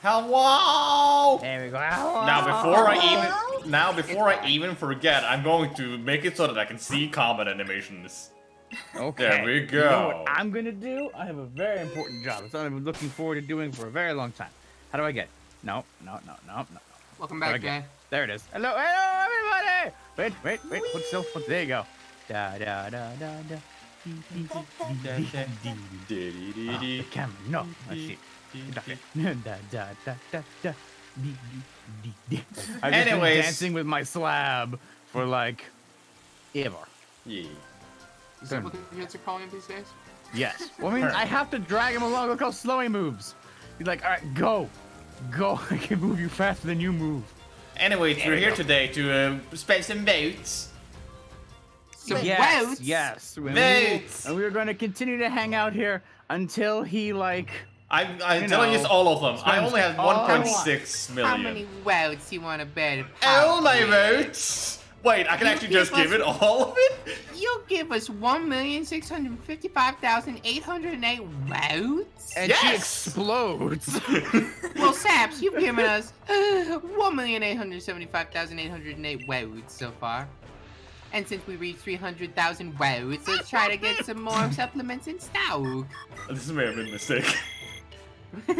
Hello. There we go. Hello. Now before I even forget, I'm going to make it so that I can see combat animations. Okay. There we go. You know what I'm gonna do? I have a very important job. It's something I've been looking forward to doing for a very long time. How do I get? No. Welcome back, Jay. There it is. Hello, everybody! Wait. Hold still. There you go. Da da da da da. The camera. No. Let's see. I've just been dancing with my slab for like ever. Yeah. Is that what the kids are calling him these days? Yes. Well, I mean, I have to drag him along. Look how slow he moves. He's like, all right, go. I can move you faster than you move. Anyways, we're here today to spend some votes. Yes. Votes. And we're going to continue to hang out here until he like. I'm telling you all of them. I only have 1.6 million. How many votes you want to bet? All my votes. Wait, I can actually just give it all of it? You'll give us 1,655,808 votes? And she explodes. Well, Saps, you've given us 1,875,808 votes so far. And since we reached 300,000 votes, let's try to get some more supplements in stock. This may have been a mistake.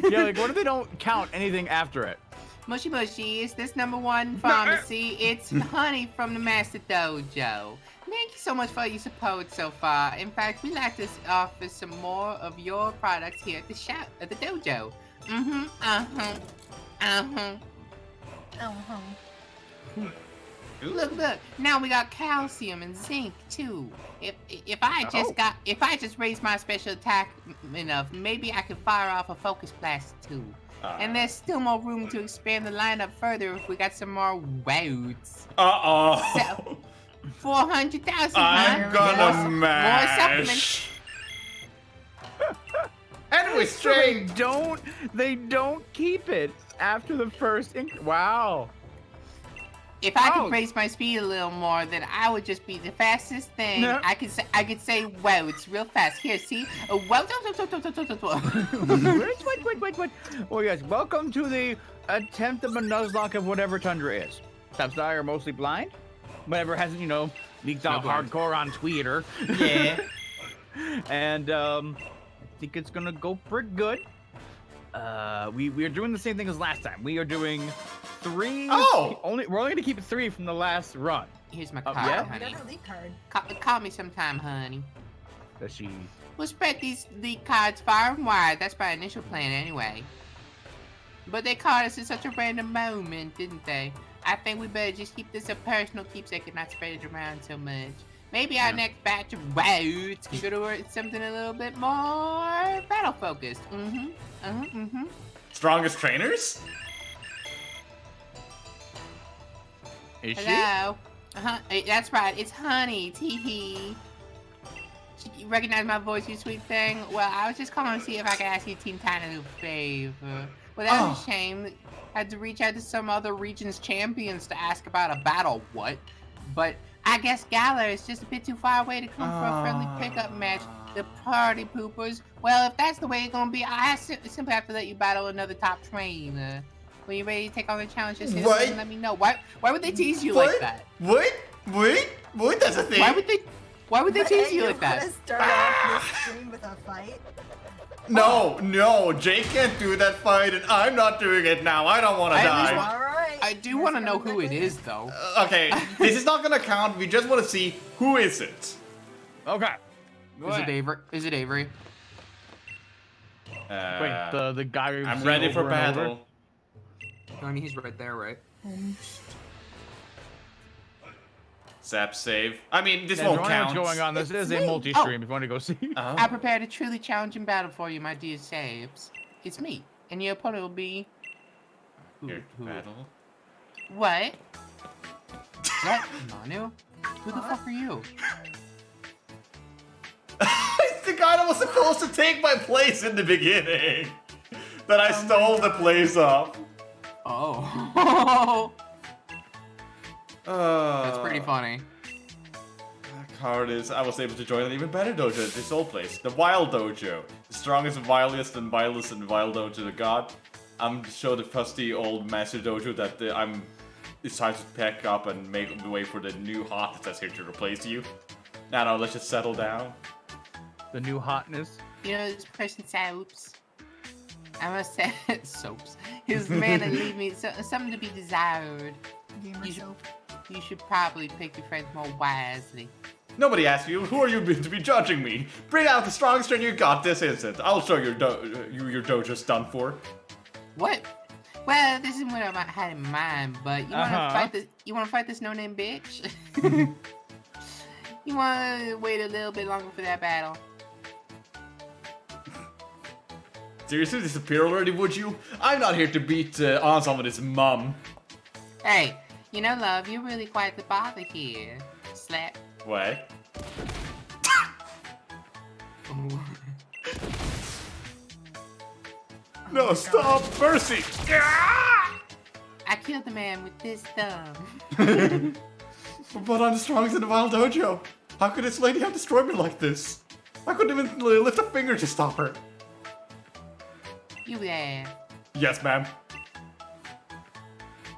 Yeah, like what if they don't count anything after it? Mushy Mushy is this #1 pharmacy. It's Honey from the Master Dojo. Thank you so much for your support so far. In fact, we'd like to offer some more of your products here at the shop, at the dojo. Look, now we got calcium and zinc too. If I just raise my special attack enough, maybe I could fire off a focus blast too. And there's still more room to expand the lineup further if we got some more votes. So, 400,000. I'm gonna more supplements. Anyway, straight. They don't keep it after the first wow. If I could raise my speed a little more, then I would just be the fastest thing. No. I could say wow, it's real fast. Here, see? Wow. Wait. Well, yes, welcome to the attempt of a nuzlocke of whatever Tundra is. Saps and I are mostly blind. Whatever hasn't, leaked out hardcore on Twitter. Yeah. And I think it's gonna go pretty good. We are doing the same thing as last time. We are doing 3. Oh! We're only gonna keep 3 from the last run. Here's my card, yeah? honey. We got a lead card. Call me sometime, honey. Does she? We'll spread these lead cards far and wide. That's my initial plan anyway. But they caught us in such a random moment, didn't they? I think we better just keep this a personal keepsake and not spread it around so much. Maybe our next batch of votes can go towards something a little bit more battle-focused. Strongest trainers? Is Hello? That's right, it's Honey, teehee. You recognize my voice, you sweet thing? Well, I was just calling to see if I could ask you Team Tiny a favor. Well, that was a shame. Had to reach out to some other region's champions to ask about a battle, But I guess Gala is just a bit too far away to come for a friendly pickup match. The party poopers. Well, if that's the way it's gonna be, I simply have to let you battle another top trainer. When you're ready to take on the challenge, just hit us and let me know. Why would they tease you like that? What? That's a thing. Why would they tease you like that? Start off this stream with a fight? No, Jake can't do that fight, and I'm not doing it now. I don't want to die. All right. I do want to know who it is, though. Okay, this is not gonna count. We just want to see who is it. Okay. Is it Avery? Wait, the guy. We've I'm seen ready over for and over? battle. I mean, he's right there, right? Zap save. I mean, this There's won't what's count. going on. This is a me. multi-stream. If you want to go see. I prepared a truly challenging battle for you, my dear Saps. It's me, and your opponent will be... Here, battle. What? Is that Manu? Who the fuck are you? It's the guy that was supposed to take my place in the beginning. That I stole the place of. Oh. That's pretty funny. Card is I was able to join an even better dojo at this old place, the Wild Dojo. The strongest, vilest, and vilest and wild dojo to God. I'm show the fusty old Master Dojo that it's time to pack up and make the way for the new hotness that's here to replace you. No, let's just settle down. The new hotness. You know this person, Saps? I must say, Soaps. His man and leave me something to be desired. Gamer You should, soap. you should probably pick your friends more wisely. Nobody asked you. Who are you to be judging me? Bring out the strongest strength you got this instant. I'll show your dojo's done for. What? Well, this is what I had in mind, but you wanna fight this? You wanna fight this no-name bitch? You wanna wait a little bit longer for that battle? Seriously, disappear already, would you? I'm not here to beat on somebody's mum. Hey, you know, love, you're really quite the bother here. Slap. What? No, stop! Mercy! I killed the man with this thumb. But I'm the strongest in the Wild Dojo. How could this lady have destroyed me like this? I couldn't even lift a finger to stop her. You there. Yes, ma'am.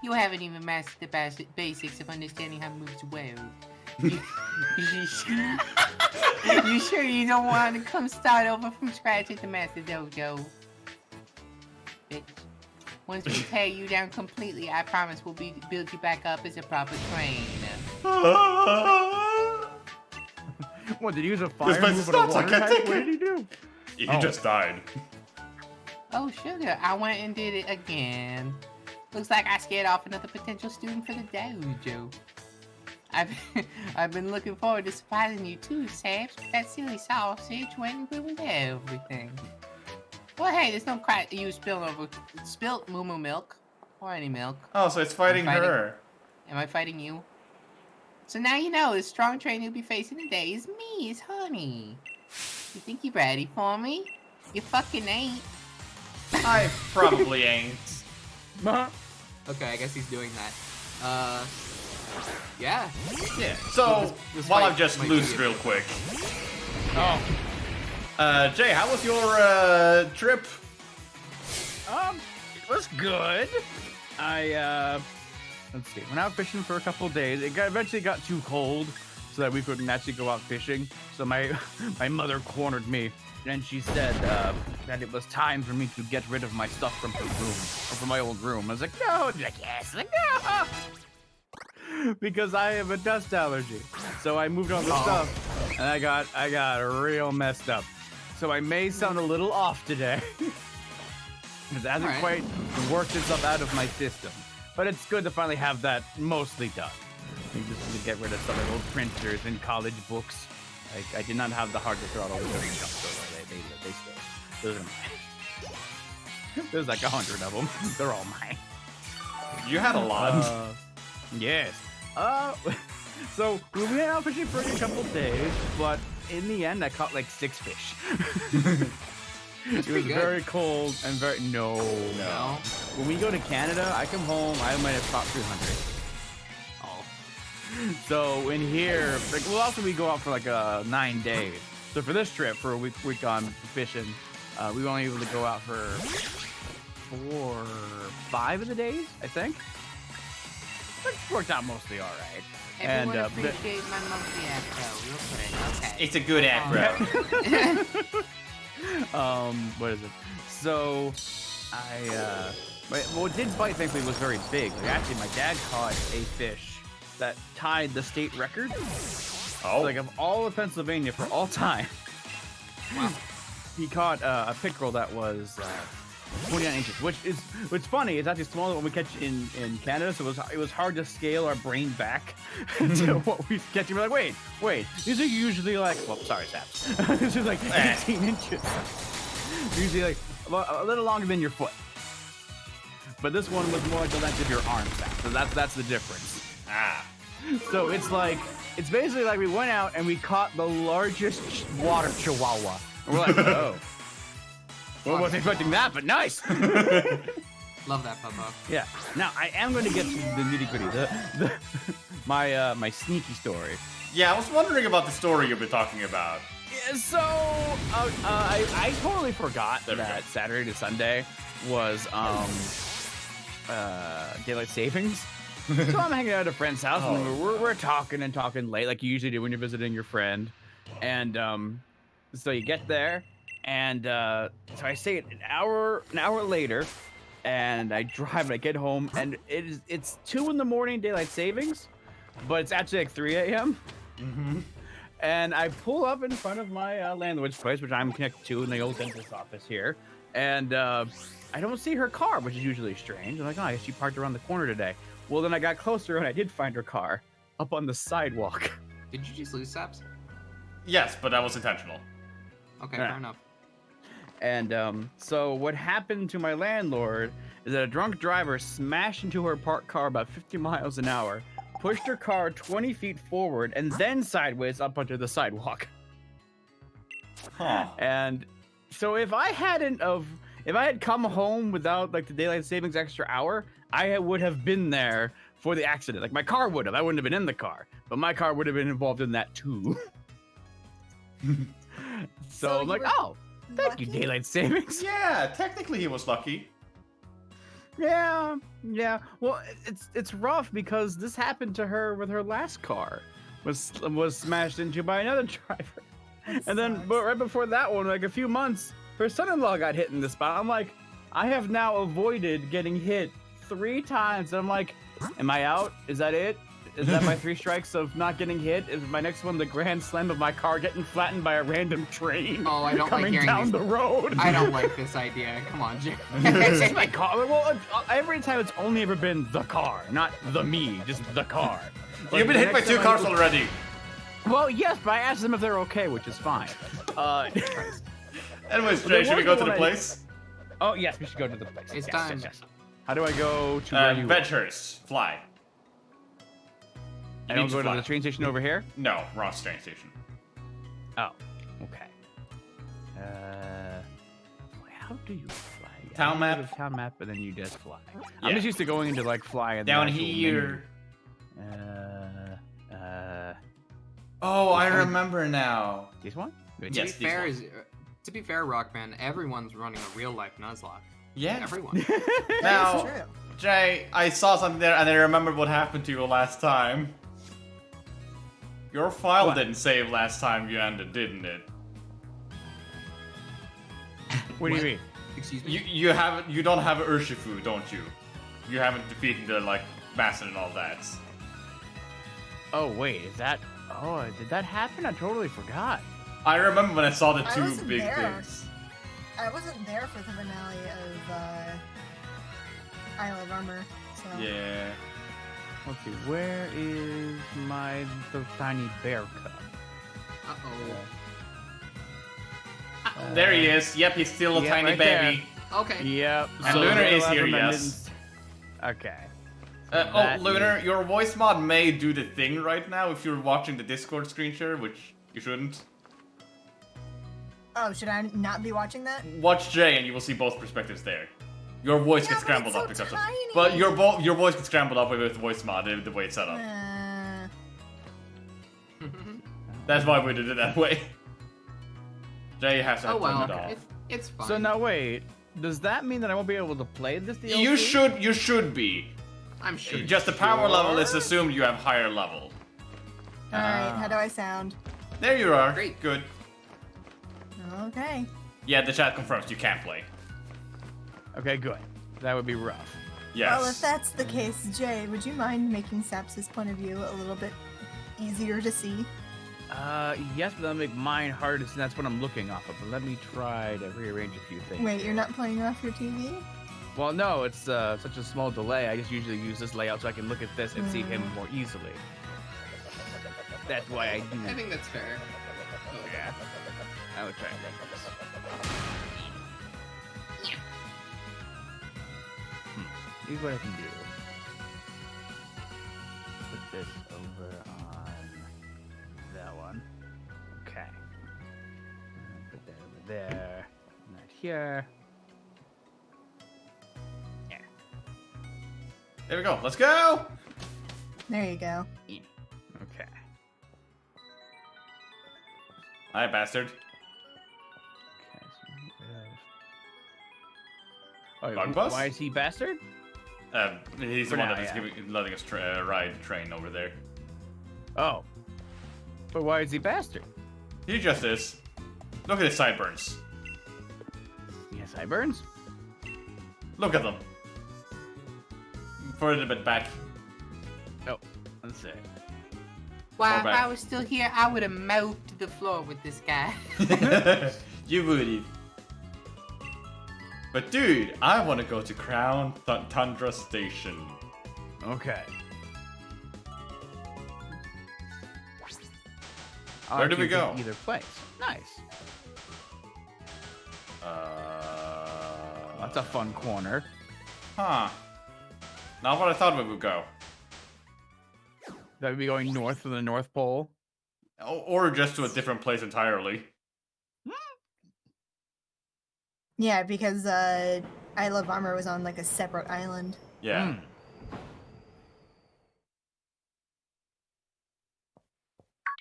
You haven't even mastered the basics of understanding how moves work. You sure you don't want to come start over from scratch at the Master Dojo? Bitch. Once we tear you down completely, I promise we'll build you back up as a proper trainer. What, did he use a fire place move is on a nuts, I water can't type? take What it. did he do? He Oh. just died. Oh, sugar, I went and did it again. Looks like I scared off another potential student for the dojo. I've been looking forward to surprising you too, Saps. That silly sausage went and ruined everything. Well, hey, there's no you spilt moo milk or any milk. Oh, so it's fighting her. Am I fighting you? So now you know the strong trainer you'll be facing today is me, is Honey. You think you're ready for me? You fucking ain't. I probably ain't. Okay, I guess he's doing that. Yeah. Yeah. So, this while fight I'm just might loose be real quick. Oh. Jay, how was your trip? It was good. Let's see. Went out fishing for a couple of days. It eventually got too cold so that we couldn't actually go out fishing. So my mother cornered me, and she said that it was time for me to get rid of my stuff from her room, or from my old room. I was like, no. She's like, yes. I was like, no. Because I have a dust allergy. So I moved all the stuff, and I got real messed up. So I may sound a little off today. Because it hasn't quite worked itself out of my system. But it's good to finally have that mostly done. You just need to get rid of some of the old printers and college books. I did not have the heart to throw out all the different stuff, so they still. Those are mine. There's like 100 of them. They're all mine. You had a lot. Yes. So we went out fishing for a couple days, but in the end, I caught like 6 fish. It was very cold and very no. When we go to Canada, I come home, I might have caught 300. Oh. So in here, like, well, also we go out for like 9 days. So for this trip, for a week on fishing, we were only able to go out for 4 or 5 of the days, I think. It worked out mostly all right. Everyone appreciate my monthly afro, real quick. Okay. It's a good afro. What is it? So, what did bite, thankfully, was very big. Like, actually, my dad caught a fish that tied the state record. Oh. Like, of all of Pennsylvania for all time. Wow. He caught a pickerel that was 29 inches, which funny. It's actually smaller than what we catch in Canada, so it was hard to scale our brain back to what we catch. We're like, wait, these are usually like, well, sorry, Saps. This is like 18 inches. Usually like a little longer than your foot. But this one was more like the length of your arm, Saps. So that's the difference. So it's basically like we went out and we caught the largest water chihuahua. And we're like, oh. Well, I wasn't expecting that, but nice. Love that, Papa. Yeah. Now I am going to get to the nitty gritty, my sneaky story. Yeah, I was wondering about the story you've been talking about. Yeah, so I totally forgot that Saturday to Sunday was daylight savings. So I'm hanging out at a friend's house, and we're talking and talking late, like you usually do when you're visiting your friend. And so you get there, and so I say it an hour later, and I drive and I get home, and it's 2 in the morning daylight savings, but it's actually like 3 a.m. And I pull up in front of my landlord's place, which I'm connected to in the old dentist's office here, and I don't see her car, which is usually strange. I'm like, oh, I guess she parked around the corner today. Well, then I got closer and I did find her car up on the sidewalk. Did you just lose Saps? Yes, but that was intentional. Okay, Yeah. fair enough. And so what happened to my landlord is that a drunk driver smashed into her parked car about 50 miles an hour, pushed her car 20 feet forward, and then sideways up onto the sidewalk. Huh. And so if I had come home without like the daylight savings extra hour, I would have been there for the accident. Like my car would have. I wouldn't have been in the car, but my car would have been involved in that too. So I'm you like, were oh, thank you, lucky? daylight savings. Yeah, technically he was lucky. Yeah. Well, it's rough because this happened to her with her last car, was smashed into by another driver, That and then sucks. but right before that one, like a few months, her son-in-law got hit in the spot. I'm like, I have now avoided getting hit 3 times. I'm like, am I out? Is that it? Is that my 3 strikes of not getting hit? Is my next one the grand slam of my car getting flattened by a random train Oh, I don't like coming hearing down these. the road? I don't like this idea. Come on, Jim. It's just my car. Well, every time it's only ever been the car, not the me, just the car. Like, You've been the hit by next 2 time cars already. Well, yes, but I asked them if they're okay, which is fine. Anyways, There Jay, should we was go the to the one place? Oh, yes, we should go to the place. It's Yes, time. yes. How do I go to where you are? Ventures, fly. I You don't need go to fly. the train station over here? No, wrong train station. Oh, okay. How do you fly? Town I go map. to the town map, and then you just fly. Yeah. I'm just used to going into like fly and Down here. Oh, I remember now. This one? Good. Yes, these ones. To be fair, Rockman, everyone's running a real life Nuzlocke. Yeah. Everyone. That Now, is true. Jay, I saw something there and I remembered what happened to you last time. Your file What? didn't save last time you ended, didn't it? What do you What? mean? Excuse me? You don't have Urshifu, don't you? You haven't defeated the like master and all that. Oh wait, is that? Oh, did that happen? I totally forgot. I remember when I saw the I 2 wasn't big there. things. I wasn't there for the finale of Isle of Armor, so. Yeah. Let's see, where is the tiny bear cub? Uh-oh. There he is. Yep, he's still a Yeah, tiny right there. baby. Okay. Yep. And Lunar is here, yes. yes. Okay. Oh, That Lunar, is- your voice mod may do the thing right now if you're watching the Discord screen share, which you shouldn't. Oh, should I not be watching that? Watch Jay and you will see both perspectives there. Your voice Yeah, gets but scrambled it's so up because tiny. of. But your voice gets scrambled up with the voice mod, the way it's set up. That's why we did it that way. Jay has to Oh have turned well. it off. It's fine. So now wait, does that mean that I won't be able to play this DLC? You should be. I'm sure. Just the power level is Sure. assumed you have higher level. Alright, how do I sound? There you are. Great. Good. Okay. Yeah, the chat confirms you can't play. Okay, good. That would be rough. Yes. Well, if that's the case, Jay, would you mind making Saps' point of view a little bit easier to see? Yes, but that'll make mine hardest, and that's what I'm looking off of. But let me try to rearrange a few things. Wait, you're not playing off your TV? Well, no, it's such a small delay. I just usually use this layout so I can look at this and see him more easily. That's why I do. I think that's fair. Oh, Yeah. I would try to make this. Here's what I can do. Put this over on that one. Okay. Put that over there. Not here. Yeah. There we go. Let's go. There you go. Okay. Hi, bastard. Okay, so Oh, Bug bus? why is he bastard? He's For the one now, that is yeah. letting us ride the train over there. Oh. But why is he bastard? He just is. Look at his sideburns. He has sideburns? Look at them. Further a bit back. Oh, let's see. Wow, Or if back. I was still here, I would have mowed the floor with this guy. You would. But dude, I want to go to Crown Tundra Station. Okay. Where do we go? Either place. Nice. That's a fun corner. Huh. Not what I thought we would go. That would be going north for the North Pole. Or just to a different place entirely. Yeah, because I Love Armor was on like a separate island. Yeah.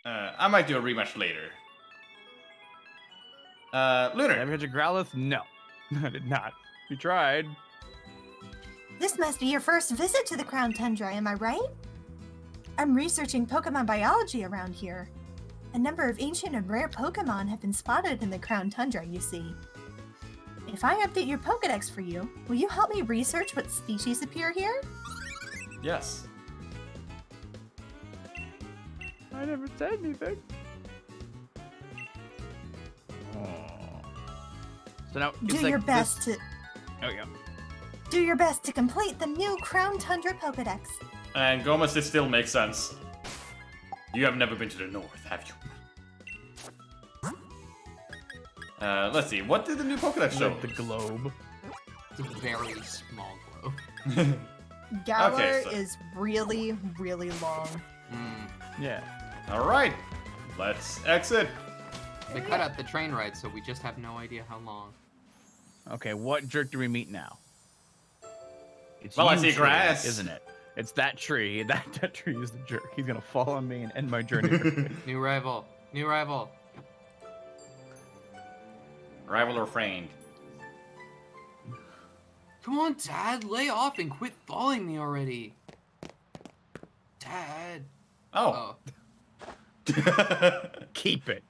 I might do a rematch later. Lunar. Ever catch a Growlithe? No. I did not. We tried. This must be your first visit to the Crown Tundra, am I right? I'm researching Pokemon biology around here. A number of ancient and rare Pokemon have been spotted in the Crown Tundra, you see. If I update your Pokedex for you, will you help me research what species appear here? Yes. I never said anything. So now it's Do like your this- best to Oh yeah. do your best to complete the new Crown Tundra Pokedex. And Gomez, this still makes sense. You have never been to the north, have you? Let's see. What did the new Pokédex show? Like the globe. It's a very small globe. Galar Okay, so- is really, really long. Yeah. All right. Let's exit. They cut out the train ride, so we just have no idea how long. Okay, what jerk do we meet now? It's Well, I you, see tree, grass. isn't it? It's that tree. That tree is the jerk. He's gonna fall on me and end my journey. New rival. New rival. Rival or friend? Come on, Dad. Lay off and quit following me already. Dad. Oh. Keep it.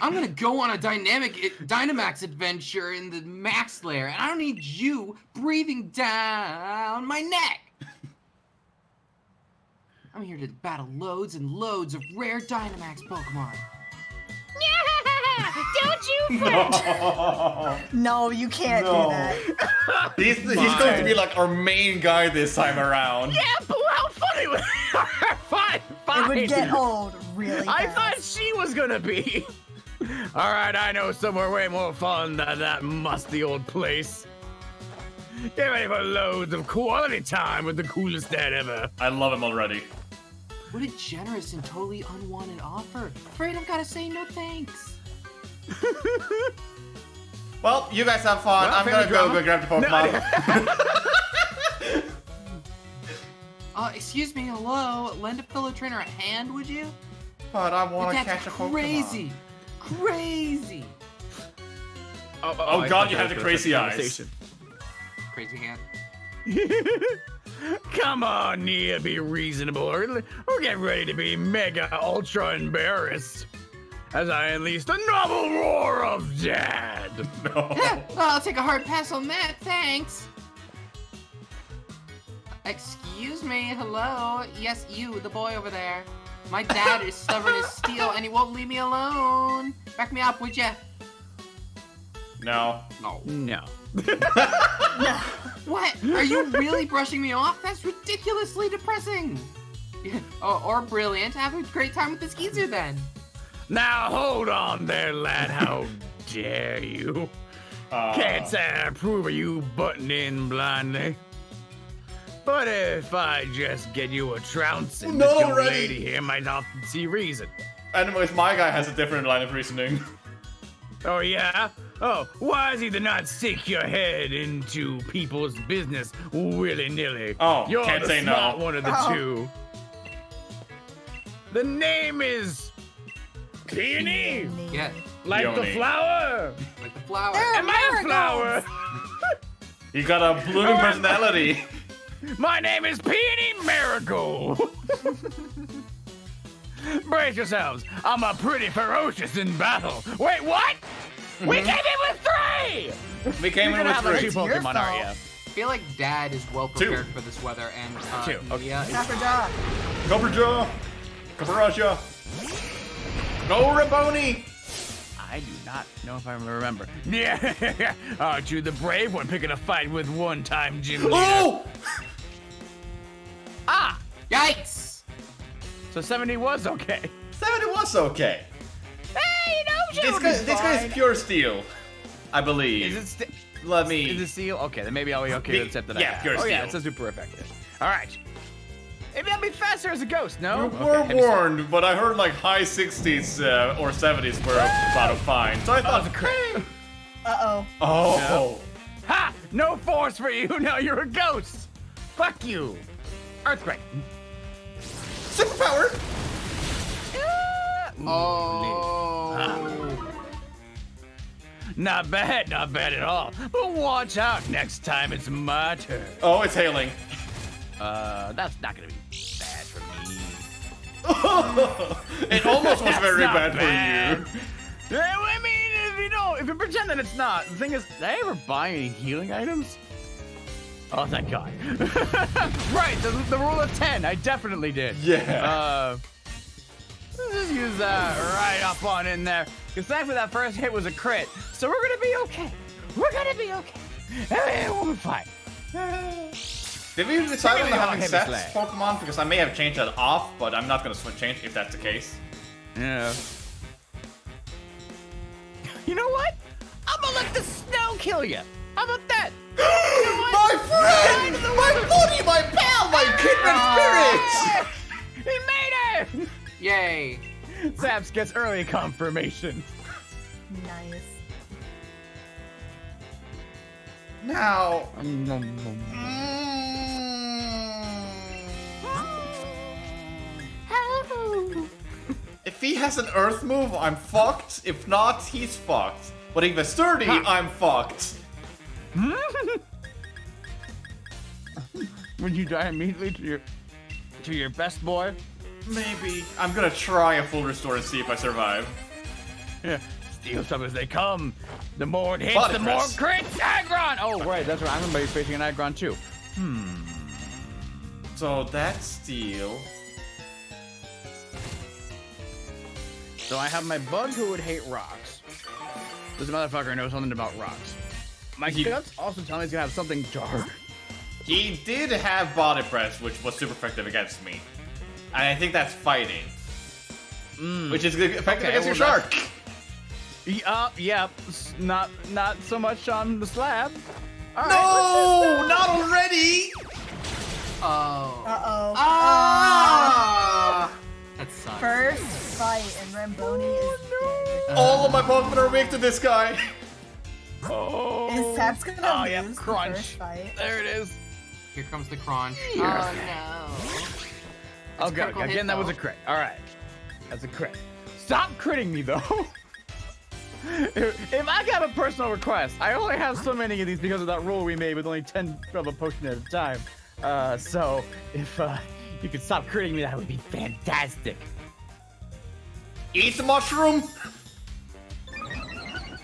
I'm gonna go on a Dynamax adventure in the Max Lair, and I don't need you breathing down my neck. I'm here to battle loads and loads of rare Dynamax Pokemon. Don't you fret! No, you can't do that. He's going to be like our main guy this time around. Yeah, but how funny was Fine, fine. It would get old really I fast. thought she was gonna be. Alright, I know somewhere way more fun than that musty old place. Get ready for loads of quality time with the coolest dad ever. I love him already. What a generous and totally unwanted offer. Afraid I've gotta say no thanks. Well, you guys have fun. Well, I'm gonna family go grab the Pokemon. Excuse me, hello? Lend a fellow trainer a hand, would you? But I want to That's catch a Pokemon. crazy. Crazy. Oh God, you have the crazy eyes. Crazy hand. Come on, Nia, be reasonable, or get ready to be mega ultra embarrassed as I unleash the novel roar of Dad. No. Well, I'll take a hard pass on that, thanks. Excuse me, hello? Yes, you, the boy over there. My dad is stubborn as steel and he won't leave me alone. Back me up, would ya? No. No. No. What? Are you really brushing me off? That's ridiculously depressing. Or brilliant. Have a great time with the skeezer then. Now hold on there, lad. How dare you? Can't say I approve of you butting in blindly. But if I just get you a trouncing, No, this young already. lady here might often see reason. Anyways, my guy has a different line of reasoning. Oh, yeah? Oh, why is he to not stick your head into people's business willy-nilly? Oh, You're can't the say no. smart one of the Oh. two. The name is Peony, Yeah, like the Peony. flower. like the flower. There are Am I a flower? marigolds. You got a blooming personality. My name is Peony Marigold. Brace yourselves. I'm a pretty ferocious in battle. Wait, what? We came in with 3! We came You're in gonna have with like 3. 2 It's your Pokemon, aren't fault. you? I feel like Dad is well prepared for this weather, and 2, okay. yeah, Copperjaw. Copperjaw. Capparaja. Go Raboni. I do not know if I remember. Yeah, aren't you the brave one picking a fight with one-time gym leader? Oh! Ah! yikes! So 70 was okay. 70 was okay. Hey, you know, This guy is pure steel, I believe. Is it Let me. Is it steel? Okay, then maybe I'll be okay to accept that. Yeah, I have. pure Oh yeah, steel. it says super effective. All right. Maybe I'll be faster as a ghost. No. We Okay, were heavy set. warned, but I heard like high 60s or 70s were about fine. So I thought, hey. Uh-oh. Oh. Ha! No force for you. Now you're a ghost. Fuck you. Earthquake. Superpower. Oh. Not bad at all. But watch out next time it's my turn. Oh, it's hailing. That's not gonna be bad for me. It almost was very That's bad not for you. Yeah, I mean, if you pretend that it's not. The thing is, did I ever buy any healing items? Oh, thank God. Right, the rule of 10. I definitely did. Yeah. Let's just use that right up on in there. Because thankfully that first hit was a crit. So we're gonna be okay. We're gonna be okay. We'll be fine. Did we decide on Maybe having Heavy Saps Slam. Pokemon? Because I may have changed that off, but I'm not gonna change if that's the case. Yeah. You know what? I'm gonna let the snow kill you. How about that? My friend! My buddy! My pal! My kindred spirit! He made it! Yay! Saps gets early confirmation. Nice. Now. If he has an Earth move, I'm fucked. If not, he's fucked. But if he has sturdy, I'm fucked. Would you die immediately to your best boy? Maybe. I'm gonna try a full restore and see if I survive. Yeah. Steal some as they come. The more it hits, Body the more press. crits. Aggron! Oh, right, that's right. I'm gonna be facing an Aggron too. So that's steel. So I have my bug who would hate rocks. This motherfucker knows something about rocks. My guts also tell me he's gonna have something dark. He did have body press, which was super effective against me. And I think that's fighting. Which is effective against your well, shark. Yeah, not so much on the slab. All right, No! Not already! Oh. Uh-oh. Ah! That sucks. First fight, and Ramboni is dead. All of my Pokemon are weak to this guy. Oh. Is Saps gonna Oh, lose yeah, the crunch. first fight? There it is. Here comes the crunch. Yeah. Oh no. Oh, It's good. critical hit, Again, that was a though. crit. All right. That's a crit. Stop critting me, though. If I got a personal request, I only have so many of these because of that rule we made with only 10 of a potion at a time. So if you could stop critting me, that would be fantastic. Eat the mushroom. I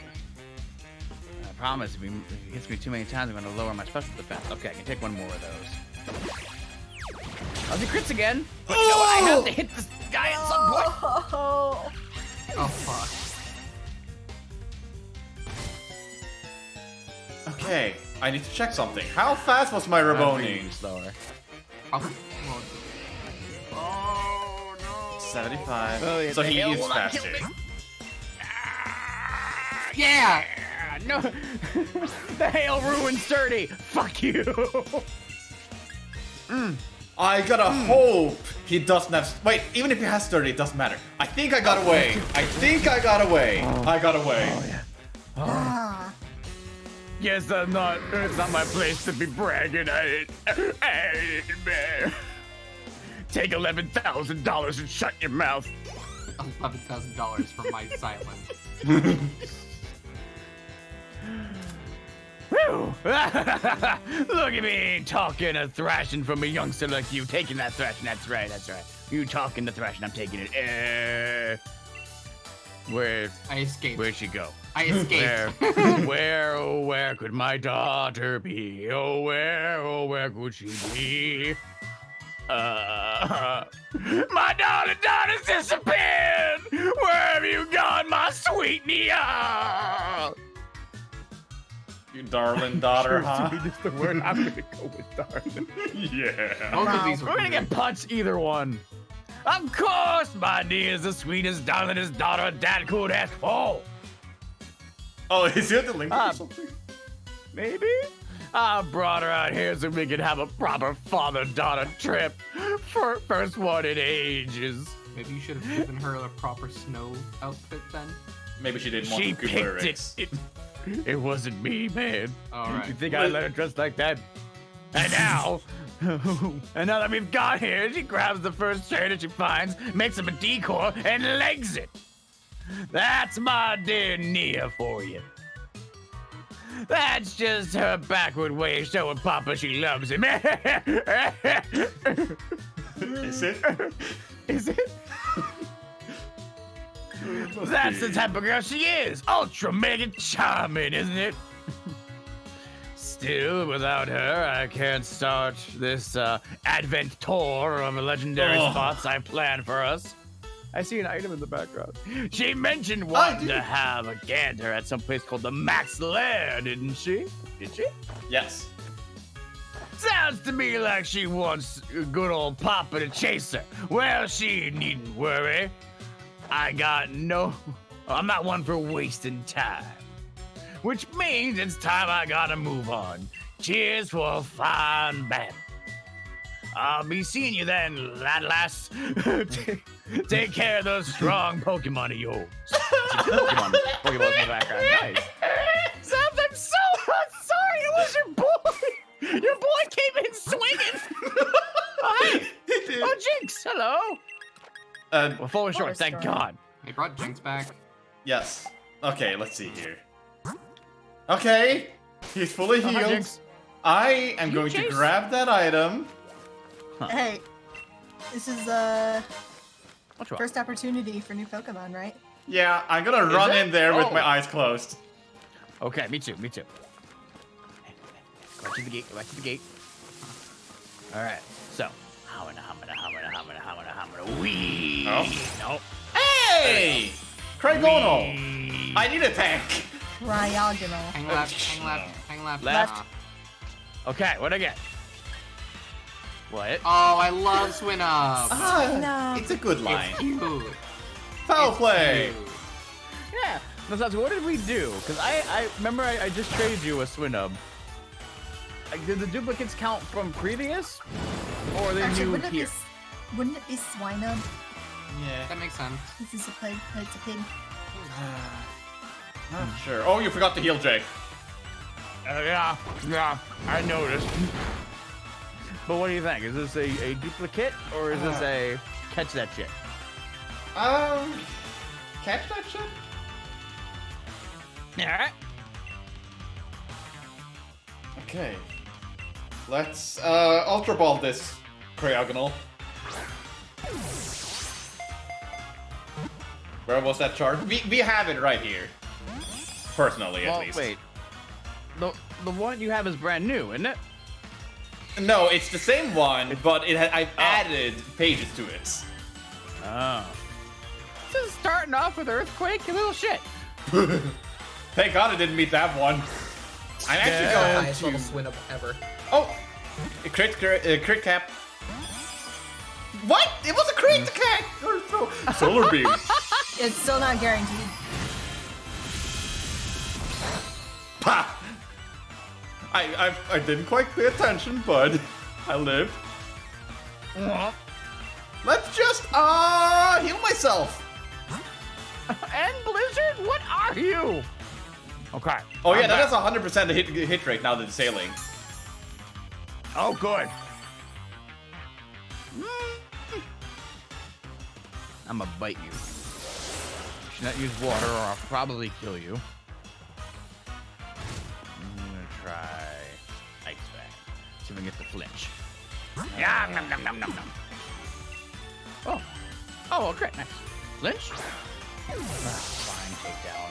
promise, if he hits me too many times, I'm going to lower my special defense. Okay, I can take one more of those. Oh, the crits again. But you know what? I have to hit this guy at some point. Oh. Oh fuck. Okay, I need to check something. How fast was my Raboni? Slower. Oh, oh no. 75. Oh, yeah, So the he hail is will not kill faster. me. Yeah. No, the hail ruined sturdy. Fuck you. I gotta hope he doesn't have. Wait, even if he has sturdy, it doesn't matter. I think I got away. I think I got away. I got away. Oh yeah. Ah. Yes, I'm not. It's not my place to be bragging. Take $11,000 and shut your mouth. $11,000 for my silence. Whew. you! Look at me talking a thrashing from a youngster like you, taking that thrashing. That's right. You talking the thrashing, I'm taking it. I escaped. Where'd she go? I escaped. Where could my daughter be? Oh, where could she be? My daughter's disappeared! Where have you gone, my sweet Nia? You darling daughter, huh? Sweet is the word. I'm gonna go with darling. Yeah. Both of these We're gonna get punched either one. Of course, my Nia's the sweetest, darlingest daughter Dad could ask for. Oh, is it the link or something? Maybe? I brought her out here so we could have a proper father-daughter trip. First one in ages. Maybe you should have given her a proper snow outfit then. Maybe she didn't want She to keep her picked it. It wasn't me, man. All right. You think I let her dress like that? And now, that we've got here, she grabs the first chair that she finds, makes him a decor, and legs it. That's my dear Nia for you. That's just her backward way of showing Papa she loves him. Is it? Is it? That's the type of girl she is. Ultra mega charming, isn't it? Still, without her, I can't start this advent tour of legendary spots I planned for us. I see an item in the background. She mentioned wanting to have a gander at some place called the Max Lair, didn't she? Did she? Yes. Sounds to me like she wants good old Papa to chase her. Well, she needn't worry. I'm not one for wasting time. Which means it's time I gotta move on. Cheers for a fine battle. I'll be seeing you then, lass. Take care of those strong Pokemon of yours. Pokemon's in the background. Nice. Saps, I'm sorry. It was your boy. Your boy came in swinging. Hi. He did. Oh, Jinx. Hello. We're falling short. Thank God. I brought Jinx back. Yes. Okay, let's see here. Okay. He's fully Hi, healed. Jinx. I am going to chase? grab that item. Hey, this is What's wrong? first opportunity for new Pokemon, right? Yeah, I'm gonna run it? in there with Oh. my eyes closed. Okay, me too. Go to the gate. All right, so. Hamina. Wee. Oh. Nope. Hey! Craigono! I need a tank. Cryogonal. Hang left. Left. Okay, what'd I get? What? Oh, I love Swin Up. Ah, it's a good line. It's cute. Foul play. Cute. Yeah. No, Saps, what did we do? Because I remember I just traded you a Swinub. Like, did the duplicates count from previous? Or are they Actually, new wouldn't here? wouldn't it be Swinub? Yeah. That makes sense. This is a pig. It's a pig. Not sure. Oh, you forgot to heal Jake. Yeah, I noticed. But what do you think? Is this a duplicate or is this a catch that shit? Catch that shit? Alright. Okay. Let's Ultra Ball this Cryogonal. Where was that chart? We have it right here. Personally, at least. Wait. The one you have is brand new, isn't it? No, it's the same one, but I've added pages to it. Oh. This is starting off with Earthquake, you little shit. Thank God I didn't meet that one. I'm actually Highest going level to... swing up ever. Oh! A crit cap. What? It was a crit cap! Or throw. Solar beam. It's still not guaranteed. Pa! I didn't quite pay attention, but I lived. Let's just heal myself. And Blizzard, what are you? Okay. Oh yeah, I'm that back. has 100% hit rate now that it's sailing. Oh, good. I'ma bite you. Should not use water or I'll probably kill you. I'm gonna try causing it to flinch. Yeah, nom nom nom nom nom. Oh. Oh, okay, nice. Flinch? Fine, takedown.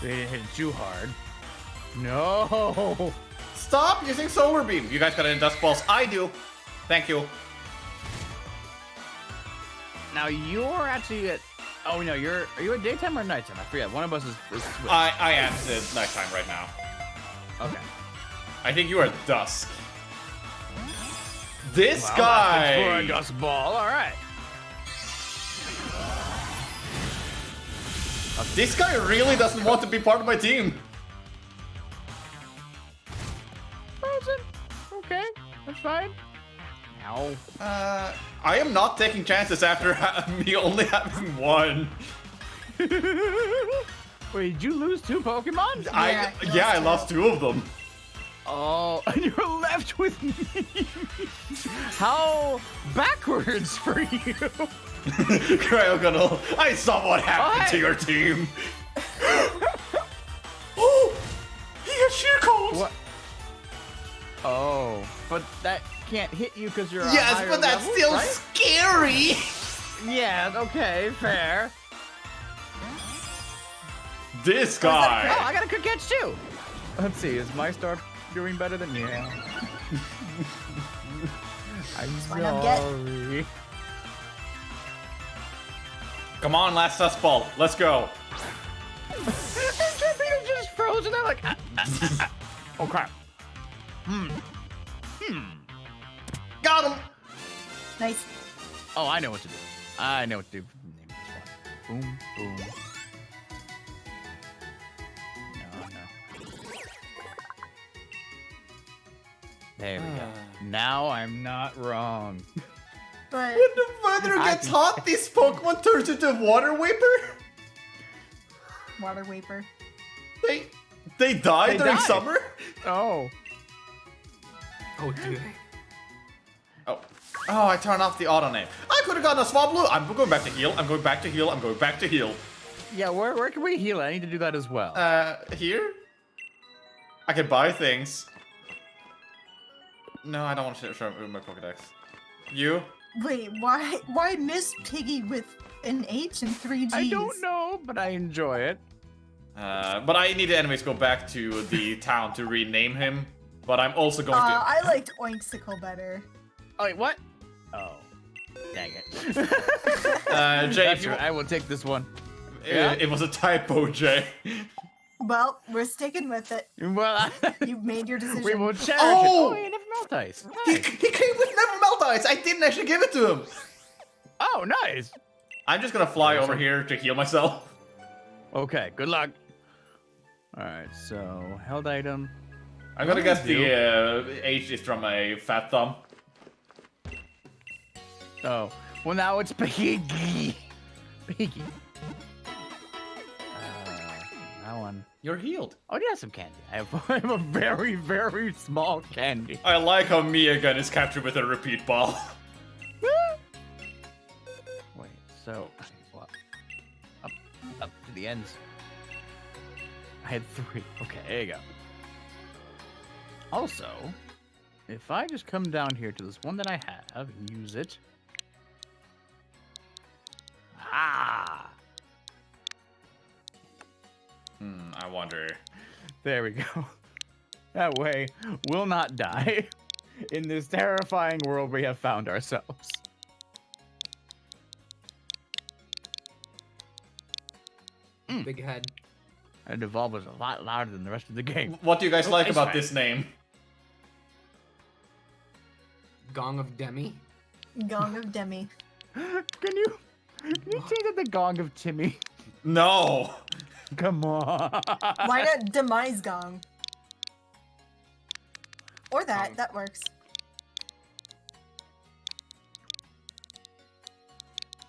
They didn't hit it too hard. No! Stop using Solar Beam. You guys got any Dust Balls? I do. Thank you. Now you're actually at... Oh, no, are you at daytime or nighttime? I forget. One of us is switched. I am at nighttime right now. Okay. I think you are dusk. This Well, guy! that's for a dust ball, alright. This guy really doesn't want to be part of my team. Frozen. Okay, that's fine. Ow. I am not taking chances after me only having one. Wait, did you lose 2 Pokemon? I lost 2 of them. Oh, and you're left with me. How backwards for you. Cryogonal, I saw what happened to your team. Oh, he has sheer cold. What? Oh, but that can't hit you because you're Yes, a higher but that's level, still right? scary. Yeah, okay, fair. This Oh, guy. I got a good catch too. Let's see, is my start doing better than you? I'm why not get- sorry. Come on, last dust ball. Let's go. You're just frozen. I'm like, oh crap. Got him. Nice. Oh, I know what to do. I know what to do. Name this one. Boom, boom. No. There we go. Now I'm not wrong. But When the weather gets hot, this Pokemon turns into a water vapor. water vapor. They die They during die. summer. Oh. Oh, dude. Oh, I turned off the auto name. I could have gotten a Swablu. I'm going back to heal. I'm going back to heal. I'm going back to heal. Yeah, where can we heal? I need to do that as well. Here? I can buy things. No, I don't want to show my Pokedex. You? Wait, why Miss Piggy with an H and 3 G's? I don't know, but I enjoy it. But I need to anyways go back to the town to rename him. But I'm also going to... I liked Oinksicle better. Oh, wait, what? Oh. Dang it. Jay, That's if you... right, I will take this one. It was a typo, Jay. Well, we're sticking with it. Well, You've made your decision. we will cherish Oh! it. Oh, you never melt ice. He Nice. came with Never Melt Ice. I didn't actually give it to him. Oh, nice. I'm just gonna fly over here to heal myself. Okay, good luck. All right, so held item. I'm gonna What guess do you the H is from a fat thumb. Oh, well now it's Piggy. Piggy. That one. You're healed. Oh, yeah, some candy. I have a very, very small candy. I like how Mia again is captured with a repeat ball. Wait, so what? Up to the ends. I had 3. Okay, there you go. Also, if I just come down here to this one that I have and use it. Ah! I wonder. There we go. That way, we'll not die in this terrifying world we have found ourselves. Big head. And Evolve was a lot louder than the rest of the game. What do you guys like it's about fine. this name? Gong of Demi. Gong of Demi. Can you change it the Gong of Timmy? No. Come on. Why not Demise Gong? Or that. That works.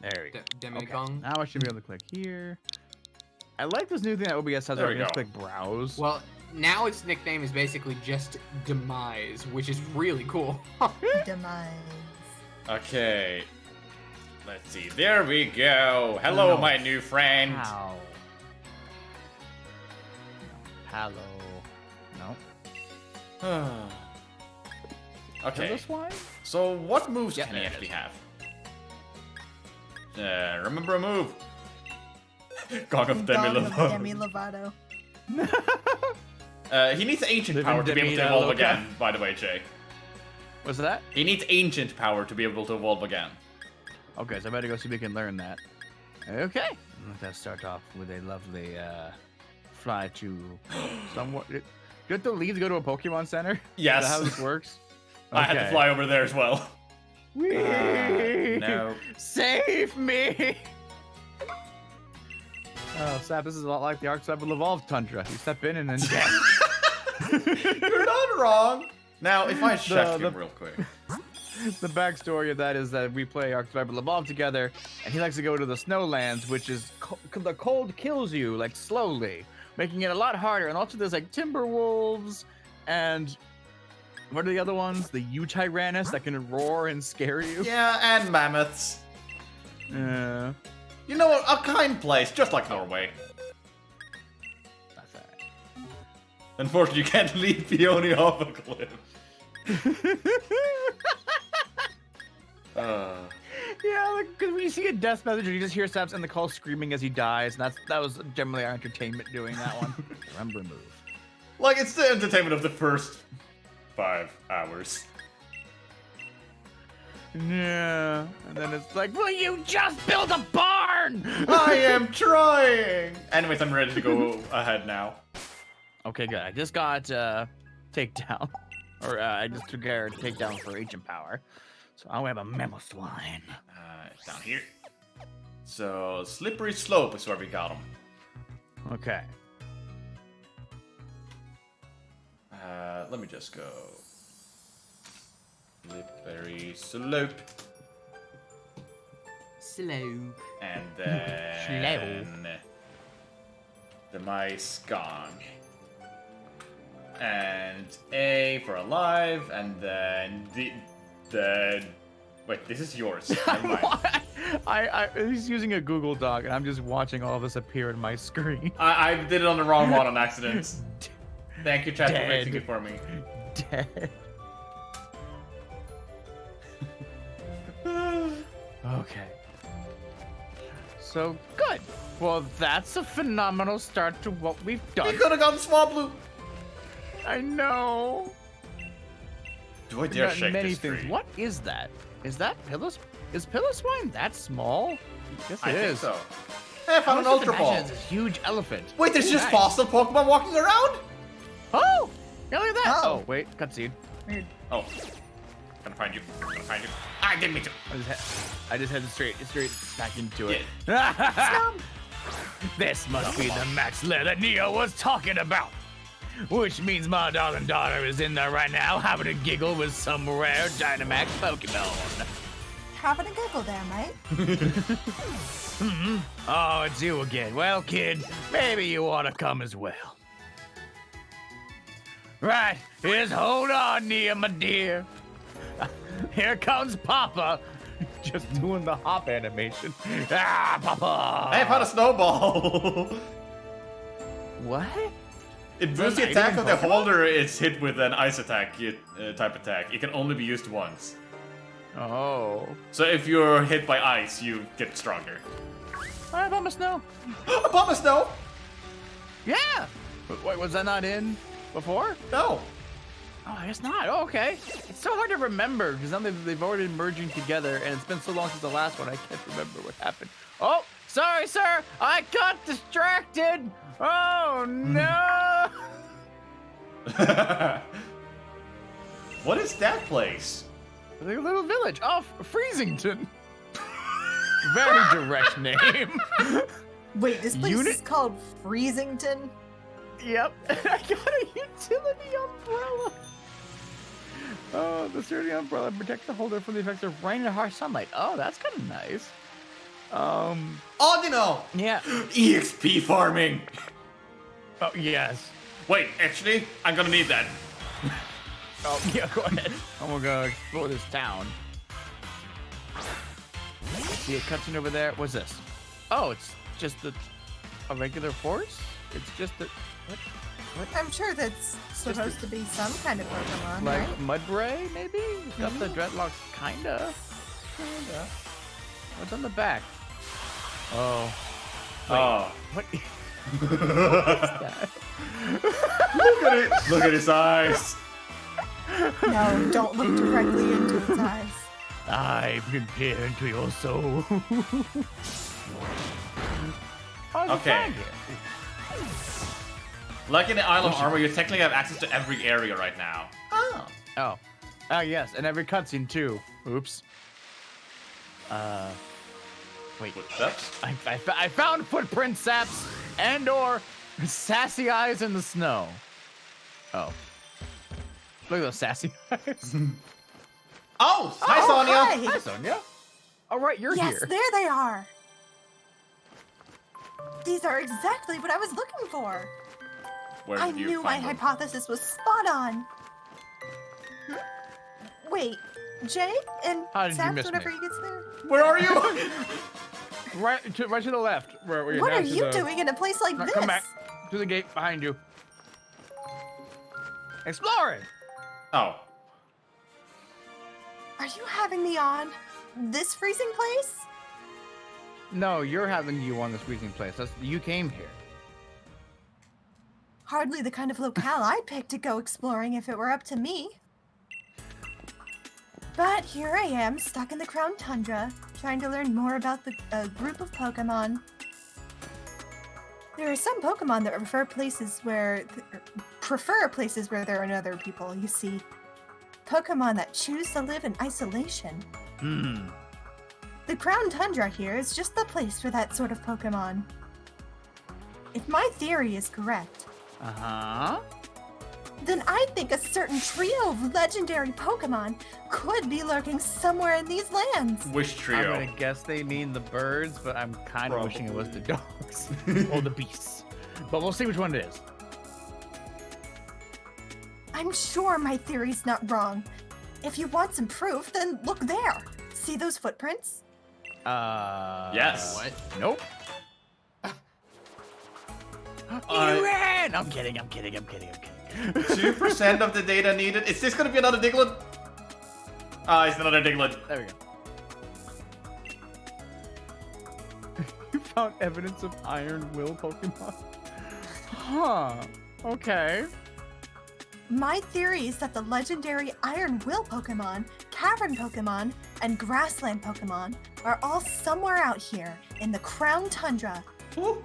There we go. Demi Gong. Now I should be able to click here. I like this new thing that OBS has There where we I can just go. click browse. Well, now its nickname is basically just Demise, which is really cool. Demise. Okay. Let's see. There we go. Hello, No. my new friend. How? Hello. No. Okay. Piloswine? So what moves Yeah, can he there it actually is. have? Remember a move. Gong of Demi Gong of Lovato. Demi Lovato. He needs ancient Live power in to be able to Demi evolve Loca. again, by the way, Jay. What's that? He needs ancient power to be able to evolve again. Okay, so I better go see if we can learn that. Okay. Let's start off with a lovely fly to somewhat. Do you have to leave to go to a Pokemon Center? Yes. Is that how this works? I had to fly over there as well. Whee! No. Save me! Oh, Sap, this is a lot like the Archetypal Evolved Tundra. You step in and then death. You're not wrong. Now, if I chef the- him real quick. The backstory of that is that we play Archetypal Evolved together, and he likes to go to the Snowlands, which is the cold kills you, like, slowly, making it a lot harder. And also there's, like, Timberwolves, and what are the other ones? The U-Tyrannus that can roar and scare you. Yeah, and mammoths. Yeah. You know what? A kind place, just like Norway. That's alright. Unfortunately, you can't leave Peony off a cliff. Yeah, because when you see a death message, you just hear Saps in the call screaming as he dies, and that was generally our entertainment doing that one. Remember move. Like, it's the entertainment of the first 5 hours. Yeah, and then it's like, will you just build a barn? I am trying! Anyways, I'm ready to go ahead now. Okay, good. I just got takedown, or I just took care of takedown for agent power. So I have a Mamoswine. It's down here. So, Slippery Slope is where we got him. Okay. Let me just go. Slippery Slope. Slow. And then... the mice gone. And A for alive, and then wait, this is yours. Never mind. He's using a Google Doc, and I'm just watching all this appear in my screen. I did it on the wrong one on accident. Thank you, chat, for Dead. fixing it for me. Dead. Okay. So good. Well, that's a phenomenal start to what we've We done. could have gotten Swablu. I know. Do I We've dare gotten shake many this things. tree? What is that? Is that Is Piloswine that small? Yes, it I think is. so. Hey, I found an I Ultra just Ball. imagine it's a huge elephant. Wait, there's Ooh, just nice. fossil Pokemon walking around? Oh! Yeah, look at that. Oh. Oh, wait, cutscene. Oh. Gonna find you. Gonna find you. I didn't mean to. I just headed straight back into it. Snom. This must be the max lair that Neo was talking about. Which means my darling daughter is in there right now having a giggle with some rare Dynamax Pokemon. Having a giggle there, mate. Oh, it's you again. Well, kid, maybe you ought to come as well. Right, here's hold on, Nia, my dear. Here comes Papa. Just doing the hop animation. Ah, Papa! Hey, I found a snowball. What? It boosts the Not attack even of the Pokemon? holder it's hit with an ice attack type attack. It can only be used once. Oh. So if you're hit by ice, you get stronger. Alright, Papa Snow. A Papa Snow? Yeah! Wait, was that not in before? No. Oh, I guess not. Oh, okay. It's so hard to remember because now they've already been merging together, and it's been so long since the last one. I can't remember what happened. Oh, sorry, sir. I got distracted. Oh no! What is that place? The little village. Oh, Freezington. Very direct name. Wait, this place Unit- is called Freezington? Yep. I got a utility umbrella. Oh, the sturdy umbrella protects the holder from the effects of rain and harsh sunlight. Oh, that's kind of nice. Ordino! Yeah. EXP farming! Oh, yes. Wait, actually, I'm gonna need that. Oh, yeah, go ahead. I'm gonna go explore this town. See a cutscene over there? What's this? Oh, it's just a regular horse? It's just a... What? I'm sure that's supposed to be some kind of Pokemon, Like right? Mudbray, maybe? It's got the dreadlocks, kinda. What's on the back? Oh. Oh. What? Look at it. Look at his eyes. No, don't look directly into its eyes. I can peer into your soul. Oh, Okay. Like in the Isle of Armor, you technically have access to every area right now. Oh. Oh. Oh, yes, and every cutscene, too. Oops. Wait. Footsteps? I found footprint saps and/or sassy eyes in the snow. Oh. Look at those sassy eyes. Oh! Hi, Oh, Sonia! hi. Hi, Sonia. All right, you're Yes, here. there they are. These are exactly what I was looking for. Where I did you knew my find them? hypothesis was spot on. Wait, Jay and How did you Saps, miss whenever me? he gets there? Where are you? Right to the left. Where you're What now are to you the- doing in a place like No, this? come back to the gate behind you. Exploring. Oh. Are you having me on this freezing place? No, you're having you on this freezing place. You came here. Hardly the kind of locale I'd pick to go exploring if it were up to me. But here I am, stuck in the Crown Tundra, trying to learn more about the group of Pokemon. There are some Pokemon that prefer places where there are other people, you see. Pokemon that choose to live in isolation. Hmm. The Crown Tundra here is just the place for that sort of Pokemon. If my theory is correct, Uh-huh. then I think a certain trio of legendary Pokemon could be lurking somewhere in these lands. Which I'm trio? gonna guess they mean the birds, but I'm kind of wishing it was the dogs or the beasts. But we'll see which one it is. I'm sure my theory's not wrong. If you want some proof, then look there. See those footprints? Yes. What? Nope. You ran! I'm kidding. 2% of the data needed. Is this gonna be another Diglett? Ah, it's another Diglett. There we go. You found evidence of Iron Will Pokemon? Huh. Okay. My theory is that the legendary Iron Will Pokemon, Cavern Pokemon, and Grassland Pokemon are all somewhere out here in the Crown Tundra. Woo.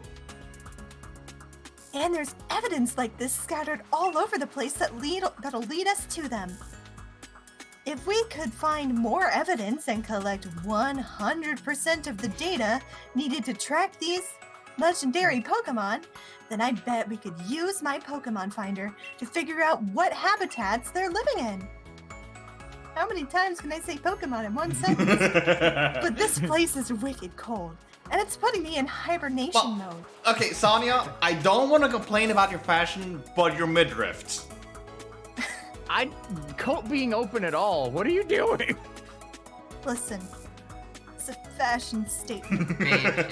And there's evidence like this scattered all over the place that'll lead us to them. If we could find more evidence and collect 100% of the data needed to track these legendary Pokemon, then I bet we could use my Pokemon Finder to figure out what habitats they're living in. How many times can I say Pokemon in one sentence? But this place is wicked cold, and it's putting me in hibernation mode. Okay, Sonia, I don't want to complain about your fashion, but your midriff. Coat being open at all. What are you doing? Listen, it's a fashion statement. Babe,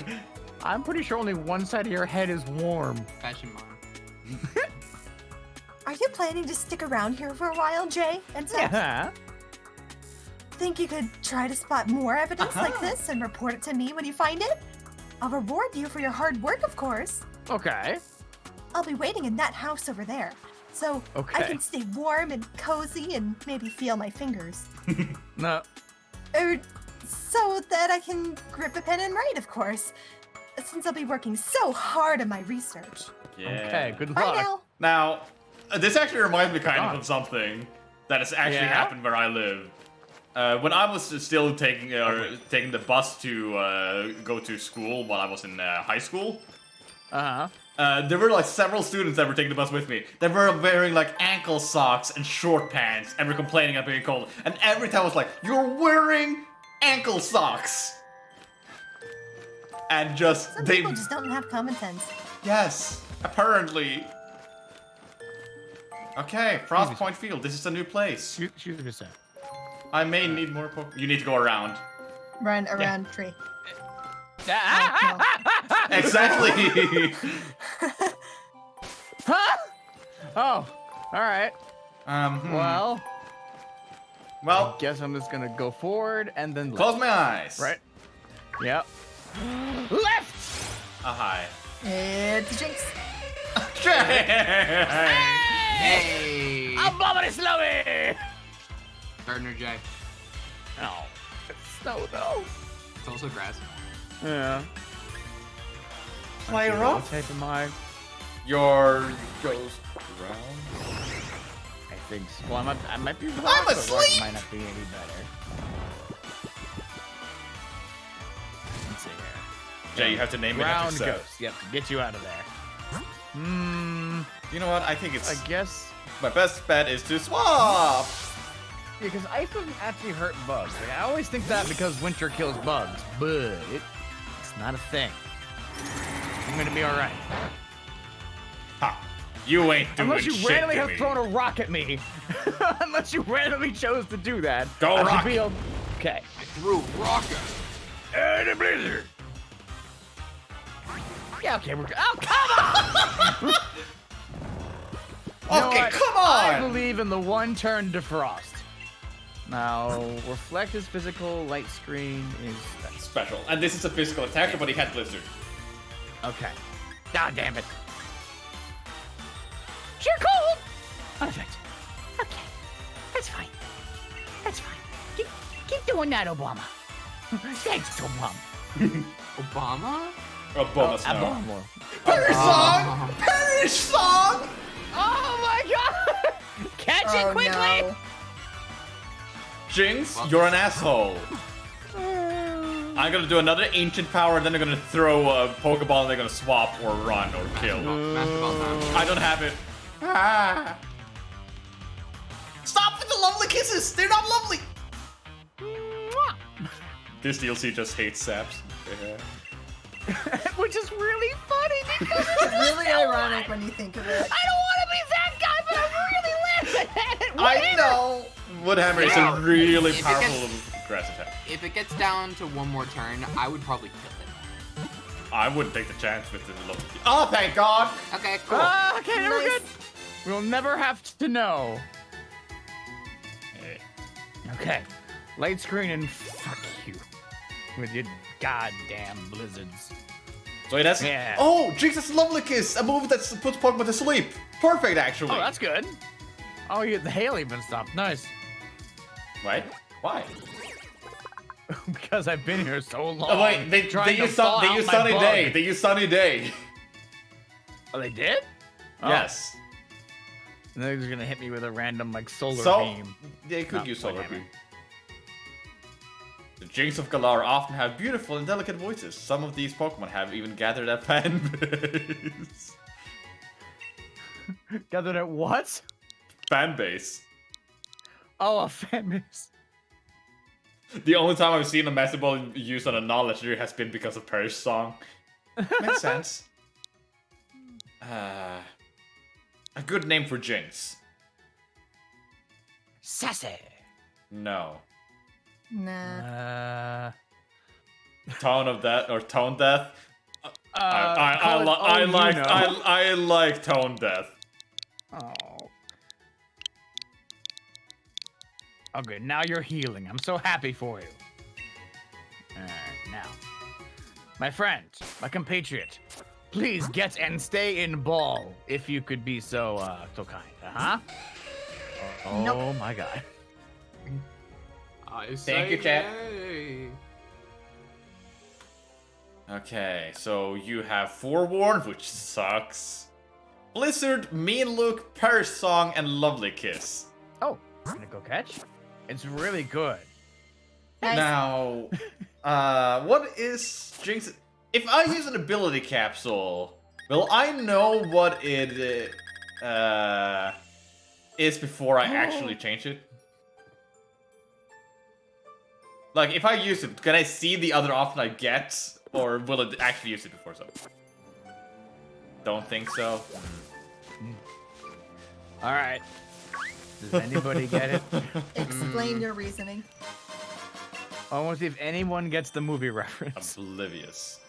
I'm pretty sure only one side of your head is warm. fashion mom. Are you planning to stick around here for a while, Jay? And Saps? Yeah. Think you could try to spot more evidence like this and report it to me when you find it? I'll reward you for your hard work, of course. Okay. I'll be waiting in that house over there, so I Okay. can stay warm and cozy and maybe feel my fingers. No. Or so that I can grip a pen and write, of course, since I'll be working so hard on my research. Yeah. Okay. Good Bye luck. now. Now, this actually reminds me kind God. of something that has actually Yeah? happened where I live. When I was still taking the bus to go to school while I was in high school, there were like several students that were taking the bus with me that were wearing like ankle socks and short pants and were complaining about being cold. And every time I was like, "You're wearing ankle socks," and just Some they people just don't have common sense. yes, apparently. Okay, Frostpoint Field. This is a new place. Shoot this out. I may need more You need to go around. Run around tree. Exactly. Huh? Oh, all right. Well, I guess I'm just gonna go forward and then left. Close my eyes. Right. Yep. Left. Hi. It's Jinx. Hey! I'm bobbing slowy. Gardner J. Oh, it's snow though. It's also grass. Yeah. Play What rough. type am I? Your ghost round. I think so. Well, I might be rock, I'm but rock asleep! might not be any better. Let's see here. Jay, you have to name it Ground after Saps. ghost. Yep, get you out of there. You know what? I think it's I guess. my best bet is to swap. Yeah, because ice doesn't actually hurt bugs. Like, I always think that because winter kills bugs, but it's not a thing. I'm gonna be all right. Ha! You ain't doing Unless you shit randomly to have me. thrown a rock at me. Unless you randomly chose to do that. Go I should rock. be okay. I threw a rocket. And a blizzard. Yeah, okay, we're good. Oh, come on! You know Okay, what? come I on. believe in the one-turn defrost. Now, reflect is physical, light screen is Special. And this is a physical attacker, but he had blizzard. okay. God damn it. You're cold. Perfect. Okay. That's fine. That's fine. Keep doing that, Obama. Thanks, Obama. Obama? Obama snow. Obama. Perish song! Perish song! Oh my god! Catch it quickly! No. Jinx, you're an asshole. I'm gonna do another ancient power, then I'm gonna throw a Pokeball and they're gonna swap or run or kill. Master Ball time. I don't have it. Ah. Stop with the lovely kisses! They're not lovely! This DLC just hates Saps. Yeah. Which is really funny because It's really ironic when you think of it. I don't want to be that guy, but I'm really laughing at it. I know! Woodhammer is a really If it powerful grass attack. If it gets down to one more turn, I would probably kill it. I wouldn't take the chance with the lovely. Oh, thank God! Okay, cool. Okay, we're Nice. good. We'll never have to know. Hey. Okay. Light screen and fuck you. With your goddamn blizzards. So that's Yeah. Oh, Jinx, that's lovely kiss, a move that puts Pokemon to sleep. Perfect, actually. Oh, that's good. Oh, you the hail even stopped. Nice. Right? Why? Because I've been here so long. Oh wait, they use sunny day. They use sunny day. Oh, they did? Oh. Yes. And they're just gonna hit me with a random like solar So beam. they could No, use solar whatever. beam. The Jinx of Galar often have beautiful and delicate voices. Some of these Pokemon have even gathered a fan base. Gathered at what? Fan base. Oh, a fan base. The only time I've seen a Master Ball used on a non-legendary has been because of Perish Song. Makes sense. A good name for Jinx. Sassy. No. Nah. Tone of Death or Tone Death. Call it I Oh, you know. like Tone Death. Oh. Okay, now you're healing. I'm so happy for you. Alright, now. My friend, my compatriot, please get and stay in ball, if you could be so kind. Uh-huh. Oh, Nope. my god. I Thank you, chat. yay. Okay, so you have Forewarned, which sucks. Blizzard, Mean Look, Perish Song, and Lovely Kiss. Oh, gonna go catch? It's really good. Nice. Now, what is Jinx? If I use an ability capsule, will I know what it is before I actually change it? Like, if I use it, can I see the other option I get, or will it actually use it before so? Don't think so. All right. Does anybody get it? Explain your reasoning. I want to see if anyone gets the movie reference. Oblivious.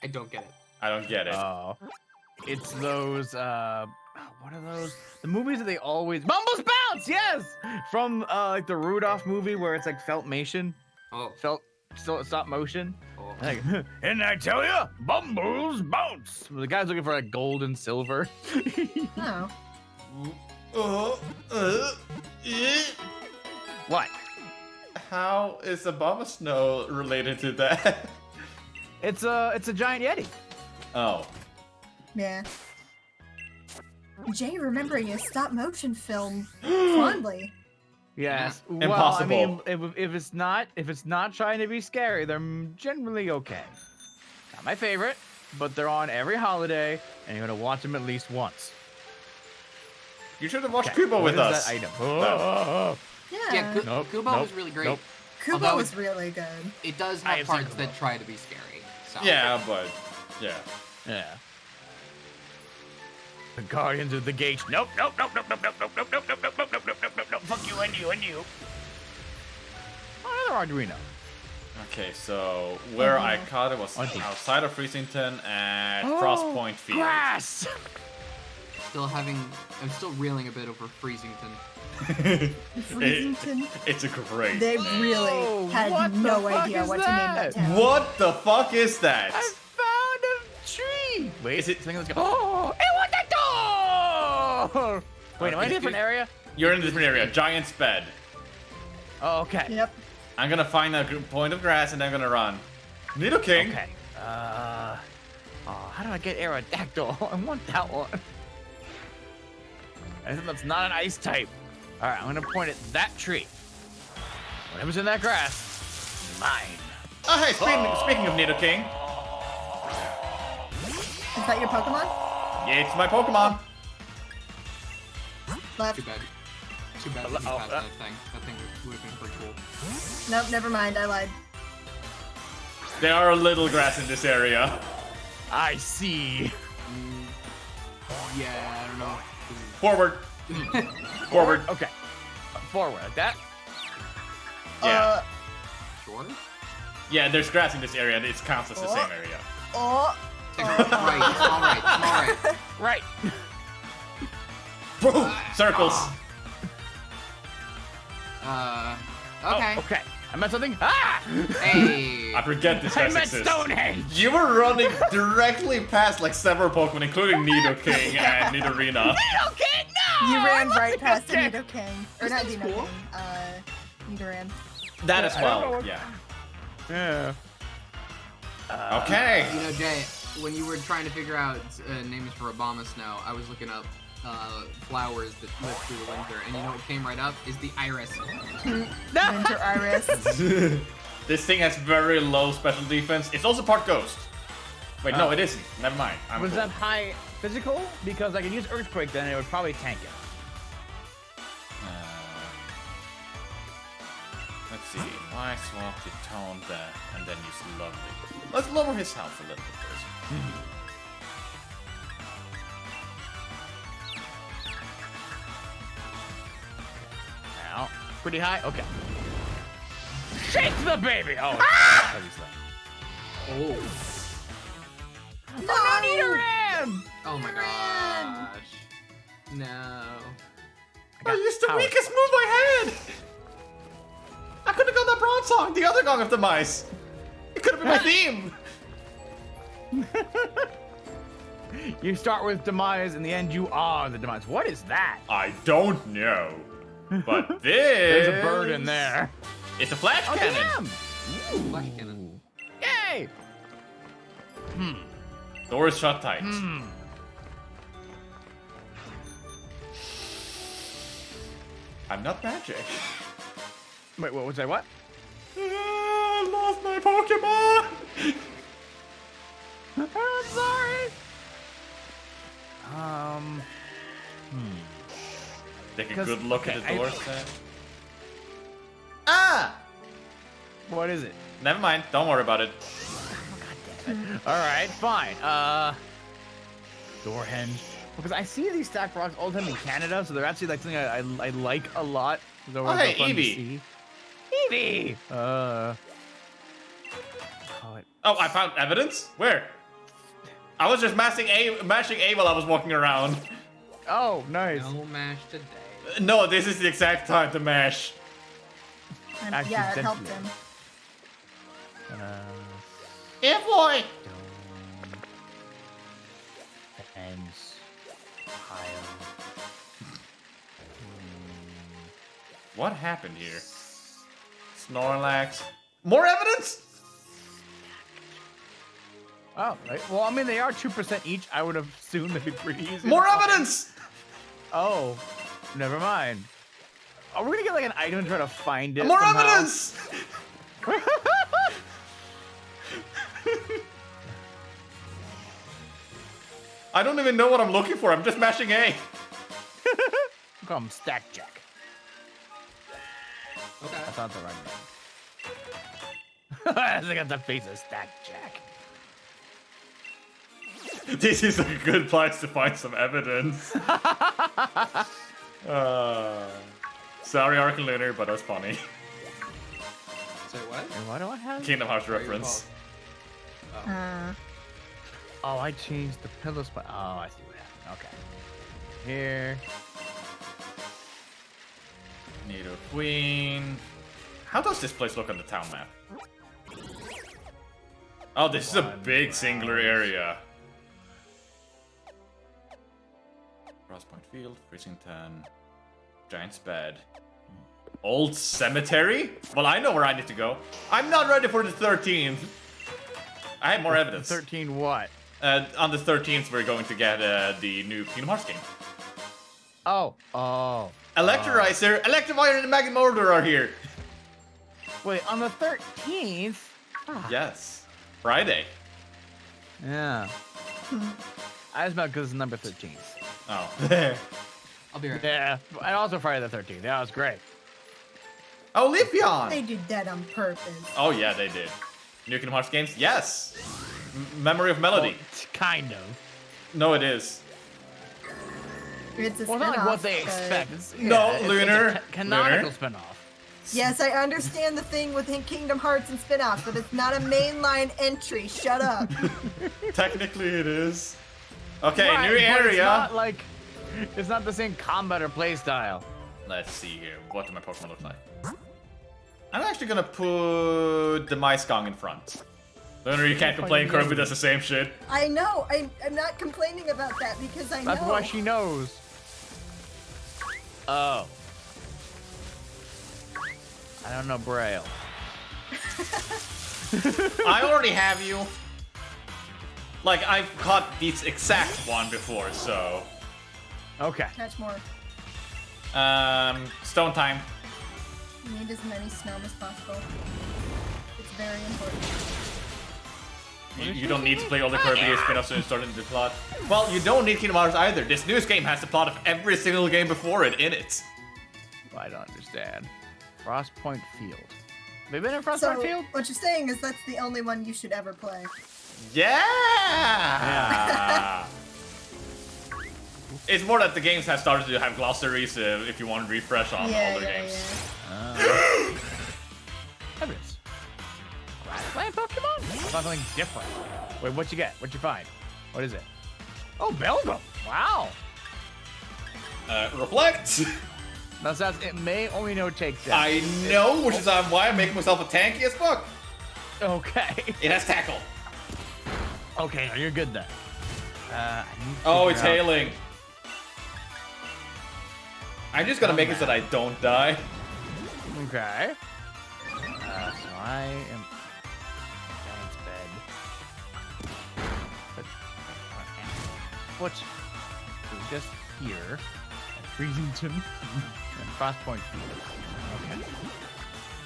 I don't get it. I don't get it. Oh. It's those what are those? The movies that they always Bumbles Bounce, yes! From like the Rudolph movie where it's like feltmation. Oh. Stop motion. Oh. Like, and I tell ya, Bumbles Bounce. The guy's looking for like gold and silver. Oh. What? How is Abomasnow related to that? It's a giant yeti. Oh. Yeah. Jay remembering a stop motion film fondly. Yes. Impossible. Well, I mean, if it's not trying to be scary, they're generally okay. Not my favorite, but they're on every holiday, and you're gonna watch them at least once. You should have watched Okay, Kubo with what is us. that item? Yeah. Kubo was really great. Kubo although was really good. It does I have have seen parts Kubo. that try to be scary. So. Yeah, but yeah. Yeah. The Guardians of the Gate. Nope. Fuck you and you and you. Another Arduino. Okay, so where I caught it was Auntie. outside of Freezington at Crosspoint Field. Grass. I'm still reeling a bit over Freezington. Freezington. It's a great. They really what had the no fuck idea is what to name that that? town. What the fuck is that? I found a tree. Wait, Is it- something that's going. Oh, it was the door. Wait, am I in a different area? You're in a different area. Giant's bed. Oh, okay. Yep. I'm gonna find a good point of grass and I'm gonna run. Needle King. Okay. Oh, how do I get Aerodactyl? I want that one. I think that's not an ice type. All right, I'm gonna point at that tree. Whatever's in that grass, mine. Oh, hey, speaking of Needle King. Is that your Pokemon? Yeah, it's my Pokemon. Left. Too bad. Too bad we didn't pass that thing. That thing would have been pretty cool. Nope, never mind. I lied. There are a little grass in this area. I see. Yeah, I don't know. Forward. Forward. Okay. Forward, like that. Yeah. Sure. Yeah, there's grass in this area and it counts as the same area. Oh. Right, it's all right. Right. Boom! Circles. Okay. Oh, okay. I meant something. Ah! Hey. I forget this I grass meant exists. Stonehenge. You were running directly past like several Pokemon, including Nidoking and Nidorina. Okay, no. You ran right past the Okay. Nidoking. Or not This is Nidoking. cool. Nidoran. That as I don't know well, what- yeah. Yeah. Okay. You know, Jay, when you were trying to figure out names for Abomasnow, I was looking up flowers that live through the winter, and you know what came right up is the iris. Winter Iris. This thing has very low special defense. It's also part ghost. Wait, no, it isn't. Never mind. I'm Was cool. that high physical? Because I could use Earthquake, then it would probably tank it. Let's see. Why swap the tone that and then use lovely? Let's lower his health a little bit first. Now, pretty high. Okay. Shake the baby. Oh. Oh. No! Nidoran! Oh my gosh. No. I used the Howard. weakest move I had! I could have gone that Bronze Song, the other Gong of the Mice! It could have been my theme! You start with Demise, in the end you are the Demise. What is that? I don't know. But this... There's a bird in there. It's a flash Oh, cannon! damn! Flash cannon. Yay! Door is shut tight. I'm not magic. Wait, what was that? What? I lost my Pokemon! I'm sorry. Take a Because- good look at okay, the door set. Ah! What is it? Never mind, don't worry about it. All right, fine. Door hinge. Because I see these stack rocks all the time in Canada, so they're actually like something I like a lot. They're always hey, fun to Eevee. see. Eevee! Oh, Oh, I found evidence? Where? I was just mashing A while I was walking around. Oh, nice. No mash today. No, this is the exact time to mash. And yeah, it helped Accidentally. him. Yeah, boy. Fence. Pile. What happened here? Snorlax. More evidence? Oh, right. Well, I mean, they are 2% each. I would have assumed they'd be pretty easy. More to find. evidence! Oh, never mind. Are we gonna get like an item and try to find it? More somehow? evidence! I don't even know what I'm looking for. I'm just mashing A. Call him Stack Jack. Okay. That's not the right name. I got the face of Stack Jack. This is a good place to find some evidence. Sorry, Arc and Lunar, but that's funny. Say what? And why do I have? Kingdom Hearts What are you reference. Oh, I changed the pillow spot. Oh, I see what happened. Okay. Here. Nido Queen. How does this place look on the town map? Oh, this is a big singular area. Crosspoint Field, Freezington, Giant's Bed. Old Cemetery? Well, I know where I need to go. I'm not ready for the 13th. I have more evidence. 13 what? On the 13th, we're going to get the new Kingdom Hearts game. Oh. Oh. Electrolyzer, Electivire, and Magmortar are here. Wait, on the 13th? Yes. Friday. Yeah. I just meant because it's number 13. Oh. I'll be right back. Yeah. And also Friday the 13th. That was great. Oh, Leafeon! They did that on purpose. Oh, yeah, they did. New Kingdom Hearts games? Yes! Memory of Melody. Well, kind of. No, it is. It's a Well, not like what spin-off, they but- expect. It's, No, it's Lunar, a canonical Lunar. spinoff. Yes, I understand the thing with Kingdom Hearts and spin-offs, but it's not a mainline entry. Shut up. Technically, it is. Okay, Right, new but area. It's not like it's not the same combat or play style. Let's see here. What do my Pokemon look like? I'm actually gonna put the Maisgong in front. Lunar, you can't complain. Kirby does the same shit. I know. I'm not complaining about that because I know. That's why she knows. Oh. I don't know Braille. I already have you. Like, I've caught this exact one before, so... Okay. Catch more. Stone time. You need as many snow as possible. It's very important. You don't need to play all the Kirby games spin-offs to start into the plot. Well, you don't need Kingdom Hearts either. This newest game has the plot of every single game before it in it. I don't understand. Frostpoint Field. Have you been in Frostpoint So Field? what you're saying is that's the only one you should ever play. Yeah! It's more that the games have started to have glossaries if you want to refresh on Yeah, older yeah, games. Evidence. Grassland Pokemon? I thought something different. Wait, what you get? What you find? What is it? Oh, Belgo. Wow. Reflect! Now, Saps, it may only know take that. I know, which is why I'm making myself a tanky as fuck. Okay. It has tackle. Okay, no, you're good then. I need to Oh, it's figure out- hailing. I'm just gonna make it so that I don't die. Okay. So I am Giant's Bed. But foot is just here at Freezington and Frostpoint Field. Okay.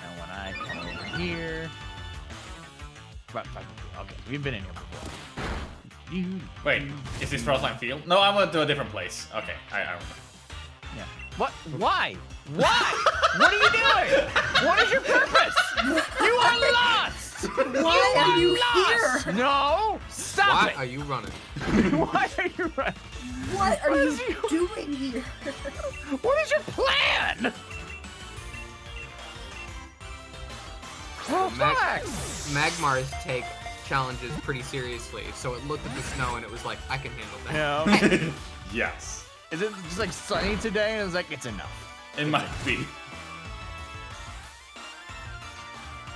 And when I come over here, okay, we've been in here before. Wait, is this Frostline Field? No, I went to a different place. Okay, I remember. Yeah. What? Why? Why? What are you doing? What is your purpose? You are lost. Why are you Lost. here? No! Stop Why it! are you running? Why are you running? What are What you is you- doing here? What is your plan? Oh, Mag- relax. Magmars take challenges pretty seriously, so it looked at the snow and it was like, I can handle that. Yeah. Yes. Is it just like sunny today? And it was like, it's enough. It might be.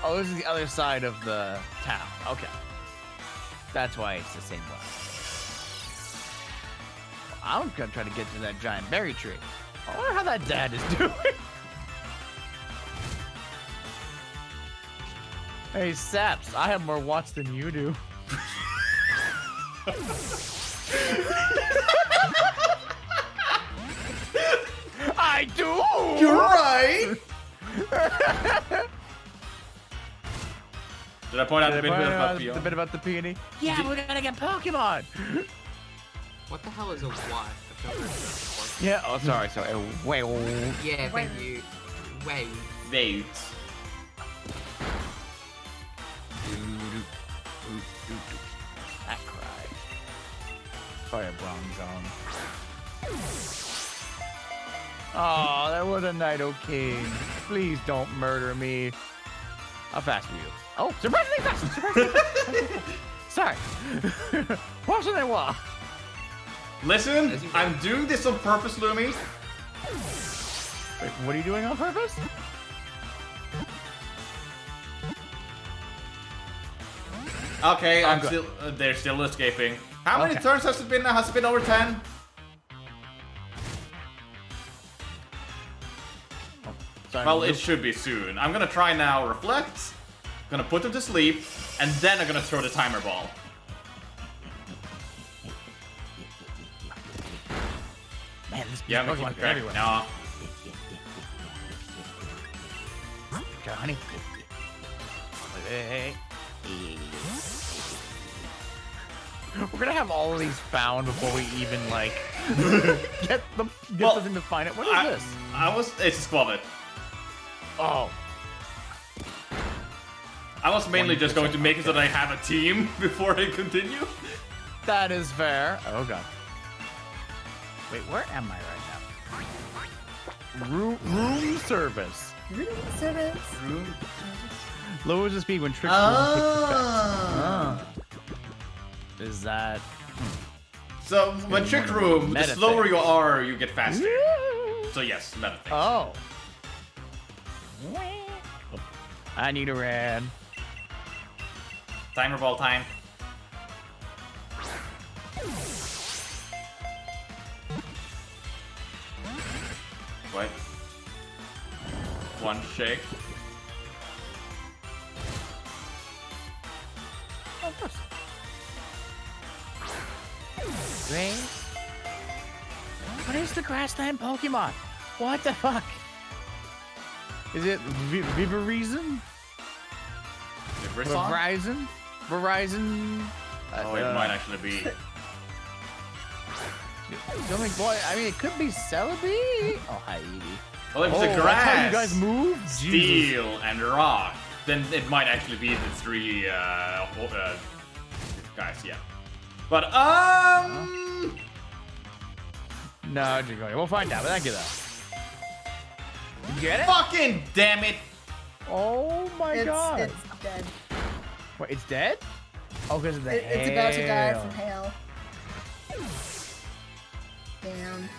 Oh, this is the other side of the town. Okay. That's why it's the same way. I'm gonna try to get to that giant berry tree. I wonder how that dad is doing. Hey, Saps, I have more watts than you do. I do! You're right! Did I point out the bit about the peony? Yeah, we're gonna get Pokemon! What the hell is a watt? I've never heard of that before. Yeah, oh, sorry. Wait. Yeah, thank you. Wait. Wait. That cry. Fire Bronzong. Oh, that was a Nido King. Please don't murder me. How fast are you? Oh, surprisingly fast! Sorry. Faster than what? Listen, I'm doing this on purpose, Lumi. Wait, what are you doing on purpose? Okay, I'm still. They're still escaping. How many turns has it been now? Has it been over 10? Sorry, Well, it should be soon. I'm gonna try now. Reflect. Gonna put them to sleep, and then I'm gonna throw the timer ball. Man, this Yeah, I'm Pokemon gonna are keep track. everywhere. No. Okay, honey. Hey. We're gonna have all of these found before we even like get the thing to find it. What is this? It's a Squavit. Oh, I was mainly just going to make it so that I have a team before I continue. that is fair. Oh god. Wait, where am I right now? Room service. Service. Lowers the speed when tricked. Is that? So when Trick Room, the Meta slower thing. you are, you get faster. So yes, meta thing. Oh. I need a red. Timer ball time. What? One shake. Oh, of course. Grace? What is the grassland Pokemon? What the fuck? Is it Vivareason? Verizon? Verizon? Oh, it might actually be. Boy, I mean, it could be Celebi. Oh, hi, Edie. Well, if it's a That's grass, how you guys move? Jesus. steel, and rock, then it might actually be the three guys, yeah. But No, Jigoya. We'll find out, but thank you, though. Did you get it? fucking damn it! Oh my god. It's dead. Wait, it's dead? Oh, because of the hail. It's about to die from hail. Damn.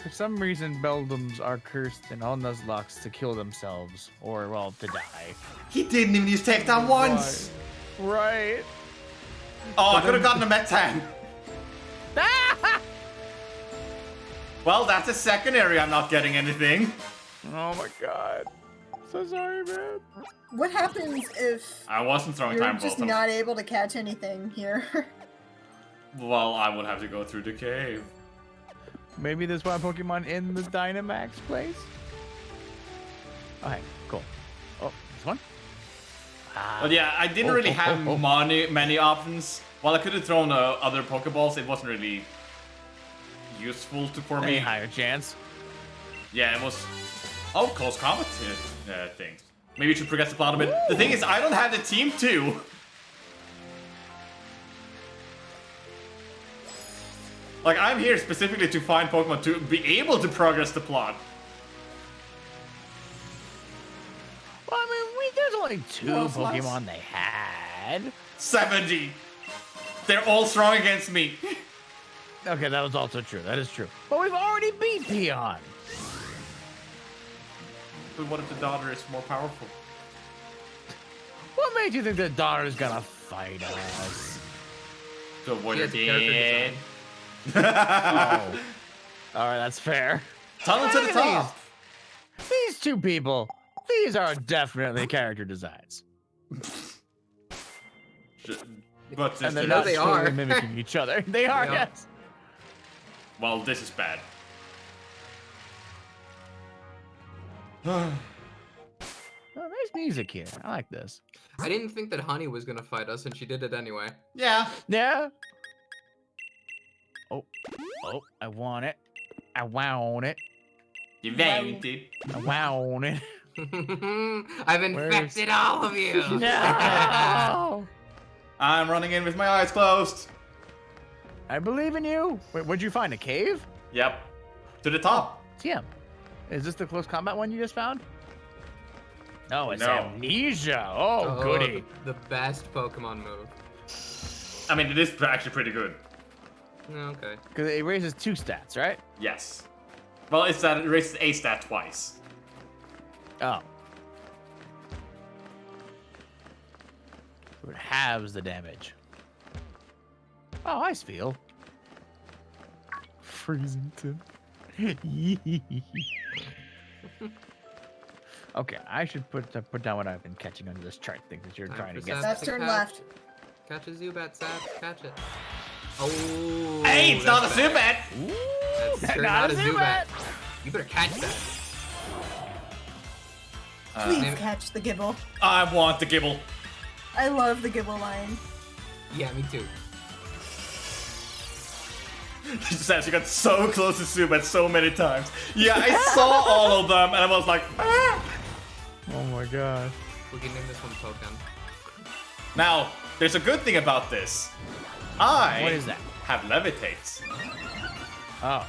For some reason, Beldums are cursed and all Nuzlockes to kill themselves, or, well, to die. He didn't even use takedown once! Right. Oh, I could have gotten a Metang. Well, that's a second area I'm not getting anything. Oh my god. So sorry, man. What happens if I wasn't throwing you're time just balls. not able to catch anything here? Well, I would have to go through the cave. Maybe there's one Pokemon in the Dynamax place? Okay, cool. Oh, this one? But yeah, I didn't really have many options. While I could have thrown other Pokeballs, it wasn't really useful for me. Any higher chance? Yeah, it was. Oh, close combat things. Maybe you should progress the plot a bit. The thing is, I don't have the team too. Like, I'm here specifically to find Pokemon to be able to progress the plot. Well, I mean, there's only two Well, so Pokemon they have. bad. 70. They're all strong against me. Okay, that was also true. That is true. But we've already beat Peon. But what if the daughter is more powerful? What made you think the daughter's gonna fight us? To avoid She her has a character dead. Oh. All right, that's fair. Tunnel to the Look at top. These two people, these are definitely character designs. But And they're this not they totally are. mimicking each other. They are, Yeah. yes. well, this is bad. Oh, nice music here. I like this. I didn't think that Honey was gonna fight us, and she did it anyway. Yeah. Yeah. Oh, I want it. I want it. You vaunted. I want it. I've infected all of you. No! I'm running in with my eyes closed. I believe in you. Wait, where'd you find a cave? Yep. To the top. TM. Is this the close combat one you just found? No, it's No. amnesia. Oh, goody. The best Pokemon move. I mean, it is actually pretty good. Okay. Because it raises 2 stats, right? Yes. Well, it's that it raises a stat twice. Oh. So it halves the damage. Oh, I feel. Freezington. Okay, I should put down what I've been catching under this chart thing that you're Time trying to for get. Saps That's to turn catch- left. Catch a Zubat, Saps. Catch it. Oh. Hey, it's not a that's bad. Zubat! Ooh, That's sure not a Zubat. You better catch that. Please name- catch the Gibble. I want the Gibble. I love the Gibble line. Yeah, me too. Saps, you got so close to Zubat so many times. Yeah, I saw all of them, and I was like, ah! Oh my god. We can name this one Pokemon. Now, there's a good thing about this. I What is that? have levitate. Oh.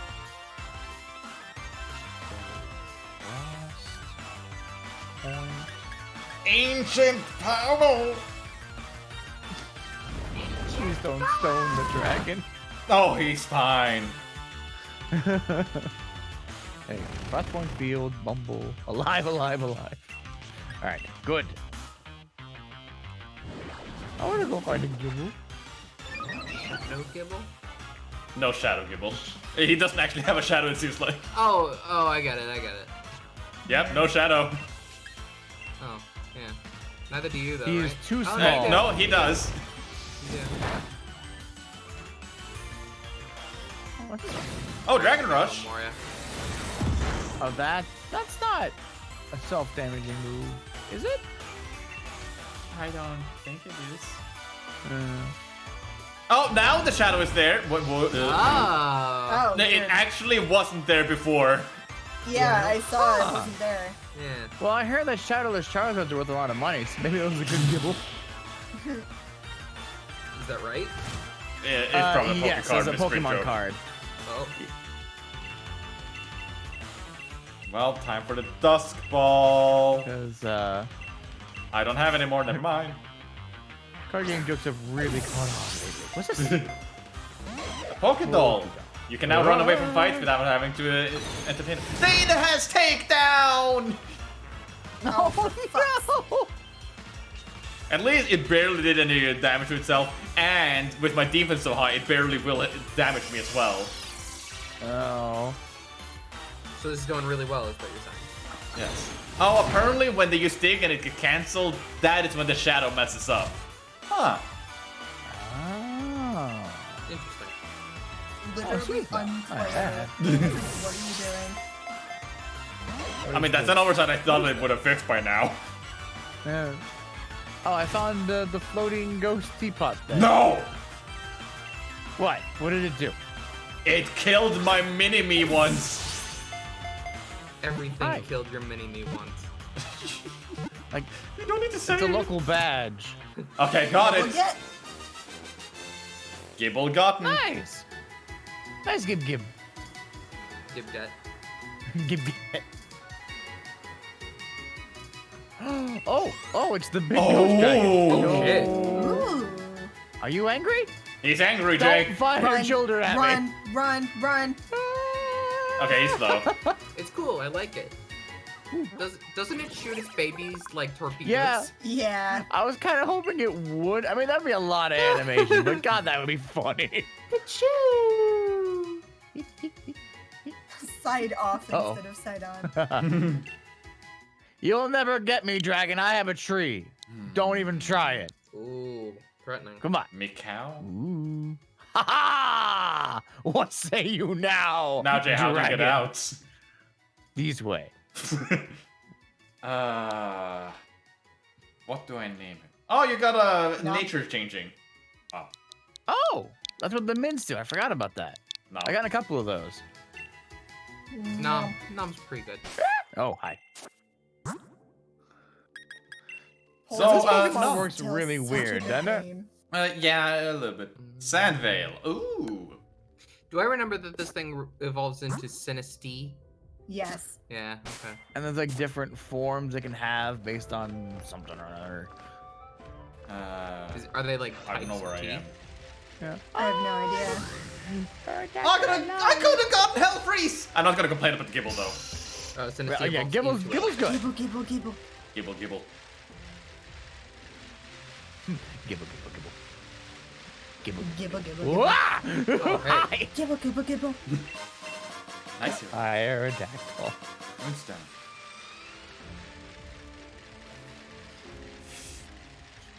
Ancient power. Please don't stone the dragon. Oh, he's fine. Hey, Frostborn Field, Bumble, alive, alive, alive. Alright, good. I wanna go find a Gibble. No Gibble? No Shadow Gibble. He doesn't actually have a shadow, it seems like. Oh, I got it. Yep, no shadow. Oh, yeah. Neither do you, though, He is right? too Oh, small. no, you do. No, he does. Yeah. Oh, Dragon Rush. Moria. Oh, that's not a self-damaging move, is it? I don't think it is. Uh, Oh, now the shadow is there. What? Oh. Oh, No, it weird. actually wasn't there before. Yeah, I saw it wasn't there. Yeah. well, I heard that Shadowless Charizards are worth a lot of money, so maybe that was a good Gibble. Is that right? It's probably a Pokemon yes, card. as a Miss Sprint Pokemon Joke. card. Oh. Well, time for the Dusk Ball. Because, I don't have any more. Never mind. card game jokes have really caught on lately. What's this? A Pokédoll. You can now run away from fights without having to entertain it. Zeta has takedown! Oh, no! At least it barely did any damage to itself, and with my defense so high, it barely will damage me as well. Oh. So this is going really well, is what you're saying. Yes. Oh, apparently when they use Dig and it gets cancelled, that is when the shadow messes up. Huh. Oh. Interesting. literally sweet. unplayable. What are you doing? I mean, that's an oversight I thought it would have fixed by now. Yeah. Oh, I found the floating ghost teapot thing. No! What? What did it do? It killed my mini-me once. Everything Hi. killed your mini-me once. Like, You don't need to say it's a it. local badge. Okay, got Well, it. yeah, Gibble gotten. Nice. Nice gib gib. Gib get. Gib gib. Oh, it's the big ghost dragon. Oh, Oh, shit. Are you angry? He's angry, Jay. Don't fire children at me. Run. Okay, he's slow. It's cool. I like it. Doesn't it shoot its babies like torpedoes? Yeah. Yeah. I was kind of hoping it would. I mean, that'd be a lot of animation, but God, that would be funny. Achoo! Side off Uh-oh. instead of side on. You'll never get me, dragon. I have a tree. Don't even try it. Ooh, threatening. Come on. Meow. Ooh. Ha ha! What say you now? Now, Jay, how do I get dragon? out? These way. What do I name him? Oh, you got No. nature changing. Oh, Oh, that's what the mints do. I forgot about that. no. I got a couple of those. Nom's pretty good. Oh, hi. So, This Pokemon no. works Still really such a weird, good doesn't it? name. Yeah, a little bit. Sandvale. Ooh. Do I remember that this thing evolves into Sinistea? Yes. Yeah, okay. And there's like different forms it can have based on something or another. Are they like I don't know types where of I tea? am. Yeah. I have no idea. I could have gotten Hell Freeze! I'm not gonna complain about the Gibble, though. Sinistea Well, yeah, evolves Gibble's into a- good. Gibble. Gibble. Gibble, Gibble. Gibble. Wah! hey. Gibble. Nice. Aerodactyl. Winston.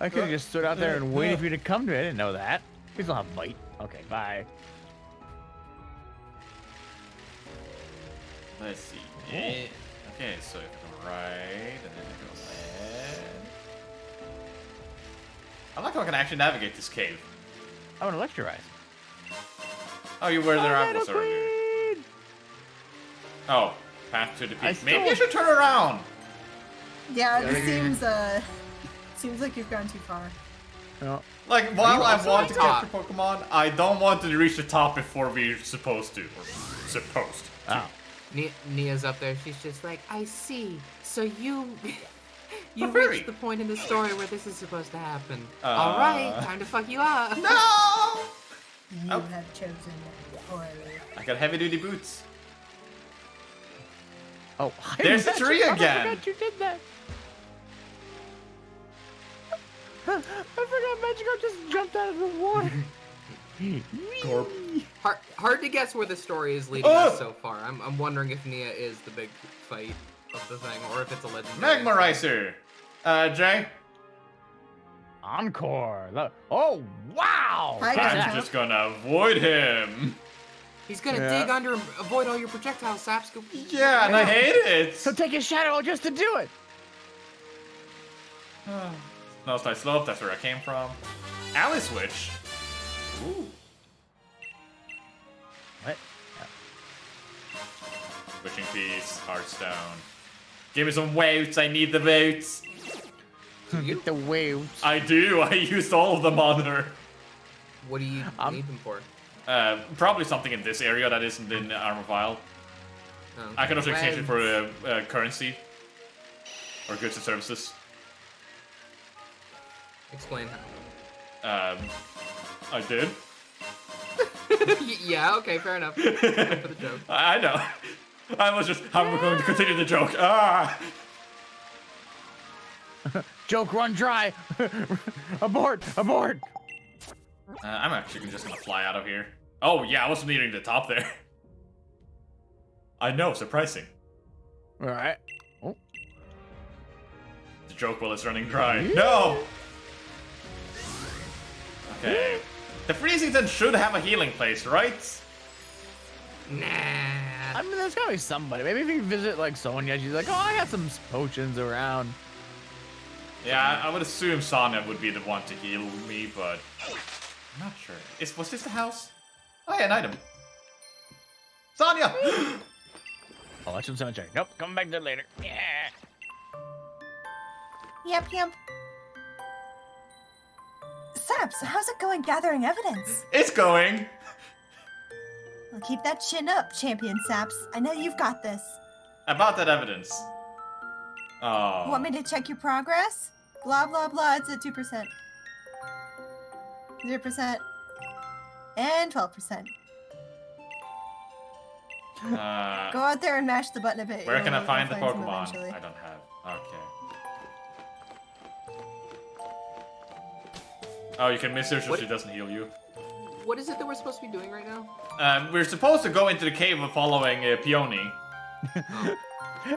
I could have just stood out there and waited for you to come to me. I didn't know that. Please don't have bite. Okay, bye. Let's see. Yeah. Okay, so if you go right, and then you go left. I like how I can actually navigate this cave. I want to lecturize. Oh, you were there Oh, apples Little earlier. Queen! Oh, path to the I peak. Maybe still- you should turn around. Yeah, Yeah, this they- seems like you've gone too far. No. Like, while I also want to on top? capture Pokemon, I don't want to reach the top before we're supposed to. Or supposed to. Oh. Nia's up there. She's just like, I see. So you A fairy. reached the point in the story where this is supposed to happen. Uh. All right, time to fuck you up. No! You Oh. have chosen poorly. I got heavy duty boots. Oh, There's the tree again. I forgot you did that. I forgot Magikarp just jumped out of the water. Gorp. Hard to guess where the story is leading us so far. I'm wondering if Nia is the big fight of the thing, or if it's a legendary. Magmarizer. Jay? Encore. Oh, wow. Hi, Look at I'm that. just gonna avoid him. He's gonna Yeah. dig under and avoid all your projectiles, Saps. Go. Yeah, and I hate it. He'll take his shadow just to do it. No, it's my slope. That's where I came from. Alley switch. Ooh. What? Switching piece. Heartstone. Give me some votes. I need the votes. Get the waves. I do. I used all of them on her. What do you need them for? Probably something in this area that isn't in Armor Vial. Oh, I can also exchange it Reds. for currency. Or goods and services. Explain how. I did. Yeah, okay, fair enough. For the joke. I know. I was just, I'm going to continue the joke. Ah! Joke run dry. Abort. I'm actually just gonna fly out of here. Oh yeah, I wasn't near the top there. I know, surprising. All right. The joke well is running dry. No! Okay. The Freezington should have a healing place, right? Nah. I mean, there's gotta be somebody. Maybe if you visit like Sonia, she's like, oh, I got some potions around. Yeah, I would assume Sonia would be the one to heal me, but I'm not sure. Was this the house? Oh yeah, an item. Sonia! Oh, that's some cemetery. Nope, come back there later. Yeah. Yep. Saps, how's it going gathering evidence? It's going! Well, keep that chin up, Champion Saps. I know you've got this. About that evidence. Oh. Want me to check your progress? Blah, blah, blah, it's at 2%. 0%, and 12%. Go out there and mash the button a bit. Where can I find the some Pokemon? eventually. I don't have. Okay. Oh, you can miss her so she doesn't heal you. What is it that we're supposed to be doing right now? We're supposed to go into the cave following Peony.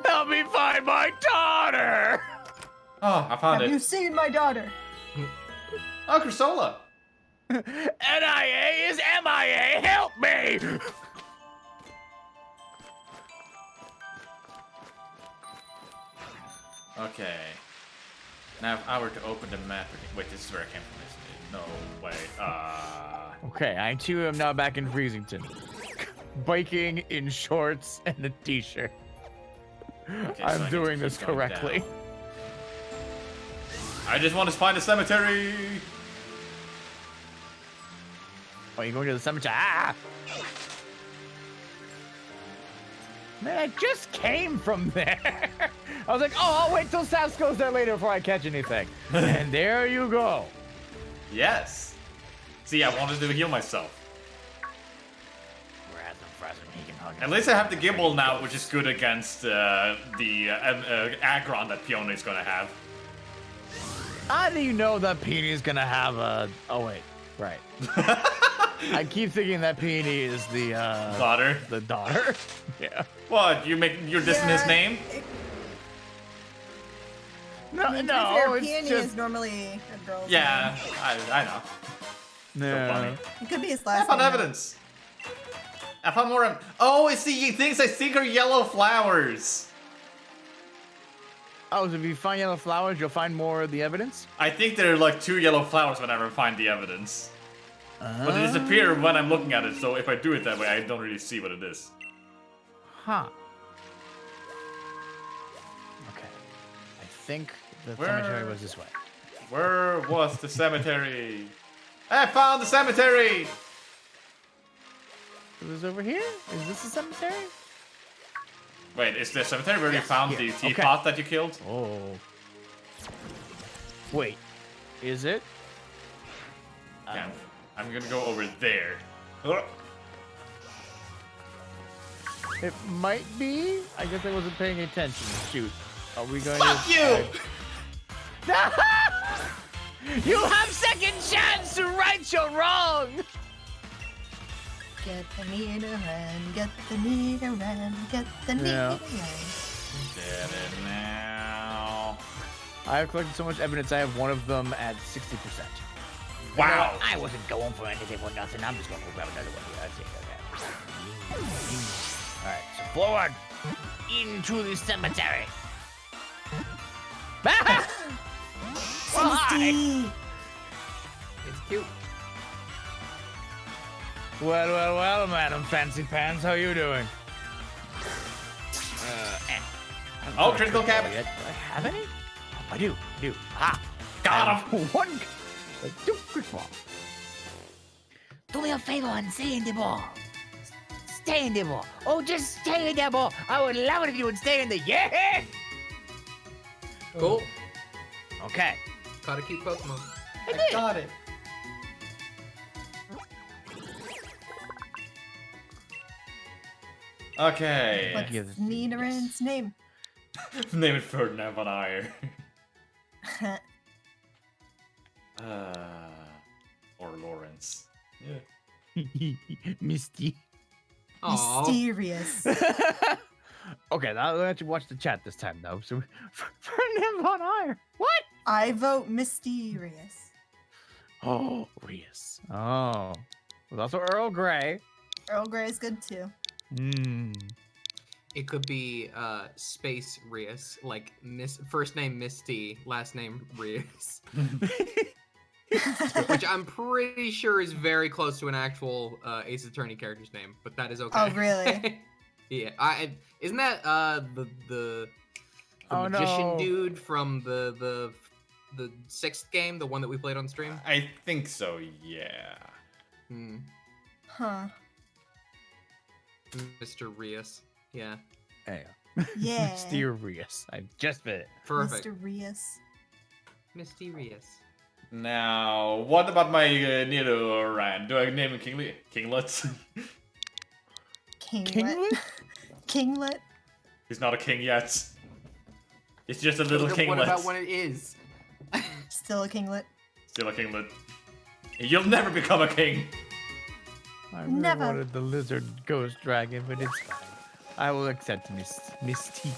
Help me find my daughter! Oh, I found Have it. you seen my daughter? Oh, Crusola. NIA is MIA! Help me! Okay. Now if I were to open the map again. Wait, this is where I came from, isn't it? No way. Okay, I too am now back in Freezington. Biking in shorts and a t-shirt. Okay, so I I'm need to doing keep this going correctly. down. I just want to find a cemetery. Oh, you're going to the cemetery? Ah! Man, I just came from there. I was like, oh, I'll wait till Saps goes there later before I catch anything. And there you go. Yes. See, I wanted to heal myself. At least I have the Gimbal now, which is good against the Aggron that Peony's gonna have. How do you know that Peony is gonna have a... Oh, wait. Right. I keep thinking that Peony is the, Daughter. The daughter? Yeah. What? You're dissing his name? No, I mean, to be no, fair, it's Peony just... is normally a girl's Yeah, name. I know. So funny. It could be his I last found name. evidence. I found more. Oh, it's the things I think are yellow flowers. Oh, so if you find yellow flowers, you'll find more of the evidence? I think there are like 2 yellow flowers whenever I find the evidence. But they disappear when I'm looking at it, so if I do it that way, I don't really see what it is. Huh. Okay. I think the cemetery was this way. Where was the cemetery? I found the cemetery! It was over here? Is this the cemetery? Wait, is the cemetery where you found here. the teapot that you killed? Oh. Wait. Is it? Yeah, I'm gonna go over there. It might be. I guess I wasn't paying attention. Shoot. Are we going Fuck to... you! You have second chance to right your wrong! Get the meter and get the meter and get the meter and. Get it now. I have collected so much evidence, I have one of them at 60%. Wow! I wasn't going for anything for nothing. I'm just going to grab another one here. That's it. Okay. Alright, so forward into the cemetery. Well, hi. It's cute. Well, Madam Fancy Pants, how you doing? Oh, critical cap! Yet. Do I have any? I do. Ah! Got him! One! Two quick ball. Do me a favor and stay in the ball. Stay in the ball. Oh, just stay in the ball. I would love it if you would stay in the... Yeah! Cool. Okay. Caught a cute Pokemon. I did. Got it. Okay. What's Nidoran's name? Name it Ferdinand von Ayer. Or Lawrence. Yeah. Misty. Aw. Mysterious. Okay, now I'll let you watch the chat this time, though. So, Ferdinand von Ayer. What? I vote mysterious. Oh, Rias. Oh. There's also Earl Grey. Earl Grey is good too. Hmm. It could be Space Rias, like first name Misty, last name Rias. Which I'm pretty sure is very close to an actual Ace Attorney character's name, but that is okay. Oh, really? Yeah. Isn't that the Oh, magician no. dude from the 6th game, the one that we played on stream? I think so, yeah. Hmm. Huh. Mr. Rias. Yeah. There you go. Yeah. Mysterious. I just bit it. Perfect. Mysterious. Mysterious. Now, what about my Nidoran? Do I name him Kinglet? Kinglet. Kinglet? Kinglet. He's not a king yet. It's just a little What kinglet. about when it is? Still a kinglet. Still a kinglet. You'll never become a king. I Never. wanted the lizard ghost dragon, but it's fine. I will accept Misty.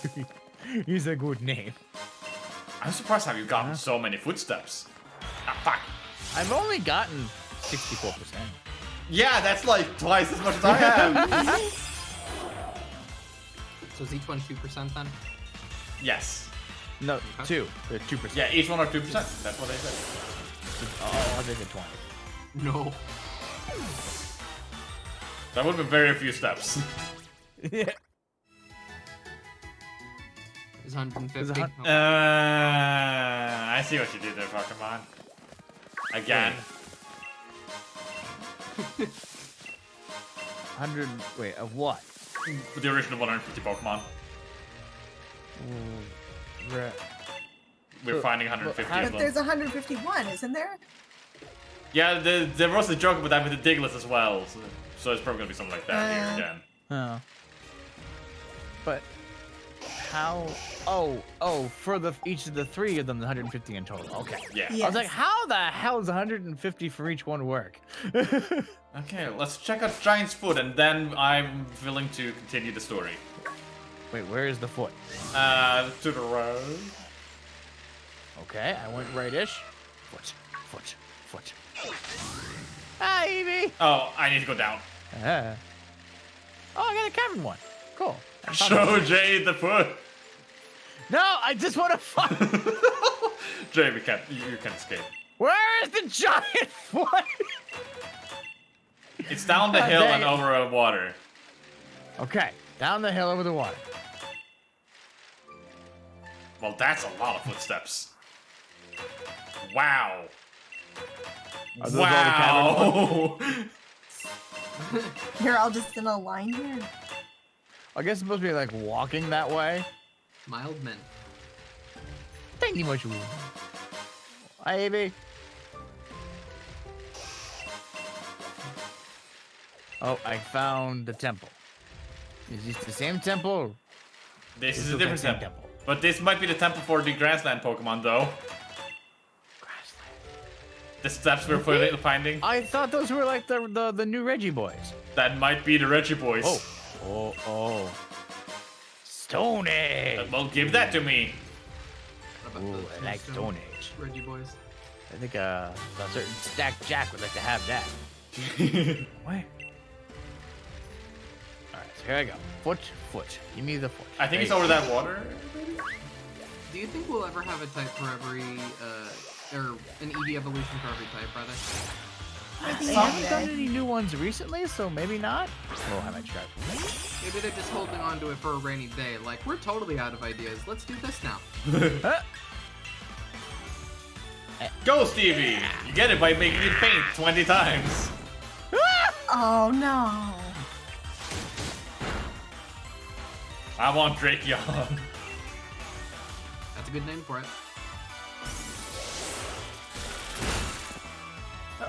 He's a good name. I'm surprised how you've gotten so many footsteps. Ah, fuck. I've only gotten 64%. Yeah, that's like twice as much as I have. So is each one 2% then? Yes. No, 2. They're 2%. Yeah, each one are 2%. That's what they said. Oh, I think it's 20. No. That would have been very few steps. Yeah. Is 150? Is it hun- I see what you did there, Pokemon. Again. 100. Wait, of what? The original 150 Pokemon. Right. We're So- finding 150 how- of But them. there's 151, isn't there? Yeah, there was a joke about that with the Diglett as well. So it's probably gonna be something like that here again. Oh. But how? Oh, for each of the 3 of them, the 150 in total. Okay. Yeah. Yeah. I was like, how the hell does 150 for each one work? Okay, let's check out Giant's foot, and then I'm willing to continue the story. Wait, where is the foot? To the road. Okay, I went right-ish. Foot. Hi, Evie. Oh, I need to go down. Oh, I got a cavern one. Cool. Show Jay the foot. No, I just want to fuck. Jay, you can't escape. Where is the giant foot? It's down the God hill dang and it. over water. Okay, down the hill over the water. Well, that's a lot of footsteps. Wow. Are those all the cavern ones? Wow. You're all just in a line here. I guess it's supposed to be like walking that way. Mild men. Thank you much. Hi, Evie. Oh, I found the temple. Is this the same temple? This It is a looks different like same temple. But this might be the temple for the grassland Pokemon, though. Grassland. The steps we're finding. I thought those were like the new Reggie boys. That might be the Reggie boys. Oh. Stone Age. Well, give that to me. What about Ooh, the I like tombstone Stone Age. Reggie boys. I think a certain Stack Jack would like to have that. Where? Alright, so here I go. Foot. Give me the foot. I think it's There over you that water. Do you think we'll ever have a type for every, or an EV evolution for every type, rather? go. They haven't done any new ones recently, so maybe not. Oh, I might try. Maybe they're just holding on to it for a rainy day. Like, we're totally out of ideas. Let's do this now. Huh? Go, Stevie! You get it by making it faint 20 times. Oh no. I want Drakeon. That's a good name for it.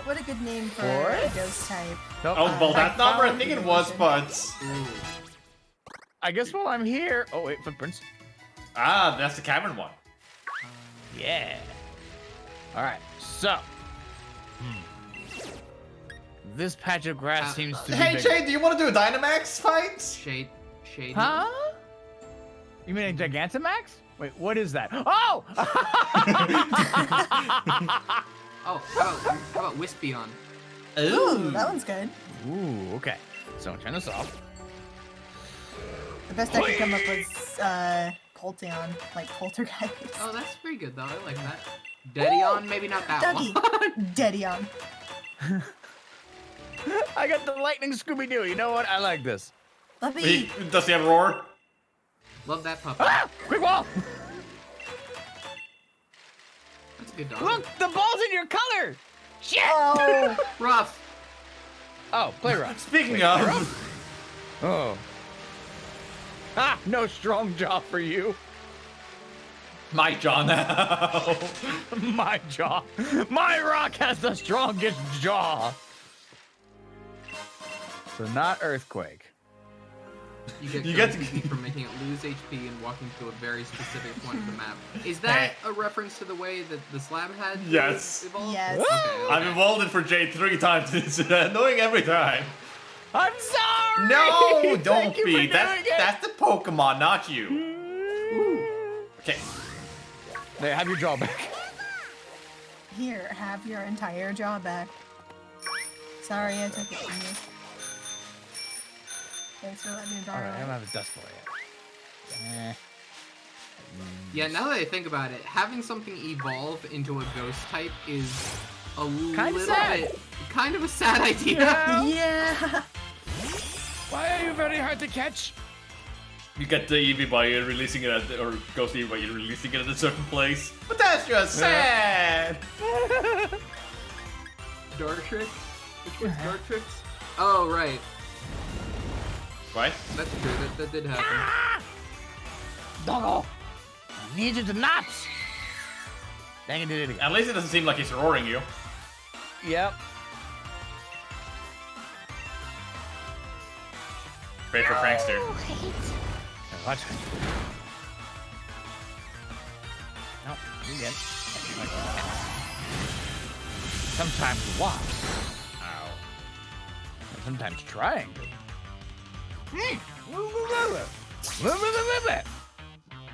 What a good name for What? a ghost type. Nope. Oh, well, I that's not where I found think the it was, illusion. but... Ooh. I guess while I'm here. Oh wait, footprints. Ah, that's the cavern one. Yeah. All right. So. This patch of grass seems to be. Hey, big. Jay, do you want to do a Dynamax fight? Shade. Huh? You mean a Gigantamax? Wait, what is that? Oh! Oh, how about Wispion? Ooh, that one's good. Ooh, okay. So turn this off. The best I could come up was Colteon, like Poltergeist. Oh, that's pretty good though. I like that. Deddion, maybe not that Dougie. one. Deddion. I got the lightning Scooby-Doo. You know what? I like this. Lovey. Does he have roar? Love that puppy. Ah! Quick wall! That's a good dog. Look, the ball's in your color. Shit! Oh. Rough. Oh, play rough. Speaking of... Oh. Ah, no strong jaw for you. My jaw now. My jaw. My rock has the strongest jaw. So not earthquake. You You get get to- XP for making it lose HP and walking to a very specific point of the map. Is that a reference to the way that the slab had Yes. evolved? Yes. Okay. I've evolved it for Jade 3 times. It's annoying every time. I'm sorry. No, Thank don't you for be. doing That's it. that's the Pokemon, not you. Okay. There, have your jaw back. Here, have your entire jaw back. Sorry, I took it from you. Thanks for letting me borrow Alright, I don't it. have a dust boy yet. Yeah, now that I think about it, having something evolve into a ghost type is a little sad. bit kind of a sad idea. Yeah. Why are you very hard to catch? You get the Eevee by releasing it at, or Ghost Eevee by releasing it at a certain place. But that's just sad. Dark Tricks? Which one's Dark Tricks? Oh, right. Right? That's true. That did happen. Doggo! I need you to not! Dang it, did it again. At least it doesn't seem like he's roaring you. Yep. Great for prankster. Watch it. No, you get. Sometimes walk. Ow. And sometimes trying to.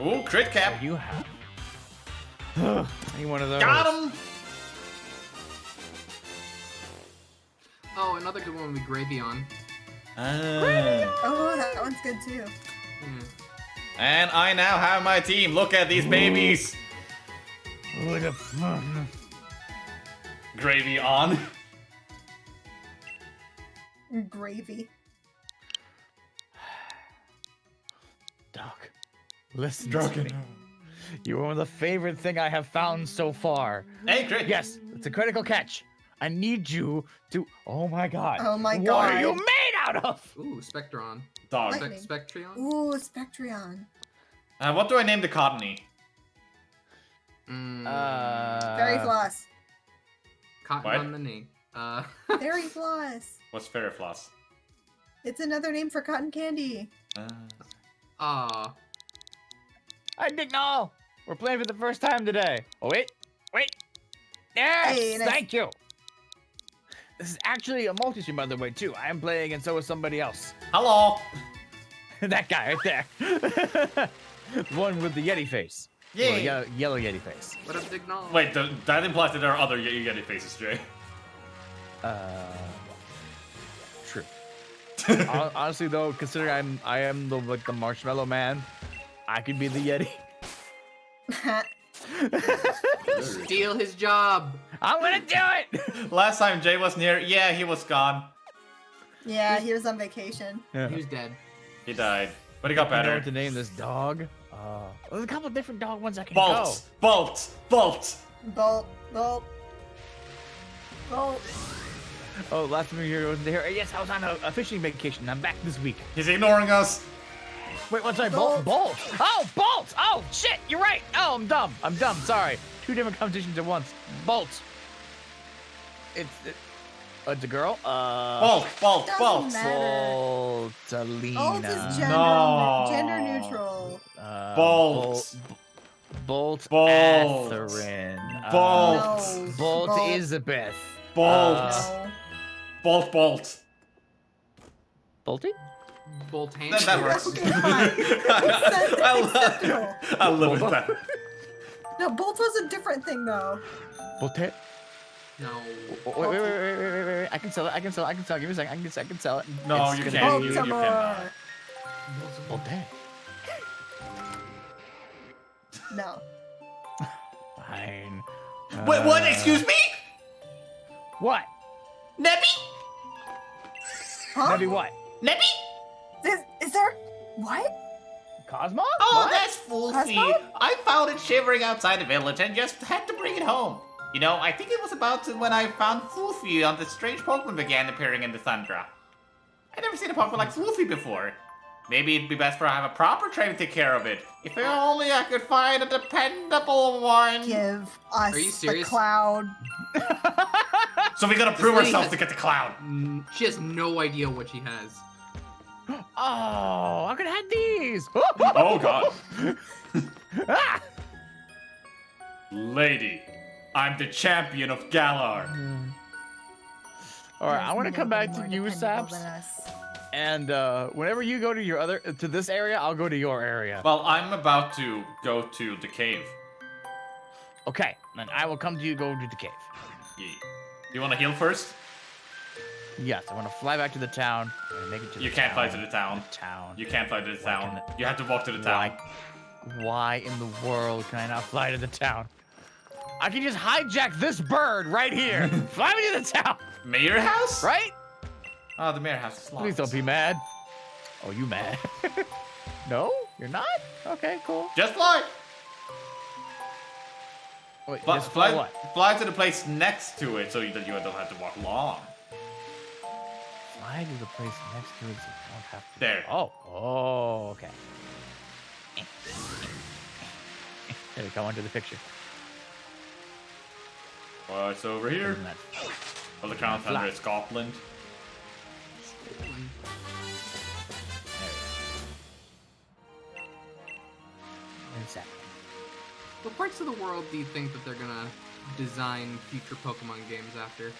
Ooh, crit cap. You have. Any one of those. Got him. Oh, another good one would be Gravion. Oh, that one's good too. Hmm. And I now have my team. Look at these babies. Gravy on. Gravy. Doc, listen to me. You are the favorite thing I have found so far. Hey, crit. Yes, it's a critical catch. I need you to. Oh my god. Oh my What god. are you made out of? Ooh, Spectron. Dog. Lightning. Spectreon? Ooh, Spectreon. What do I name the Cottony? Fairy Floss. Cotton What? on the knee. Fairy Floss. What's Ferrofloss? It's another name for cotton candy. Aw. I didn't know. We're playing for the first time today. Oh, wait. Yes, Hey, nice. thank you. This is actually a multi-stream, by the way, too. I am playing, and so is somebody else. Hello. That guy right there. The one with the Yeti face. Yay. Well, yellow Yeti face. What up, Dignol? Wait, that implies that there are other Yeti faces, Jay. True. Honestly, though, considering I am the marshmallow man, I could be the Yeti. Steal his job. I'm gonna do it. Last time Jay wasn't here, yeah, he was gone. Yeah, he was on vacation. Yeah. He was dead. He died. But he got I know better. what to name this dog. There's a couple different dog ones I can Bolt! Bolt! Bolt! Bolt, bolt, bolt. go. Oh, last time you wasn't here. Yes, I was on a fishing vacation. I'm back this week. He's ignoring us. Wait, what's that? Bolt. Bolt. Oh, Bolt. Oh, shit. You're right. Oh, I'm dumb. Sorry. Two different competitions at once. Bolt. It's a girl. Bolt! Bolt! Doesn't Bolt! matter. Boltalina. Bolt is No. gender neutral. Bolt. Bolt. Bolt. Atherine. Bolt. No. Bolt Bolt. Elizabeth. Bolt! No. Bolt! Bolt! Bolty? Bolt hand. That works. Okay, fine. Acceptable. I love it better. No, Bolt was a different thing though. Bolte? No. Wait. I can sell it. Give me a second. I can sell it. No, It's you gonna can't. be- You Baltimore. cannot. Bolte. No. Fine. Wait, what? Excuse me? What? Nebby? Huh? Maybe what? Nebby? Is there what? Cosmo? Oh, What? that's Foolsy. Cosmo? I found it shivering outside the village and just had to bring it home. You know, I think it was about when I found Floofy on the strange Pokemon began appearing in the Tundra. I'd never seen a Pokemon like Floofy before. Maybe it'd be best for I have a proper trainer to take care of it. If only I could find a dependable one. Give us Are you the serious? cloud. So we gotta prove ourselves to get the cloud. She has no idea what she has. Oh, I could have had these. Oh god. Ah! Lady, I'm the champion of Galar. All right, I want to There's come back nobody to more you, dependable Saps. than us. And whenever you go to this area, I'll go to your area. Well, I'm about to go to the cave. Okay, then I will come to you. Go to the cave. Yeah. You wanna heal first? Yes, I want to fly back to the town and make it to. You the can't town. fly to the town. Town. You can't fly to the Why town. can't You have to walk to the town. Why in the world can I not fly to the town? I can just hijack this bird right here. Fly me to the town, Mayor house? right? Oh, the mayor house is locked. Please don't be mad. Oh, you mad? No, you're not. Okay, cool. Just fly. Wait, Fly, just fly fly, what? fly to the place next to it so that you don't have to walk long. Fly to the place next to it so you don't have to. There. Oh, okay. There we go, under the picture. What's over here? Isn't that- Oh, the Crown Tundra is Scotland. There we go. Where's that? What parts of the world do you think that they're gonna design future Pokemon games after?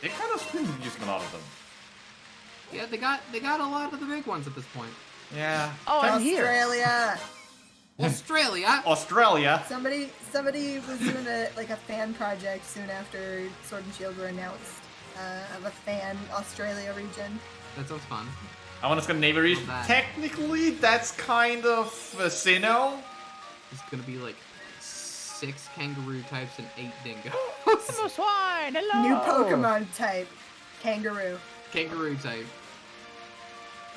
They kind of been using a lot of them. Yeah, they got a lot of the big ones at this point. Yeah. Oh, I'm here. Australia. Australia. Australia. Somebody was doing a fan project soon after Sword and Shield were announced of a fan Australia region. That sounds fun. I want a Scandinavia region. Not bad. Technically, that's kind of Sinnoh. It's gonna be like 6 kangaroo types and 8 dingoes. Hello, swine. Hello. New Pokemon type, kangaroo. Kangaroo type.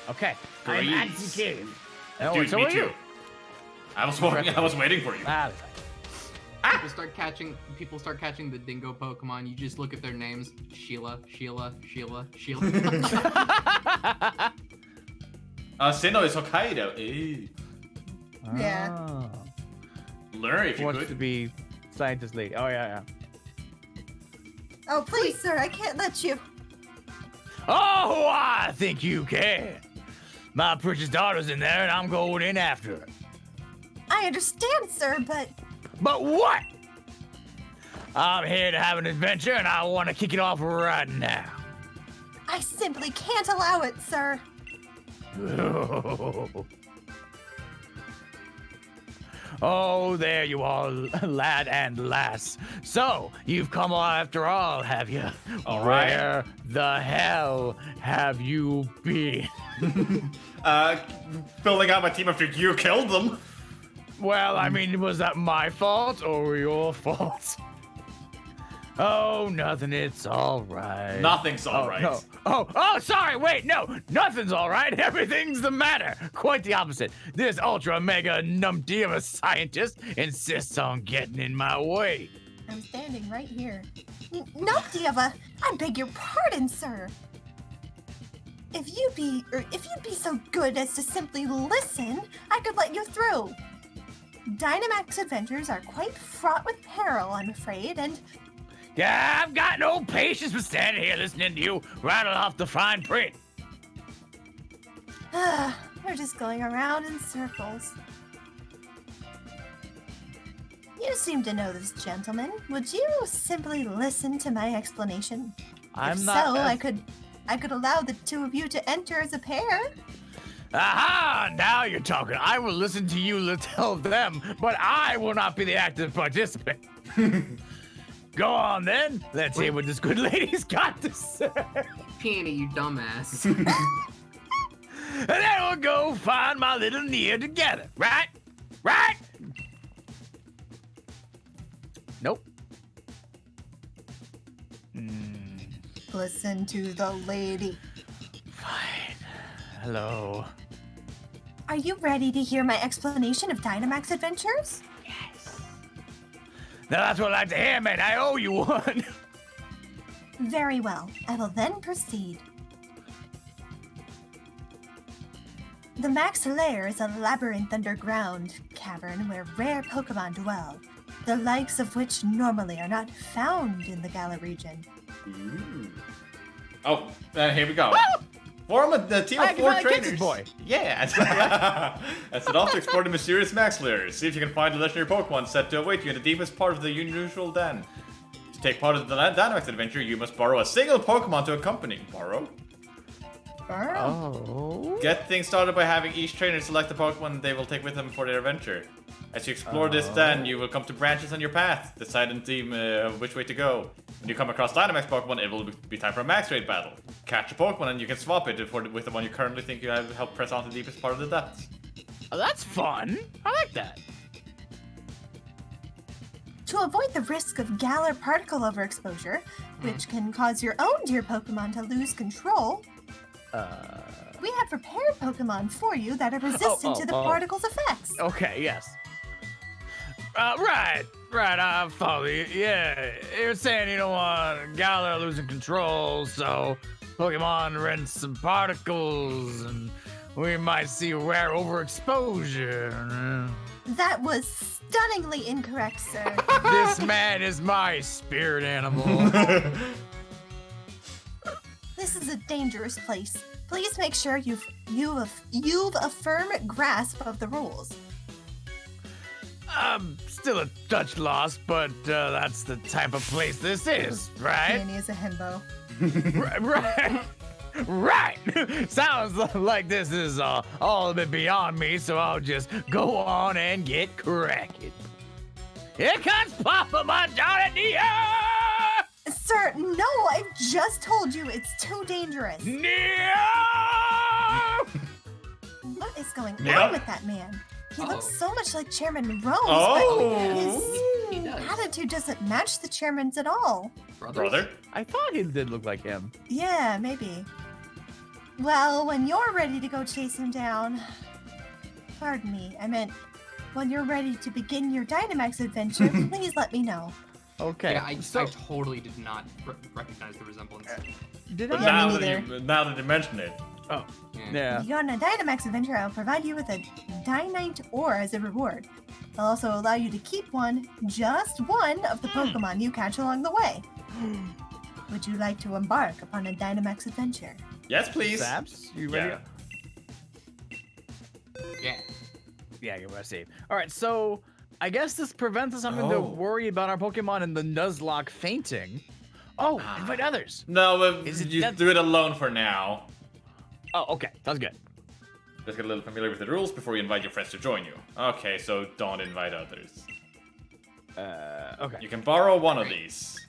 Okay. I'm at the Grease. cave. Oh, Dude, so me are too. you? I was waiting for you. Ah, People start catching the dingo Pokemon. You just look at their names: Sheila, Sheila, Sheila, Sheila. Sinnoh is Hokkaido. Ew. Yeah. Oh. Learn if you Wants to could. be scientist lady. Oh yeah. Oh please, sir, I can't let you. Oh, I think you can. My precious daughter's in there, and I'm going in after her. I understand, sir, but But what? I'm here to have an adventure, and I want to kick it off right now. I simply can't allow it, sir. Oh, there you are, lad and lass. So, you've come on after all, have you? All right. Where the hell have you been? Building out my team after you killed them. Well, I mean, was that my fault or your fault? Oh, nothing. It's all right. Nothing's alright. No. Oh, sorry. Wait, no. Nothing's all right. Everything's the matter. Quite the opposite. This ultra mega numpty of a scientist insists on getting in my way. I'm standing right here. No, Diva, I beg your pardon, sir. If you'd be so good as to simply listen, I could let you through. Dynamax adventures are quite fraught with peril, I'm afraid, and Yeah, I've got no patience for standing here listening to you rattle off the fine print. we're just going around in circles. You seem to know this gentleman. Would you simply listen to my explanation? I'm if not. so, I could allow the two of you to enter as a pair. Aha! Now you're talking. I will listen to you tell them, but I will not be the active participant. Go on then. Let's hear what this good lady's got to say. Peony, you dumbass. And then we'll go find my little Nia together. Right? Right? Nope. Listen to the lady. Fine. Hello. Are you ready to hear my explanation of Dynamax adventures? Now that's what I like to hear, man. I owe you one. Very well. I will then proceed. The Max Lair is a labyrinth underground cavern where rare Pokemon dwell, the likes of which normally are not found in the Galar region. Ooh. Oh, here we go. Form a team of 4 trainers. Boy. Yeah. And set off to explore the mysterious Max Lair. See if you can find a legendary Pokemon set to await you in the deepest part of the unusual den. To take part of the Dynamax adventure, you must borrow a single Pokemon to accompany. Borrow? Oh. Get things started by having each trainer select the Pokemon they will take with them for their adventure. As you explore this den, you will come to branches on your path. Decide and deem which way to go. When you come across Dynamax Pokemon, it will be time for a Max Raid battle. Catch a Pokemon and you can swap it with the one you currently think you have helped press on to the deepest part of the depths. Oh, that's fun. I like that. To avoid the risk of Galar particle overexposure, which can cause your own dear Pokemon to lose control, we have prepared Pokemon for you that are resistant to the particle's effects. Okay, yes. Right, I follow you. Yeah, you're saying you don't want Galar losing control, so Pokemon rinse some particles, and we might see rare overexposure. That was stunningly incorrect, sir. This man is my spirit animal. This is a dangerous place. Please make sure you've a firm grasp of the rules. I'm still a touch lost, but that's the type of place this is, right? Danny is a himbo. Right. Sounds like this is all a bit beyond me, so I'll just go on and get cracking. Here comes Papa Manjana. Sir, no, I just told you it's too dangerous. No! What is going Yeah. on with that man? He looks so much like Chairman Rose, Oh. but He does. his attitude doesn't match the chairman's at all. Brother? I thought he did look like him. Yeah, maybe. Well, when you're ready to go chase him down... Pardon me, I meant when you're ready to begin your Dynamax adventure, please let me know. Okay. Yeah, I totally did not recognize the resemblance. Did But I? Yeah, now that you mention it. Oh, Yeah. yeah. If you're on a Dynamax adventure, I'll provide you with a Dynite ore as a reward. I'll also allow you to keep just one of the Pokemon you catch along the way. Would you like to embark upon a Dynamax adventure? Yes, please. Saps, you ready? Yeah. Yeah. Yeah, I see. All right, so I guess this prevents us having to worry about our Pokemon and the Nuzlocke fainting. Oh, invite others. No, Is it you that- do it alone for now. Oh, okay, sounds good. Just get a little familiar with the rules before you invite your friends to join you. Okay, so don't invite others. Okay. You can borrow one of these.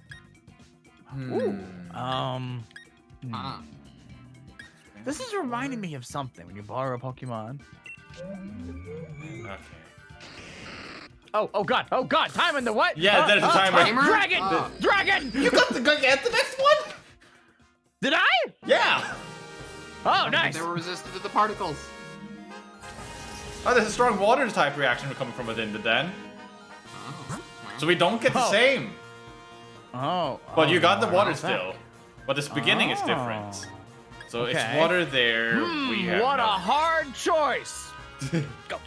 Ooh. Ah. This is reminding me of something when you borrow a Pokemon. Okay. Oh god, time in the what? Yeah, there's a timer. Dragon! Oh. Dragon! You got to go get the next one? Did I? Yeah! Oh, nice. They were resistant to the particles. Oh, there's a strong water type reaction coming from within the den. Oh. So we don't get the Oh. same. Oh. But you got the water how's that? still. But this beginning is different. So Okay. it's water there. We have What no. a hard choice. Go,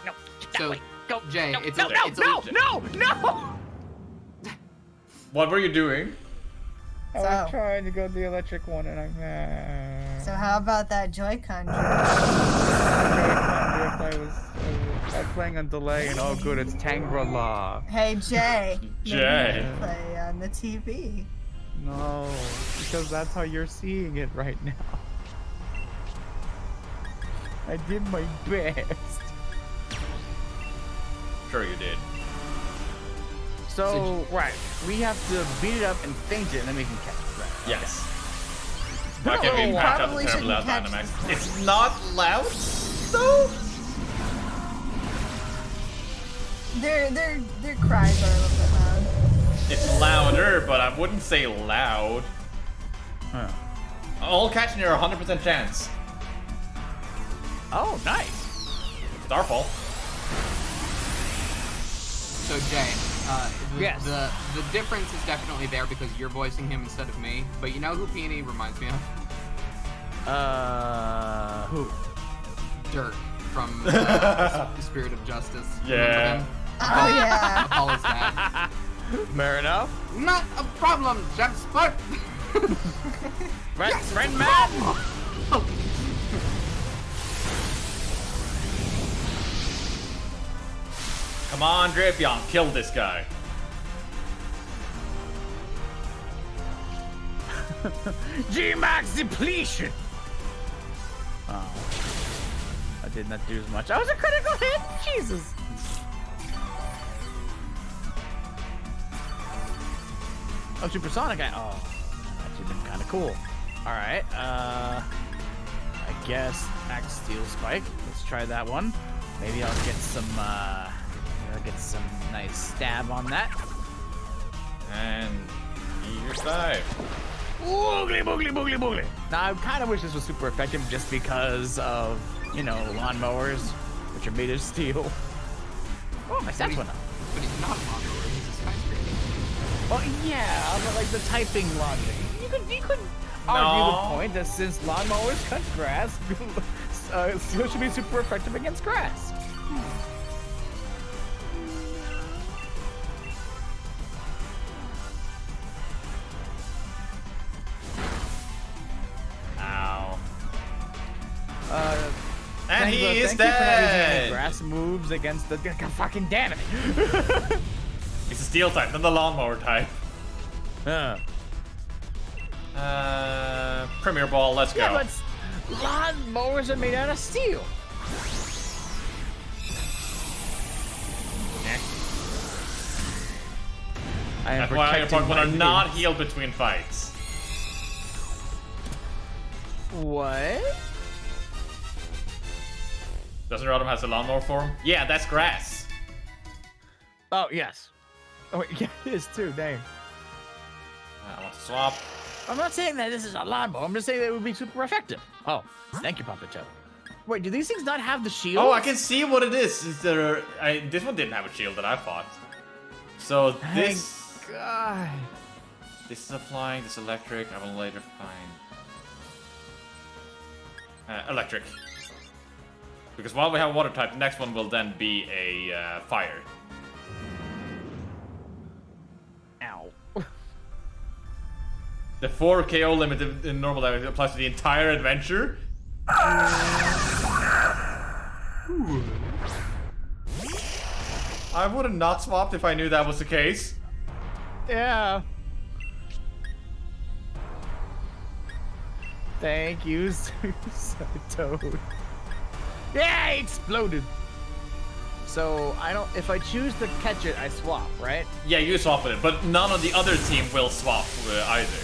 no. That So, way. Go. Jay, no, it's no, a- no, it's a- no. What were you doing? I was trying to go the electric one and I'm So how about that Joy-Con? I was playing on delay and oh good, it's Tangela. Hey, Jay. Jay. Maybe play on the TV. No, because that's how you're seeing it right now. I did my best. Sure you did. So, right, we have to beat it up and faint it and then we can catch it. Right. Yes. been Why a can't we little patch out Probably the terrible shouldn't loud catch Dynamax? this. It's not loud, though? Their cries are a little bit loud. It's louder, but I wouldn't say loud. Huh. All catching are 100% chance. Oh, nice. It's our fault. So Jay, Yes. the difference is definitely there because you're voicing him instead of me. But you know who Peony reminds me of? Who? Dirk from Spirit of Justice. Yeah. Oh, yeah. I'll call his dad. Fair enough. Not a problem, Japs, but... Friend man! Come on, Drapion, kill this guy. G-Max depletion! Oh. I did not do as much. That was a critical hit! Jesus! Oh, supersonic! Oh, that's actually been kind of cool. Alright, I guess Axe Steel Spike. Let's try that one. Maybe I'll get some, nice stab on that. And here's dive. Boogly, boogly, boogly, boogly. Now, I kind of wish this was super effective just because of, you know, lawnmowers, which are made of steel. Oh, my stats went up. But he's not a lawnmower, he's a skyscraper. Well, yeah, but like the typing logic. You could argue the point that since lawnmowers cut grass, steel should be super effective against grass. Ow. And he is thank you for not using any dead. grass moves against the fucking damn it. It's a steel type, not the lawnmower type. Premier Ball, let's go. Yeah, but lawnmowers are made out of steel. I am That's why your protecting Pokemon my are not kids. healed between fights. What? Doesn't Rotom has a lawnmower form? Yeah, that's grass. Oh, yes. Oh, wait, yeah, it is too, dang. I want to swap. I'm not saying that this is a lawnmower. I'm just saying that it would be super effective. Oh, thank you, Papa Joe. Wait, do these things not have the shield? Oh, I can see what it is. This one didn't have a shield that I fought. So this... God. This is a flying, this is electric. I will later find... electric. Because while we have water type, the next one will then be a fire. Ow. The 4 KO limit in normal damage applies to the entire adventure. I would have not swapped if I knew that was the case. Yeah. Thank you, Toad. Yeah, he exploded. So I don't. If I choose to catch it, I swap, right? Yeah, you swap with it, but none of the other team will swap either.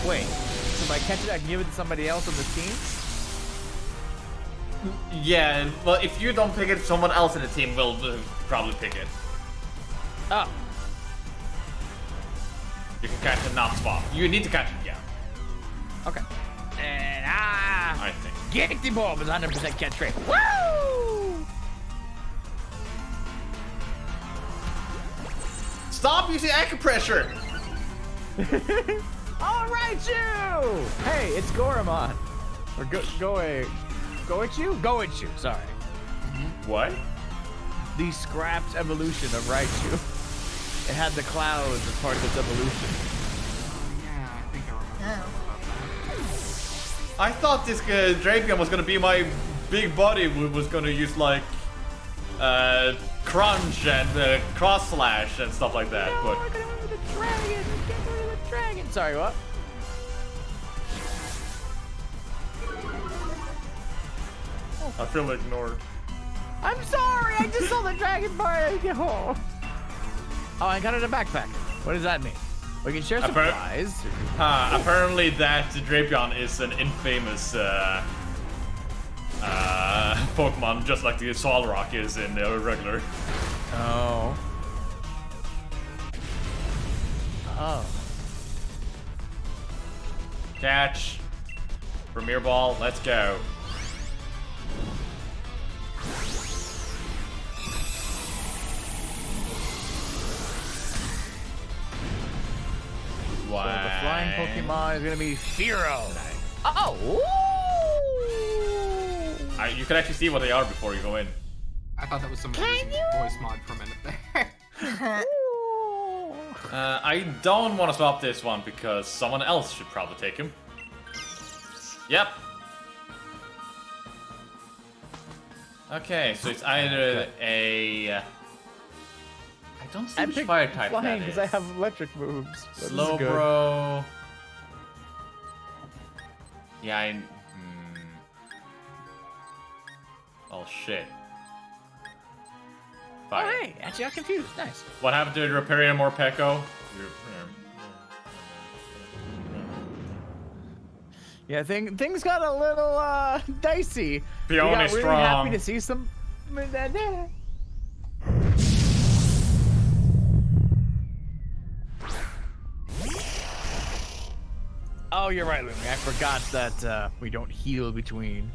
Wait. So if I catch it, I can give it to somebody else on the team. Yeah, well, if you don't pick it, someone else in the team will probably pick it. Oh. You can catch and not swap. You need to catch it, yeah. Okay. And I think. get the ball was 100% catch rate. Woo! Stop using acupressure! All right, you! Hey, it's Gorumon. Or go at you? Go at you, sorry. What? The scrapped evolution of Raichu. It had the clouds as part of its evolution. Yeah, I think I remember about that. I thought this Drapion was gonna be my big body was gonna use like crunch and cross slash and stuff like that. No, But I got rid of the dragon. Get rid of the dragon. Sorry, what? I feel ignored. I'm sorry. I just saw the dragon part. Oh, I got it in a backpack. What does that mean? We can share supplies. Apparently that Drapion is an infamous Pokemon, just like the Solrock is in regular. Oh. Oh. Catch. Premier Ball, let's go. So the flying Pokemon is gonna be Fearow. Oh! You can actually see what they are before you go in. I thought that was somebody using voice mod for a minute there. I don't want to swap this one because someone else should probably take him. Yep. Okay, so it's either a... I don't see which fire type that is. Because I have electric moves. Slow bro. Yeah, Oh shit. Fire. Oh hey, actually I'm confused. Nice. What happened to Riparian Morpeko? Yeah, things got a little dicey. Peony we got really strong. happy to see some. Oh, you're right, Lumi. I forgot that we don't heal between.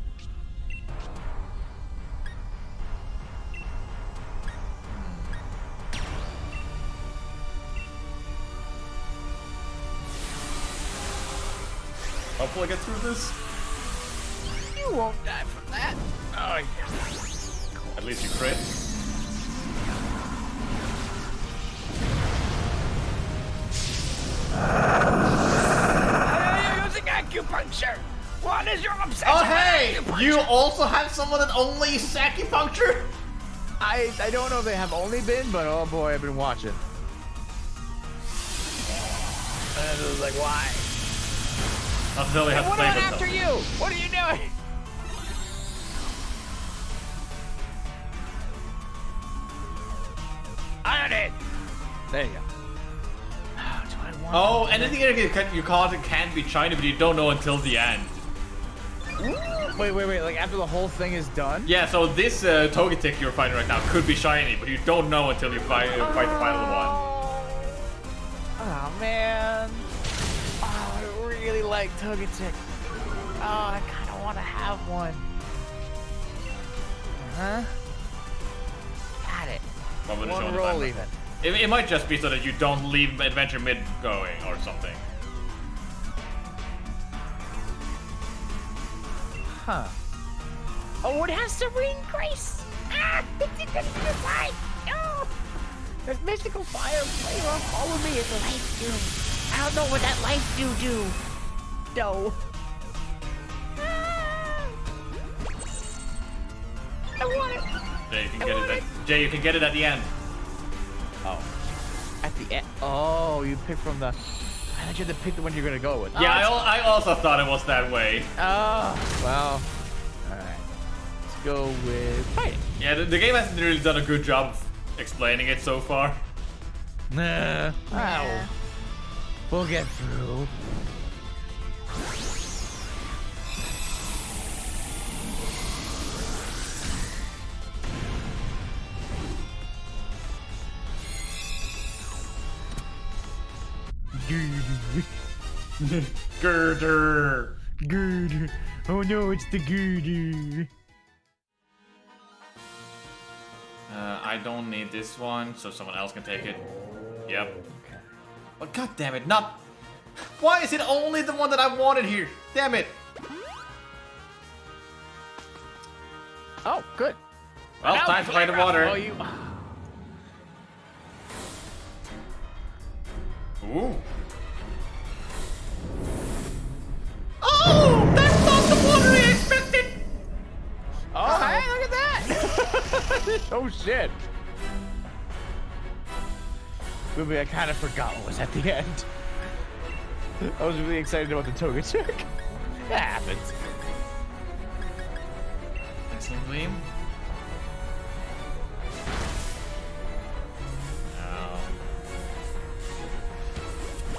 Hopefully I get through this. You won't die from that. Oh, yeah. At least you crit. You're using acupuncture. What is your obsession? Oh hey! with acupuncture? You also have someone that only uses acupuncture? I don't know if they have only been, but oh boy, I've been watching. And it was like, why? Not until they have What to play about with after them. you? What are you doing? I did. There you go. Do I want Oh, anything you call it can be shiny, but you don't know until the end. Wait. Like after the whole thing is done? Yeah, so this Togetic you're fighting right now could be shiny, but you don't know until you fight the final one. Oh man. Oh, I really like Togetic. Oh, I kind of want to have one. Huh? Got it. What would it show One on the roll timer? even. It might just be so that you don't leave adventure mid going or something. Huh. Oh, it has Serene Grace. Ah, it's a good fight. Oh, there's mystical fire. Play off. Follow me. It's a life doom. I don't know what that life do. No. I want it. Jay, you can get it. Jay, you can get it at the end. Oh. At the end. Oh, you pick from the. I thought you had to pick the one you're gonna go with. Yeah, Oh, I also thought it was that way. Oh, well. All right. Let's go with fighting. Yeah, the game hasn't really done a good job of explaining it so far. Nah. Yeah. We'll get through. Girder. Girder. Oh no, it's the girder. I don't need this one, so someone else can take it. Yep. Oh, god damn it, not... Why is it only the one that I wanted here? Damn it. Oh, good. Well, Now time to fight the water. Oh, you. Ooh. Oh, that's not the water I expected. Oh, hey, look at that. Oh, shit. Maybe I kind of forgot what was at the end. I was really excited about the Togetic. That happens. Excellent Gleam.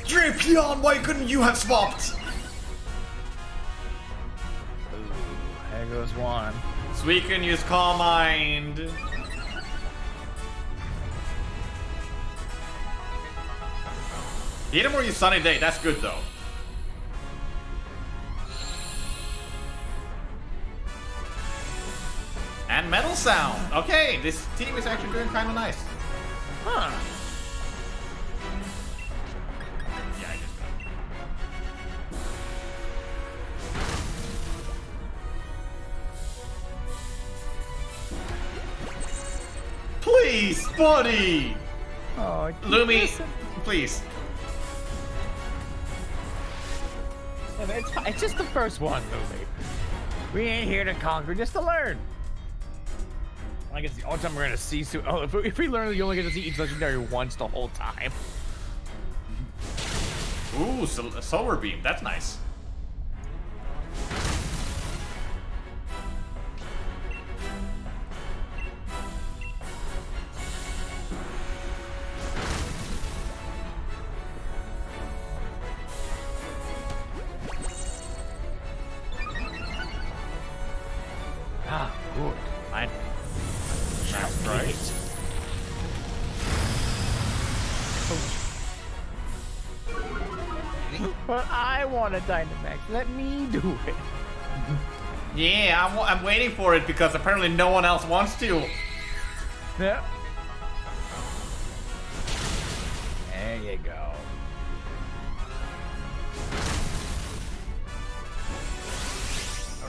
Drapion, why couldn't you have swapped? Ooh, there goes one. Suicune use Calm Mind. Hit him or use Sunny Day, that's good though. And Metal Sound. Okay, this team is actually doing kind of nice. Huh. Yeah, I just got Nice, buddy! Oh, Lumi, please. It's just the first one, Lumi. We ain't here to conquer, just to learn. I guess the only time we're gonna see if we learn that you only get to see each legendary once the whole time. Ooh, solar beam. That's nice. Ah, good. That's right. But I want a Dynamax. Let me do it. Yeah, I'm waiting for it because apparently no one else wants to. Yeah. There you go.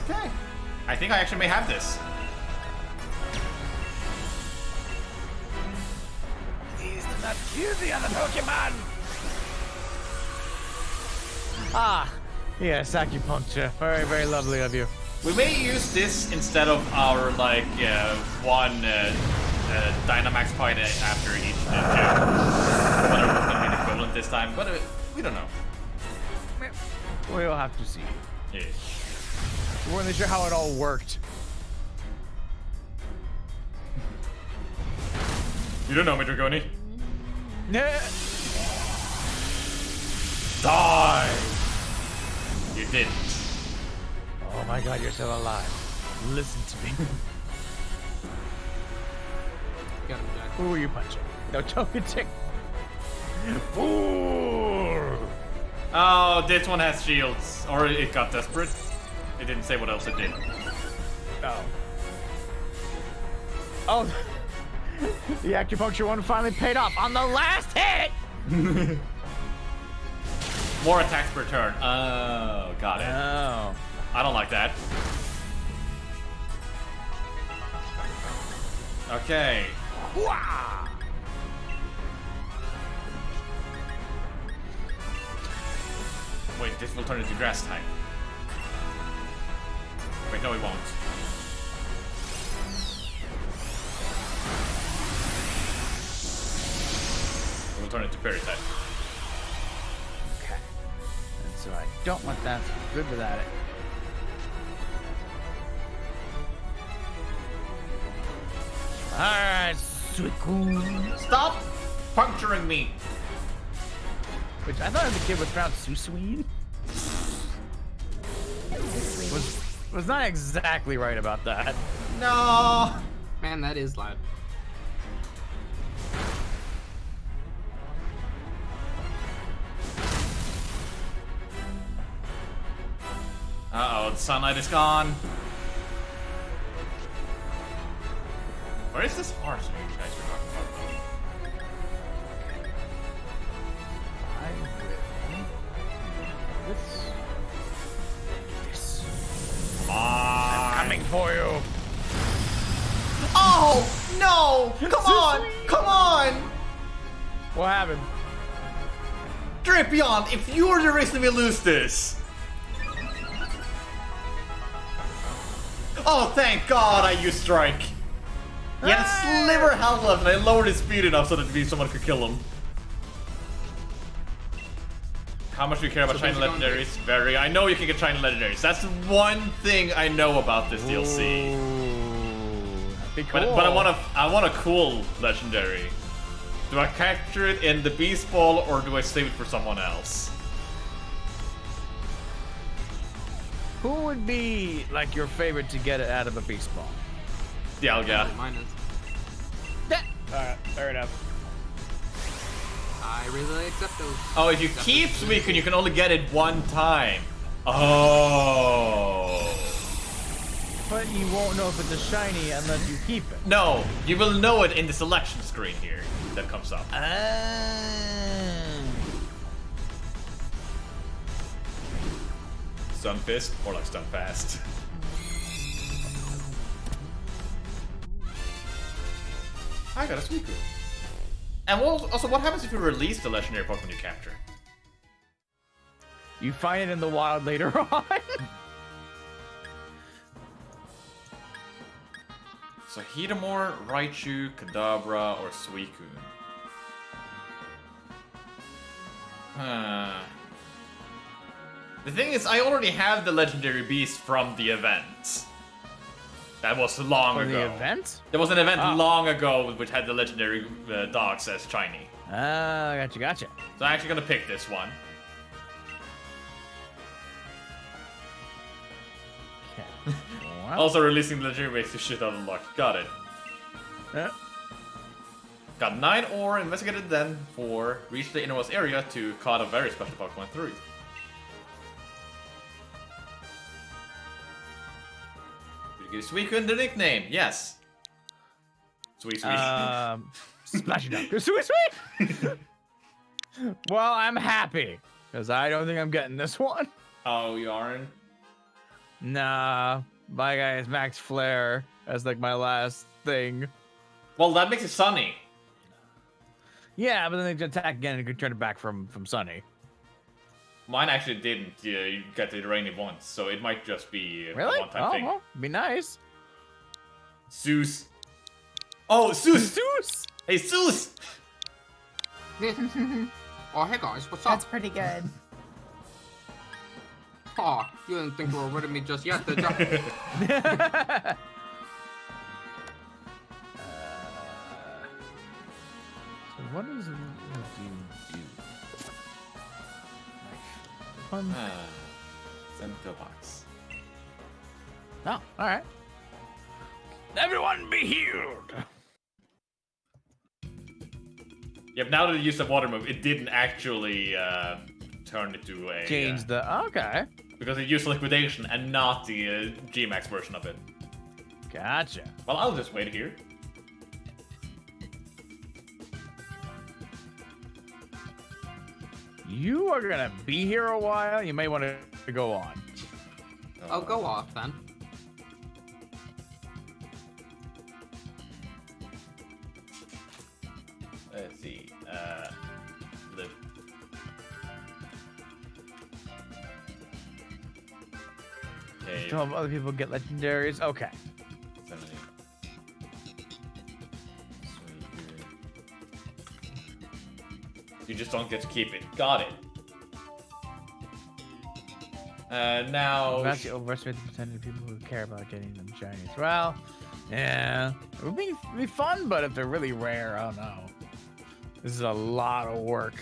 Okay. I think I actually may have this. Please do not kill the other Pokemon! Ah, yes, acupuncture. Very, very lovely of you. We may use this instead of our, like, one Dynamax fight after each gym. Whatever was going to be the equivalent this time, but we don't know. We'll have to see. Yeah. We weren't sure how it all worked. You don't know me, Dragoni. Yeah. Die! You didn't. Oh my god, you're still alive. Listen to me. Got him, Jack. Who are you punching? No, Togetic. Fool! Oh, this one has shields. Or it got desperate. It didn't say what else it did. Oh. Oh. The acupuncture one finally paid off on the last hit! More attacks per turn. Oh, got it. Oh. I don't like that. Okay. Wah! Wait, this will turn into grass type. Wait, no, it won't. It will turn into fairy type. Okay. And so I don't want that, so I'm good without it. Alright, Suicune. Stop puncturing me! Which I thought as a kid was pronounced Suicune. Was not exactly right about that. No! Man, that is loud. Uh-oh, the sunlight is gone. Where is this horse you guys were talking about? This. I'm Coming for you. Oh, no! Come on! Come on! What happened? Dripion, if you're the reason we lose this! Oh, thank God I used Strike. He had a sliver health left and I lowered his speed enough so that someone could kill him. How much do you care about shiny legendaries? Very. I know you can get shiny legendaries. That's the one thing I know about this DLC. That'd be cool. But I want a cool legendary. Do I capture it in the Beast Ball or do I save it for someone else? Who would be like your favorite to get it out of a beast ball? Yeah. Mine is. Alright, fair enough. I really accept those. Oh, if you keep Suicune, you can only get it one time. Oh. But you won't know if it's a shiny unless you keep it. No, you will know it in the selection screen here that comes up. Stunfist, or like Stunfast. I got a Suicune. And also, what happens if you release the legendary Pokemon you capture? You find it in the wild later on. So Hidamore, Raichu, Kadabra, or Suicune. The thing is, I already have the legendary beast from the event. That was long ago. The event? There was an event long ago which had the legendary dogs as shiny. Gotcha. So I'm actually gonna pick this one. Okay. Well, Also releasing the legendary makes you shit out of luck. Got it. Got 9 ore, investigated then 4, reached the innermost area to caught a very special Pokemon 3. Did you give Suicune the nickname? Yes. Sweet. Splashing Dunk. Sweet. Well, I'm happy because I don't think I'm getting this one. Oh, you aren't? Nah, my guy is Max Flare as like my last thing. Well, that makes it Sunny. Yeah, but then they can attack again and can turn it back from Sunny. Mine actually didn't get the rainy once, so it might just be Really? a one-time thing. Well, be nice. Zeus. Oh, Zeus! Zeus! Hey, Zeus! Oh, hey guys, what's up? That's pretty good. Oh, you didn't think you were rid of me just yet, did ya? So what do you do? Fun. Center box. Oh, alright. Everyone be healed! Yep, now that you used the water move, it didn't actually turn into a... Change the... Okay. Because it used liquidation and not the G-Max version of it. Gotcha. Well, I'll just wait here. You are gonna be here a while. You may want to go on. I'll go off then. Let's see. Live. Okay. Some other people get legendaries. Okay. 70. You just don't get to keep it. Got it. Now... That's the overestimated percentage of people who care about getting them shinies. Well, yeah. It would be fun, but if they're really rare, I don't know. This is a lot of work.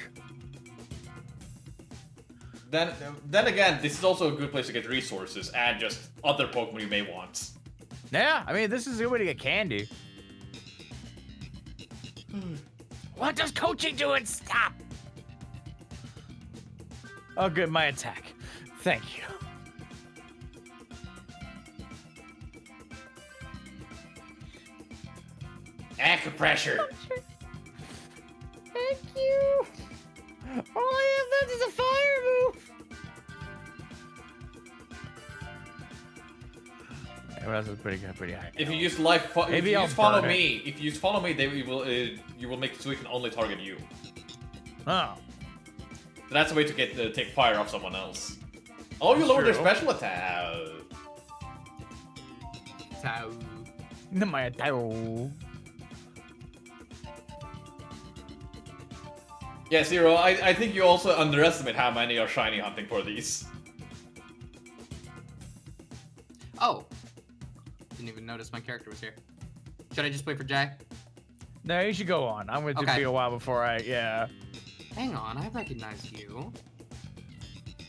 Then again, this is also a good place to get resources and just other Pokemon you may want. Yeah, I mean, this is a good way to get candy. What does coaching do? And stop! Oh, good, my attack. Thank you. Acupressure. Thank you. All I have left is a fire move. What else is pretty good, pretty high? If you use life, Maybe if you I'll use follow burn it. me. If you use follow me, they will you will make it so it can only target you. Oh. So that's a way to get take fire off someone else. Oh, you lowered their True. special attack. Tau. My attack. Yeah, Zero. I think you also underestimate how many are shiny hunting for these. Oh. Didn't even notice my character was here. Should I just wait for Jay? No, you should go on. I'm going to Okay. be a while before yeah. Hang on, I recognize you.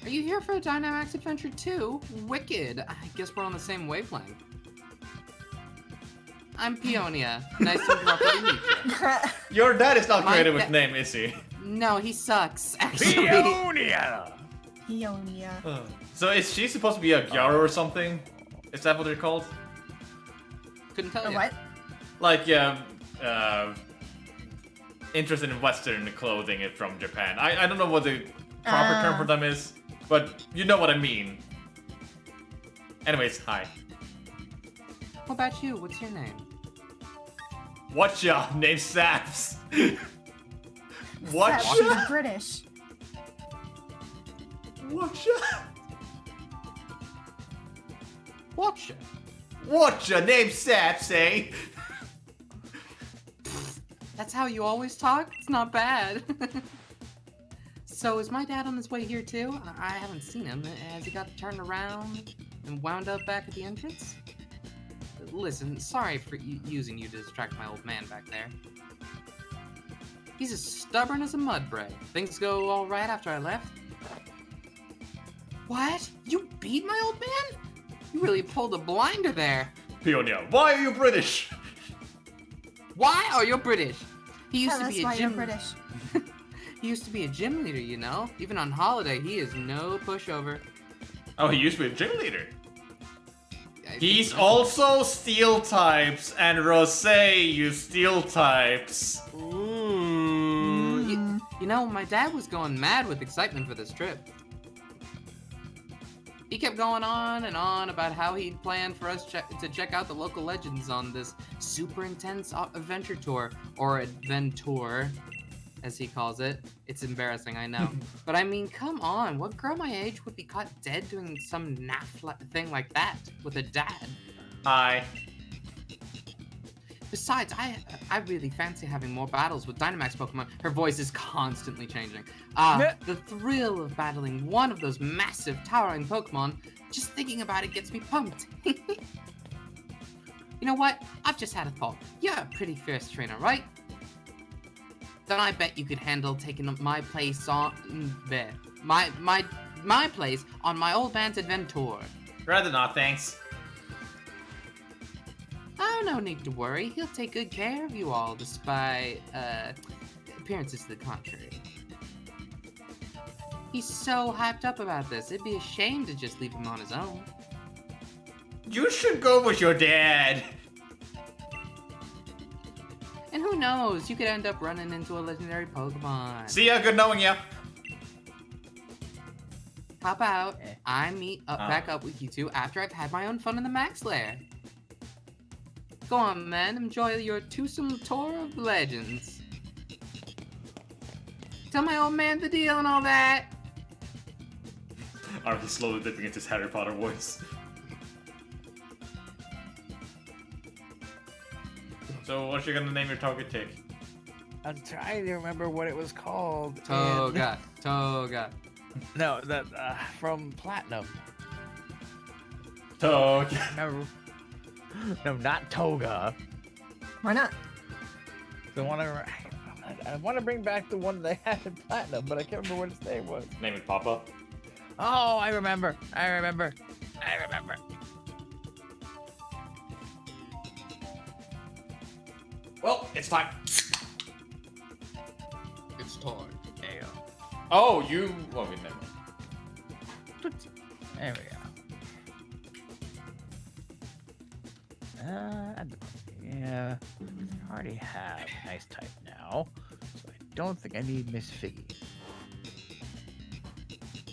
Are you here for Dynamax Adventure 2? Wicked. I guess we're on the same wavelength. I'm Peonia. Nice to properly meet you. Your dad is not My creative with da- name, is he? No, he sucks, actually. Peonia! Peonia. So is she supposed to be a Gyaro or something? Is that what they're called? Couldn't tell A you. what? Like, interested in Western clothing from Japan. I don't know what the proper term for them is, but you know what I mean. Anyways, hi. What about you? What's your name? Watcha named Saps. Saps Watcha? is British. Watcha? Watcha. Watcha named Saps, eh? That's how you always talk? It's not bad. So is my dad on his way here too? I haven't seen him. Has he got turned around and wound up back at the entrance? Listen, sorry for using you to distract my old man back there. He's as stubborn as a mud bread. Things go all right after I left. What? You beat my old man? You really pulled a blinder there. Pioneer, why are you British? Why are you British? He used Tell to us be why a you're gym. British. He used to be a gym leader, you know. Even on holiday, he is no pushover. Oh, he used to be a gym leader. I think He's so. also steel types, and Rosé use steel types. Ooh. You know, my dad was going mad with excitement for this trip. He kept going on and on about how he'd planned for us to check out the local legends on this super intense adventure tour, or adventure, as he calls it. It's embarrassing, I know. But I mean, come on, what girl my age would be caught dead doing some naff thing like that with a dad? Hi. Besides, I really fancy having more battles with Dynamax Pokemon. Her voice is constantly changing. The thrill of battling one of those massive, towering Pokemon, just thinking about it gets me pumped. You know what? I've just had a thought. You're a pretty fierce trainer, right? Then I bet you could handle taking my place on there. My place on my old man's adventure. Rather not, thanks. Oh, no need to worry. He'll take good care of you all, despite appearances to the contrary. He's so hyped up about this. It'd be a shame to just leave him on his own. You should go with your dad. And who knows? You could end up running into a legendary Pokemon. See ya, good knowing ya. How about I meet back up with you two after I've had my own fun in the Max Lair? Go on, man. Enjoy your twosome tour of the legends. Tell my old man the deal and all that. Are he slowly dipping into his Harry Potter voice? So, what's you gonna name your Togetic? I'm trying to remember what it was called. Toga. Toga. No, that from Platinum. Toga. No, not Toga. Why not? I want to bring back the one they had in Platinum, but I can't remember what its name was. Name it Papa. Oh, I remember. Well, it's time. It's time. Oh, you. Oh, wait, never mind. There we go. Yeah, I already have nice type now, so I don't think I need Miss Figgy.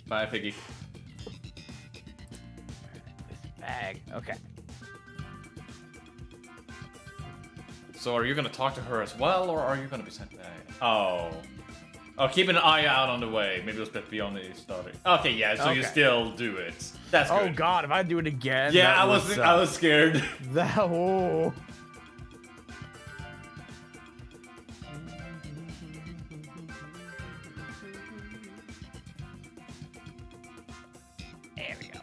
Bye, Piggy. This bag. Okay. So, are you gonna talk to her as well, or are you gonna be sent back? Oh. Oh, keep an eye out on the way. Maybe it'll step beyond the starting. Okay, yeah, so you Okay. still do it. That's good. Oh God, if I do it again. Yeah, that I was scared. That oh. There we go.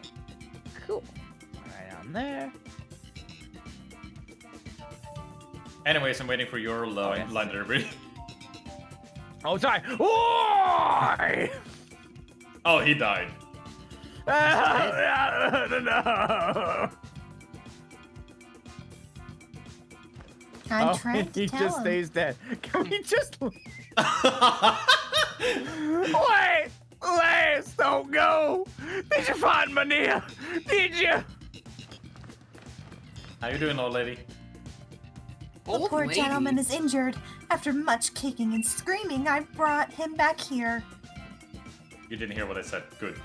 Cool. Right on there. Anyways, I'm waiting for your line, yes. line delivery. Oh, sorry. Why? Oh, he died. No. I'm trying to he tell just him. stays dead. Can we just wait? Don't go. Did you find Mania? Did you? How you doing, old lady? The Old poor lady. gentleman is injured. After much kicking and screaming, I brought him back here. You didn't hear what I said. Good.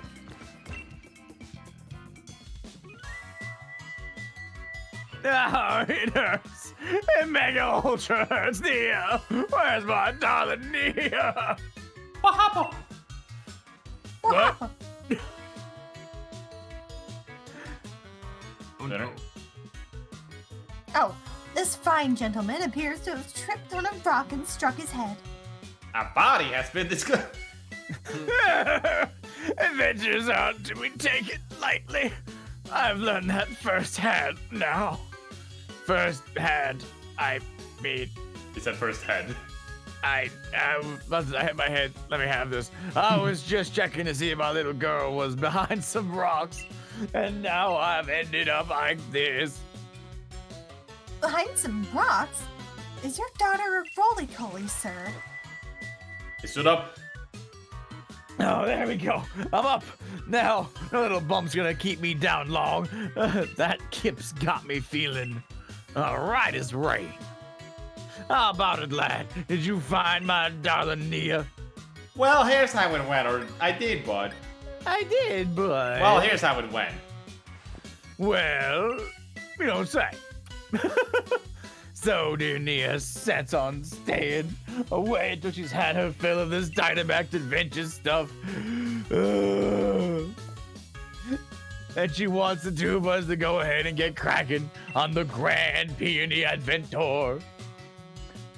Oh, it hurts. And Mega Ultra hurts Nia. Where's my darling Nia? What happened? What? Oh no. Oh, this fine gentleman appears to have tripped on a rock and struck his head. Our body has been discovered. Adventures aren't to be taken lightly. I've learned that firsthand now. Firsthand, I mean, He said first head. I hit my head. Let me have this. I was just checking to see if my little girl was behind some rocks, and now I've ended up like this. Behind some rocks? Is your daughter a roly-poly, sir? He stood up. Oh, there we go. I'm up. Now, no little bump's gonna keep me down long. That kip's got me feeling right as rain. How about it, lad? Did you find my darling Nia? Well, here's how it went, or I did, bud. I did, but... Well, here's how it went. Well, we don't say. So dear Nia sets on staying away until she's had her fill of this Dynamax Adventure stuff. And she wants the two of us to go ahead and get cracking on the Grand Peony Adventure.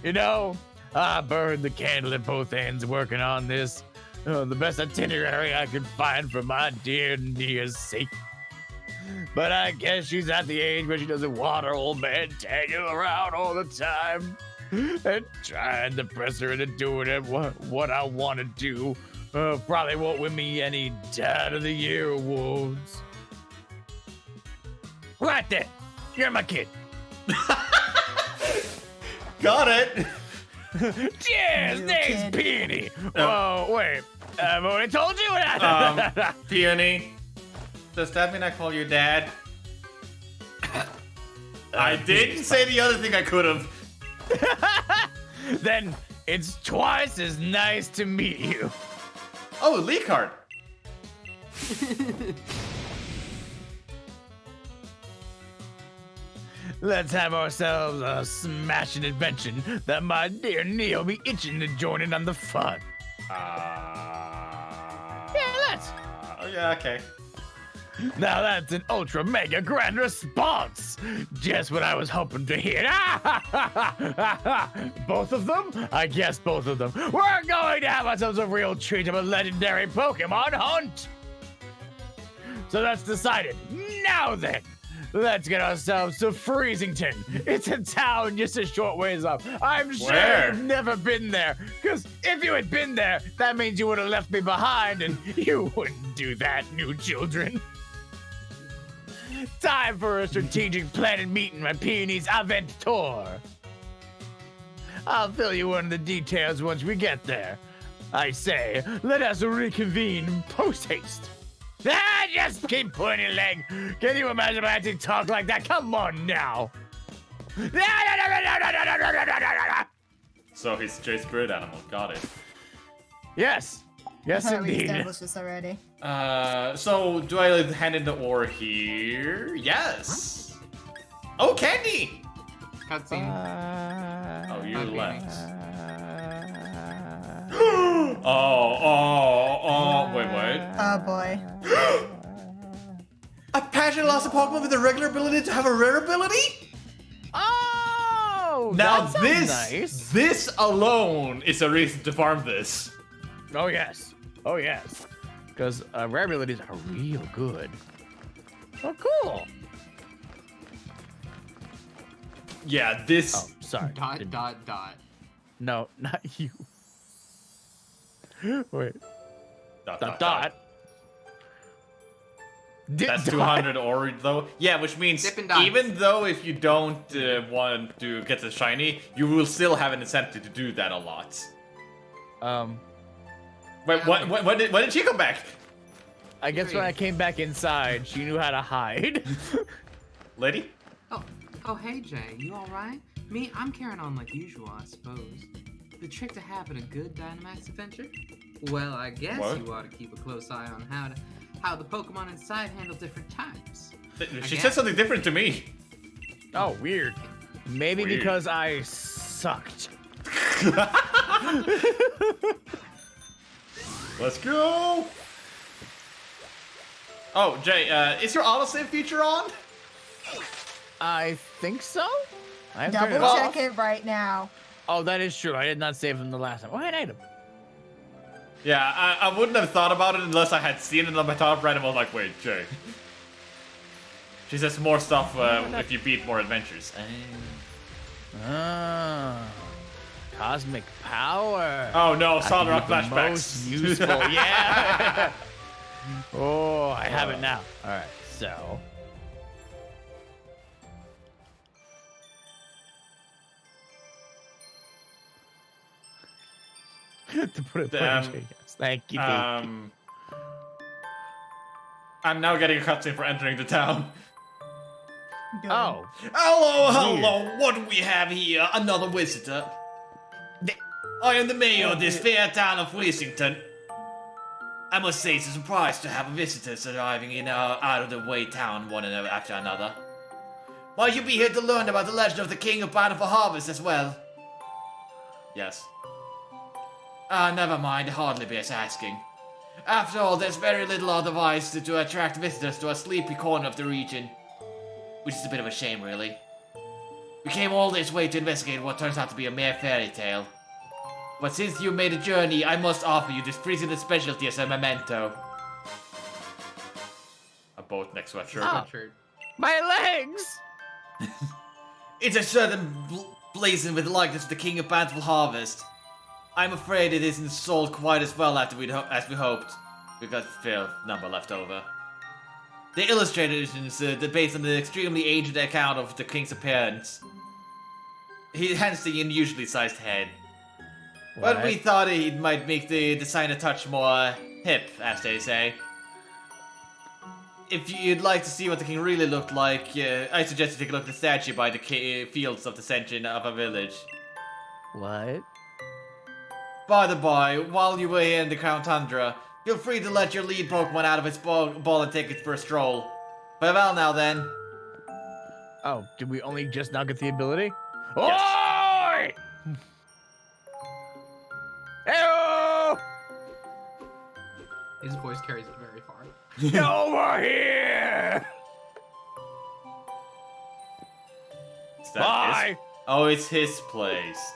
You know, I burned the candle at both ends working on this. The best itinerary I could find for my dear Nia's sake. But I guess she's at the age where she doesn't want her old man tagging around all the time and trying to press her into doing it what I want to do. Probably won't win me any Dad of the Year awards. Right there, you're my kid. Got it. Cheers, name's kid. Peony. Oh, wait, I've already told you what Peony, does that mean I call you dad? I didn't say the other thing I could have. Then it's twice as nice to meet you. Oh, Lee card. Let's have ourselves a smashing adventure that my dear Neil be itching to join in on the fun. Yeah, let's. Oh, yeah, okay. Now that's an ultra mega grand response. Just what I was hoping to hear. Both of them? I guess both of them. We're going to have ourselves a real treat of a legendary Pokemon hunt. So that's decided. Now then, let's get ourselves to Freezington. It's a town just a short ways up. I'm sure Where? you've never been there. Because if you had been there, that means you would have left me behind, and you wouldn't do that, new children. Time for a strategic planning meeting at Peony's Event Tour. I'll fill you in the details once we get there. I say, let us reconvene post-haste. Just keep pointing leg. Can you imagine if I had to talk like that? Come on now. So he's straight spirit animal. Got it. Yes. Yes, I thought we indeed. established this already. So do I hand in the ore here? Yes. Oh, candy. Cutscene. Oh, you're Okay. left. Oh, wait, what? Oh boy. A passion lost a Pokemon with a regular ability to have a rare ability? Oh, Now that sounds this, nice. this alone is a reason to farm this. Oh yes. Oh yes. Because rare abilities are real good. Oh, cool. Yeah, this. Oh, sorry. Dot. No, not you. Wait. Dot. That's Dot. 200 ore though. Yeah, which means Dip and dots. even though if you don't want to get the shiny, you will still have an incentive to do that a lot. Wait, when did she come back? I guess when I came back inside, she knew how to hide. Lady? Oh, hey Jay, you all right? Me, I'm carrying on like usual, I suppose. The trick to having a good Dynamax adventure? Well, I guess What? you ought to keep a close eye on how the Pokemon inside handle different types. She guess. said something different to me. Oh, weird. Maybe Weird. because I sucked. Let's go! Oh, Jay, is your autosave feature on? I think so. I have Double turned it off. check it right now. Oh, that is true. I did not save them the last time. Oh, an item. Yeah, I wouldn't have thought about it unless I had seen it on my top right and I was like, wait, Jay. She says more stuff if you beat more adventures. Cosmic power. Oh no, I can Solid Rock do the flashbacks. Most useful, yeah. Oh, I have it now. All right, so. To put it plainly, yes. Thank you. I'm now getting a cutscene for entering the town. Good. Oh, Hello, what do we have here? Another visitor. I am the mayor of this fair town of Whissington. I must say it's a surprise to have visitors arriving in our out-of-the-way town one after another. Might you be here to learn about the legend of the King of Bountiful Harvest as well? Yes. Never mind, it hardly bears asking. After all, there's very little otherwise to attract visitors to a sleepy corner of the region. Which is a bit of a shame, really. We came all this way to investigate what turns out to be a mere fairy tale. But since you made a journey, I must offer you this freezing specialty as a memento. A boat next sweatshirt. Sweatshirt. my legs. It's a certain blazing with likeness to the King of Bountiful Harvest. I'm afraid it isn't sold quite as well as we hoped. We've got a fair number left over. The illustrated edition is based on the extremely ancient account of the king's appearance. Hence the unusually sized head. But we thought it might make the design a touch more hip, as they say. If you'd like to see what the king really looked like, I suggest you take a look at the statue by the fields of the center of a village. What? By the by, while you were here in the Crown Tundra, feel free to let your lead Pokemon out of its ball and take it for a stroll. Farewell now then. Oh, did we only just now get the ability? Yes. Oi! Hello! His voice carries it very far. Get over here! Is that Bye! his? Oh, it's his place.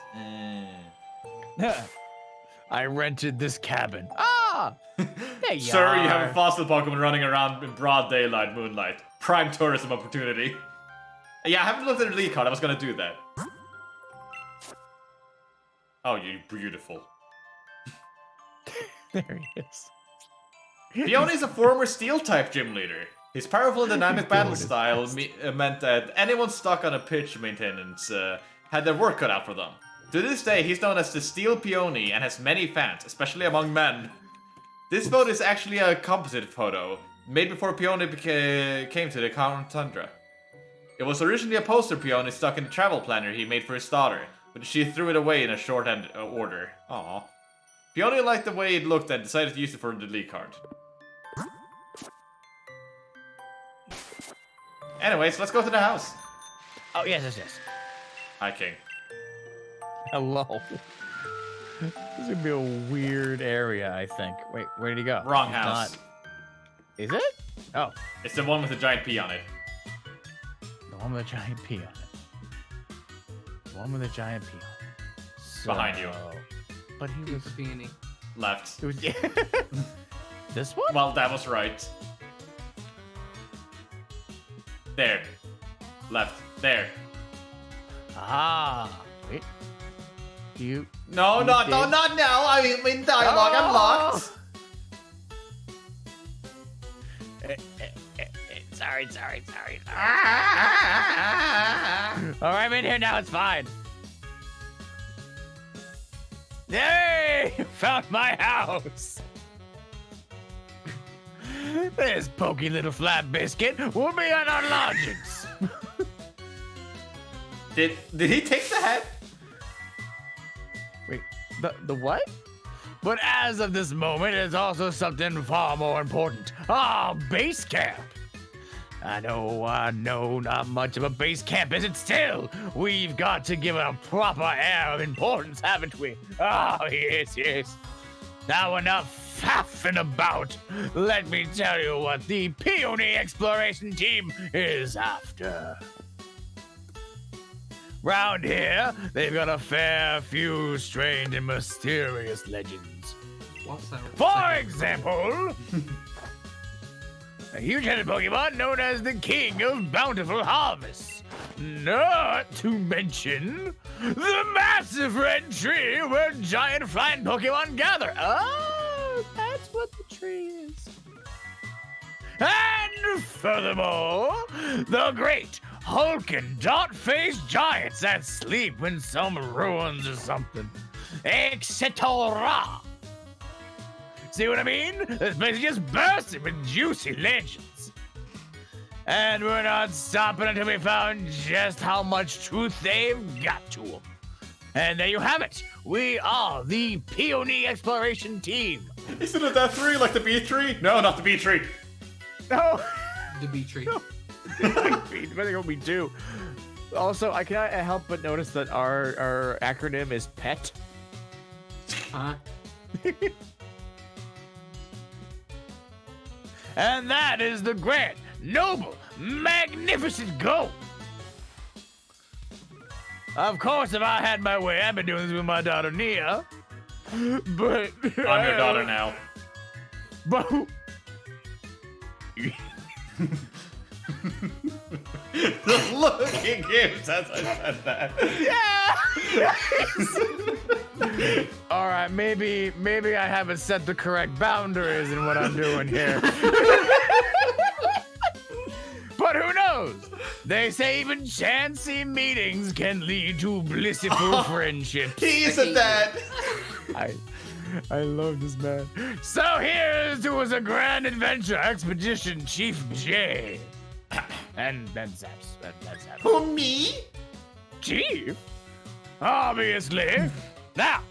I rented this cabin. Ah! There you Sir, are. you have a fossil Pokemon running around in broad daylight, moonlight. Prime tourism opportunity. Yeah, I haven't looked at the lead card. I was gonna do that. Oh, you beautiful. There he is. Peony is a former Steel-type gym leader. His powerful and dynamic battle style meant that anyone stuck on a pitch maintenance had their work cut out for them. To this day, he's known as the Steel Peony and has many fans, especially among men. This photo is actually a composite photo, made before Peony came to the Crown Tundra. It was originally a poster Peony stuck in the travel planner he made for his daughter, but she threw it away in a shorthand order. Aww. Peony liked the way it looked and decided to use it for the lead card. Anyways, let's go to the house. Oh, yes. Hi, King. Hello. This is gonna be a weird area, I think. Wait, where did he go? Wrong He's house. not- Is it? Oh, It's the one with the giant P on it. the one with a giant P on it. The one with a giant P on it. So, Behind you. But he was. Peony. Left. It was this one? Well, that was right. There. Left. There. Ah. Wait. You. No, You not did. no, not now. I'm in dialogue. I'm locked. Sorry. All right, I'm in here now. It's fine. Yay! Found my house. This pokey little flat biscuit will be on our lodgings. Did he take the head? Wait, the what? But as of this moment, it's also something far more important. Our base camp. I know, not much of a base camp, is it still? We've got to give it a proper air of importance, haven't we? Oh, yes. Now enough faffing about. Let me tell you what the Peony Exploration Team is after. Round here, they've got a fair few strange and mysterious legends. What's that? For example, a huge-headed Pokemon known as the King of Bountiful Harvests. Not to mention the massive red tree where giant flying Pokemon gather. Oh, that's what the tree is. And furthermore, the great hulking dot-faced giants that sleep in some ruins or something. Etc. See what I mean? This place is just bursting with juicy legends. And we're not stopping until we found just how much truth they've got to them. And there you have it. We are the Peony Exploration Team. Isn't it that tree like the bee tree? No, not the bee tree. No. The bee tree. Depending on we do. Also, I cannot help but notice that our acronym is PET. Huh? And that is the grand, noble, magnificent goal. Of course, if I had my way, I'd been doing this with my daughter Nia. But I'm your daughter now. But The look he gives as I said that. yeah. All right, maybe I haven't set the correct boundaries in what I'm doing here. But who knows? They say even chancy meetings can lead to blissful friendships. He isn't that. I love this man. So here's to us a grand adventure expedition, Chief J. and Saps. Who, me? Chief? Obviously. Now,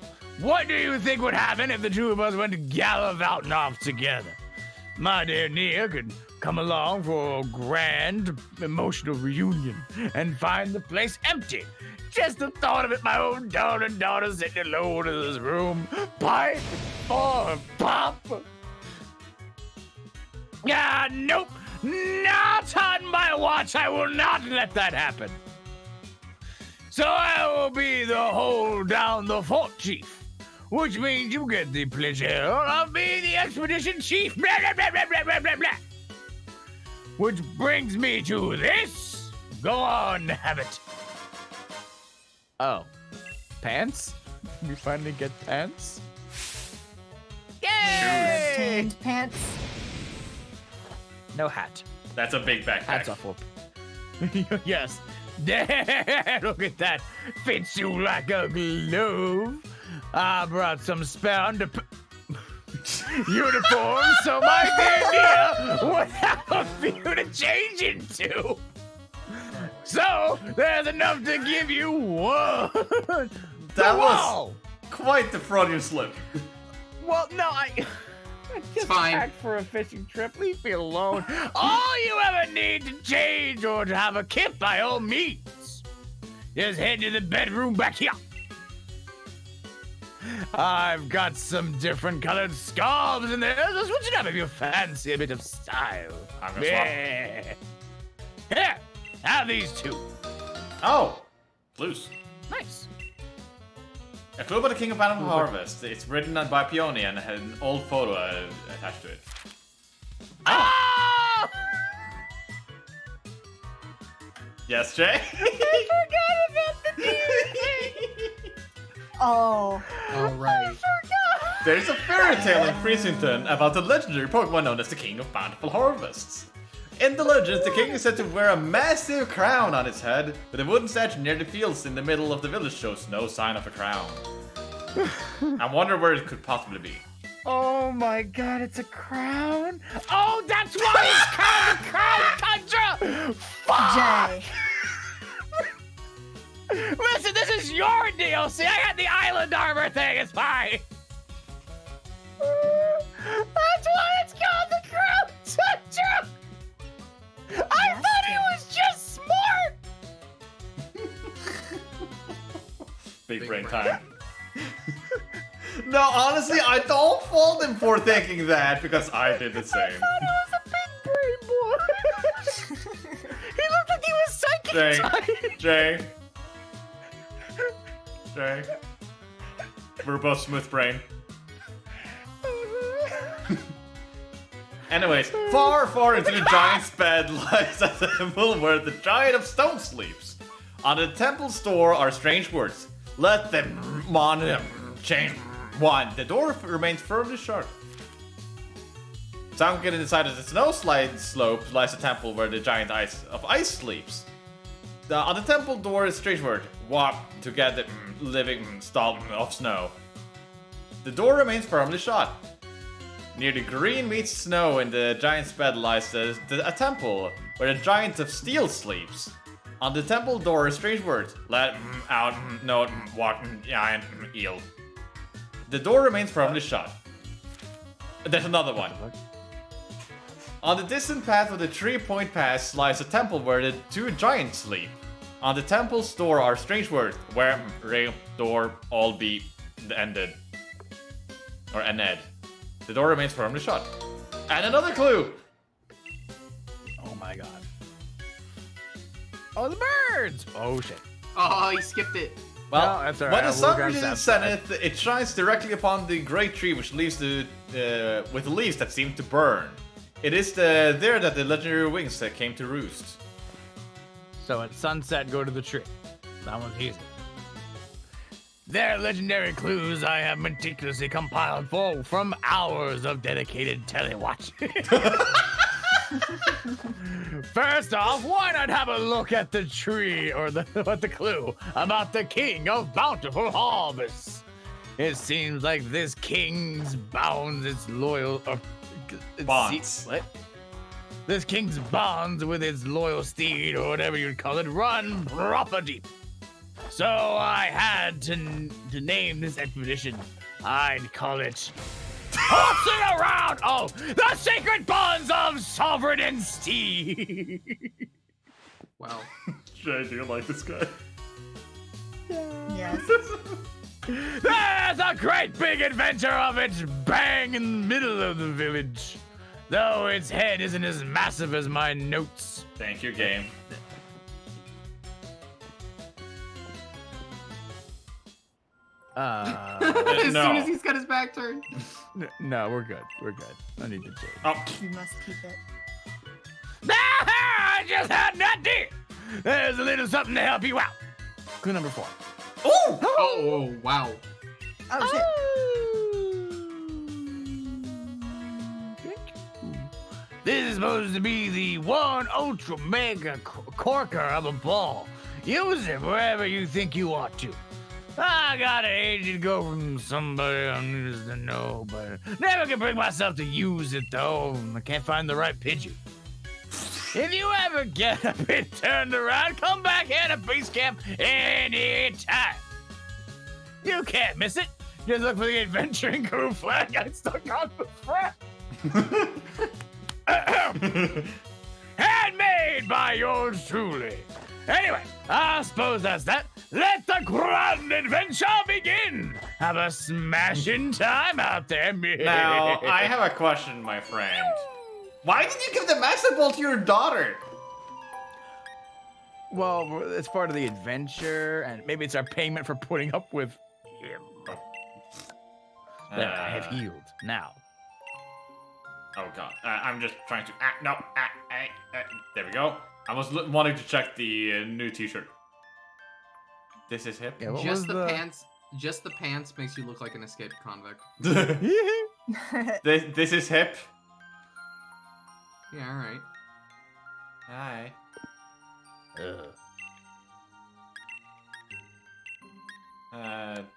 what do you think would happen if the two of us went gallivanting off together? My dear Nia could come along for a grand emotional reunion and find the place empty. Just the thought of it, my own daughter sitting alone in this room, pipe for pop. Ah, nope, not on my watch. I will not let that happen. So I will be the hold down the fort chief, which means you get the pleasure of being the expedition chief. Blah, blah, blah, blah, blah, blah, blah, blah. Which brings me to this. Go on, have it. Oh, pants? We finally get pants? Yay! Tanned pants. No hat. That's a big backpack. Hats off. Yes. Look at that. Fits you like a glove. I brought some spare uniforms so my dear Nia would have a few to change into. So, there's enough to give you one. That was quite the Freudian slip. Well, no, I just fine. packed for a fishing trip. Leave me alone. All you ever need to change or to have a kip, by all means, just head to the bedroom back here. I've got some different colored scarves in there. So switch it up if you fancy a bit of style. I'm gonna swap. Here, have these two. Oh, blues. Nice. A clue about the King of Bountiful Harvest. It's written by Peony and had an old photo attached to it. Ah! Yes, Jay? I forgot about the music. Oh. All right. There's a fairy tale in Freezington about the legendary Pokemon known as the King of Bountiful Harvests. In the legends, the king is said to wear a massive crown on his head, but a wooden statue near the fields in the middle of the village shows no sign of a crown. I wonder where it could possibly be. Oh my god, it's a crown? Oh, that's why it's called the Crown Tundra! Fuck! Jay. Listen, this is your DLC. I got the island armor thing. It's fine. That's why it's called the Crown Tundra! I Big brain time. No, honestly, I don't fault him for thinking that because I did the same. He was a big brain boy. He looked like he was psychic. Jay. We're both smooth brain. Anyways, far into the giant's bed lies a temple where the giant of stone sleeps. On the temple's door are strange words. Let them change. 1. The door remains firmly shut. Sunken inside of the snowslide slope lies a temple where the giant of ice sleeps. On the temple door is a strange word. Walk to get the living stall of snow. The door remains firmly shut. Near the green meets snow in the giant's bed lies a temple where the giant of steel sleeps. On the temple door is strange words. Let out, no, walk, giant, eel. The door remains firmly shut. There's another one. On the distant path of the 3-point pass lies a temple where the 2 giants sleep. On the temple's door are strange words. Where, rail, door, all be ended. Or ended. The door remains firmly shut. And another clue! Oh my god. Oh, the birds! Oh shit. Oh, he skipped it. Well, no, that's all when right. the sun reaches its zenith, it shines directly upon the great tree which leaves with leaves that seem to burn. It is there that the legendary wings that came to roost. So at sunset, go to the tree. That one's easy. They're legendary clues I have meticulously compiled from hours of dedicated telewatch. First off, why not have a look at the tree or the clue about the king of bountiful harvests? It seems like this king's bonds its loyal bonds. What? This king's bonds with its loyal steed or whatever you'd call it run proper deep. So I had to name this expedition. I'd call it Horsing Around! Oh, the Sacred Bonds of Sovereign and Steed! Wow. Jay, do you like this guy? Yes. There's a great big adventure of it bang in the middle of the village. Though its head isn't as massive as my notes. Thank you, game. As No. soon as he's got his back turned. No, we're good. We're good. I need to change. Oh, You must keep it. I just had an idea. There's a little something to help you out. Clue number 4. oh! Oh, wow. Oh, shit. This is supposed to be the one ultra mega corker of a ball. Use it wherever you think you ought to. I got an agent go from somebody I needed to know, but never can bring myself to use it though. I can't find the right pigeon. If you ever get a bit turned around, come back here to base camp anytime. You can't miss it. Just look for the adventuring crew flag I stuck on the front. Handmade by yours truly. Anyway, I suppose that's that. Let the grand adventure begin. Have a smashing time out there, Now, I have a question, my friend. Why did you give the master ball to your daughter? Well, it's part of the adventure, and maybe it's our payment for putting up with him. There, I have healed. Now. Oh god, I'm just trying to. There we go. I was wanting to check the new T-shirt. This is hip. Yeah, what Just was the pants. Just the pants makes you look like an escaped convict. this is hip. Yeah, all right. Hi.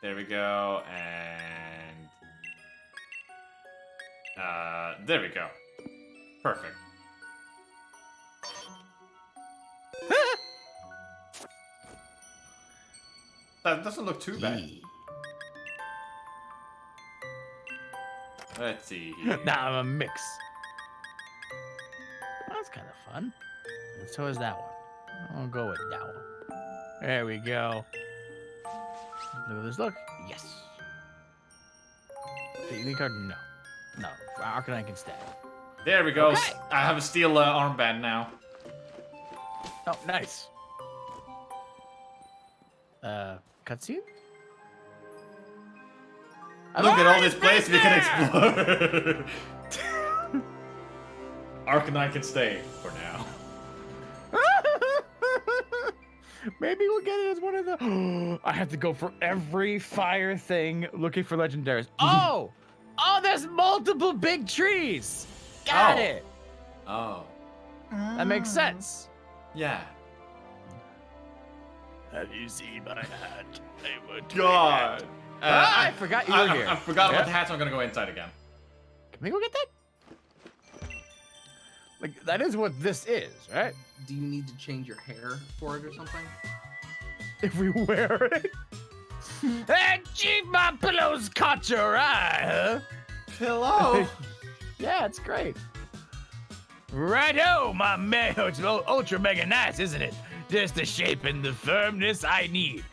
There we go, and there we go. Perfect. That doesn't look too bad. Let's see here. Now I'm a mix. That's kind of fun. And so is that one. I'll go with that one. There we go. Look at this. Look. Yes. The elite card? No. No. Arcanine can stay. There we go. Okay. I have a steel armband now. Oh, nice. Cutscene? Look at all this place we can explore. Arcanine can stay for now. Maybe we'll get it as one of the. I have to go for every fire thing looking for legendaries. Oh! Oh, there's multiple big trees! Got it! Oh. That makes sense. Yeah. Have you seen my hat? I would. God. I forgot you were here. I forgot about the hat, so I'm gonna go inside again. Can we go get that? Like, that is what this is, right? Do you need to change your hair for it or something? If we wear it. Hey, Chief, my pillow's caught your eye, huh? Pillow? Yeah, it's great. Righto, my man. It's ultra mega nice, isn't it? Just the shape and the firmness I need.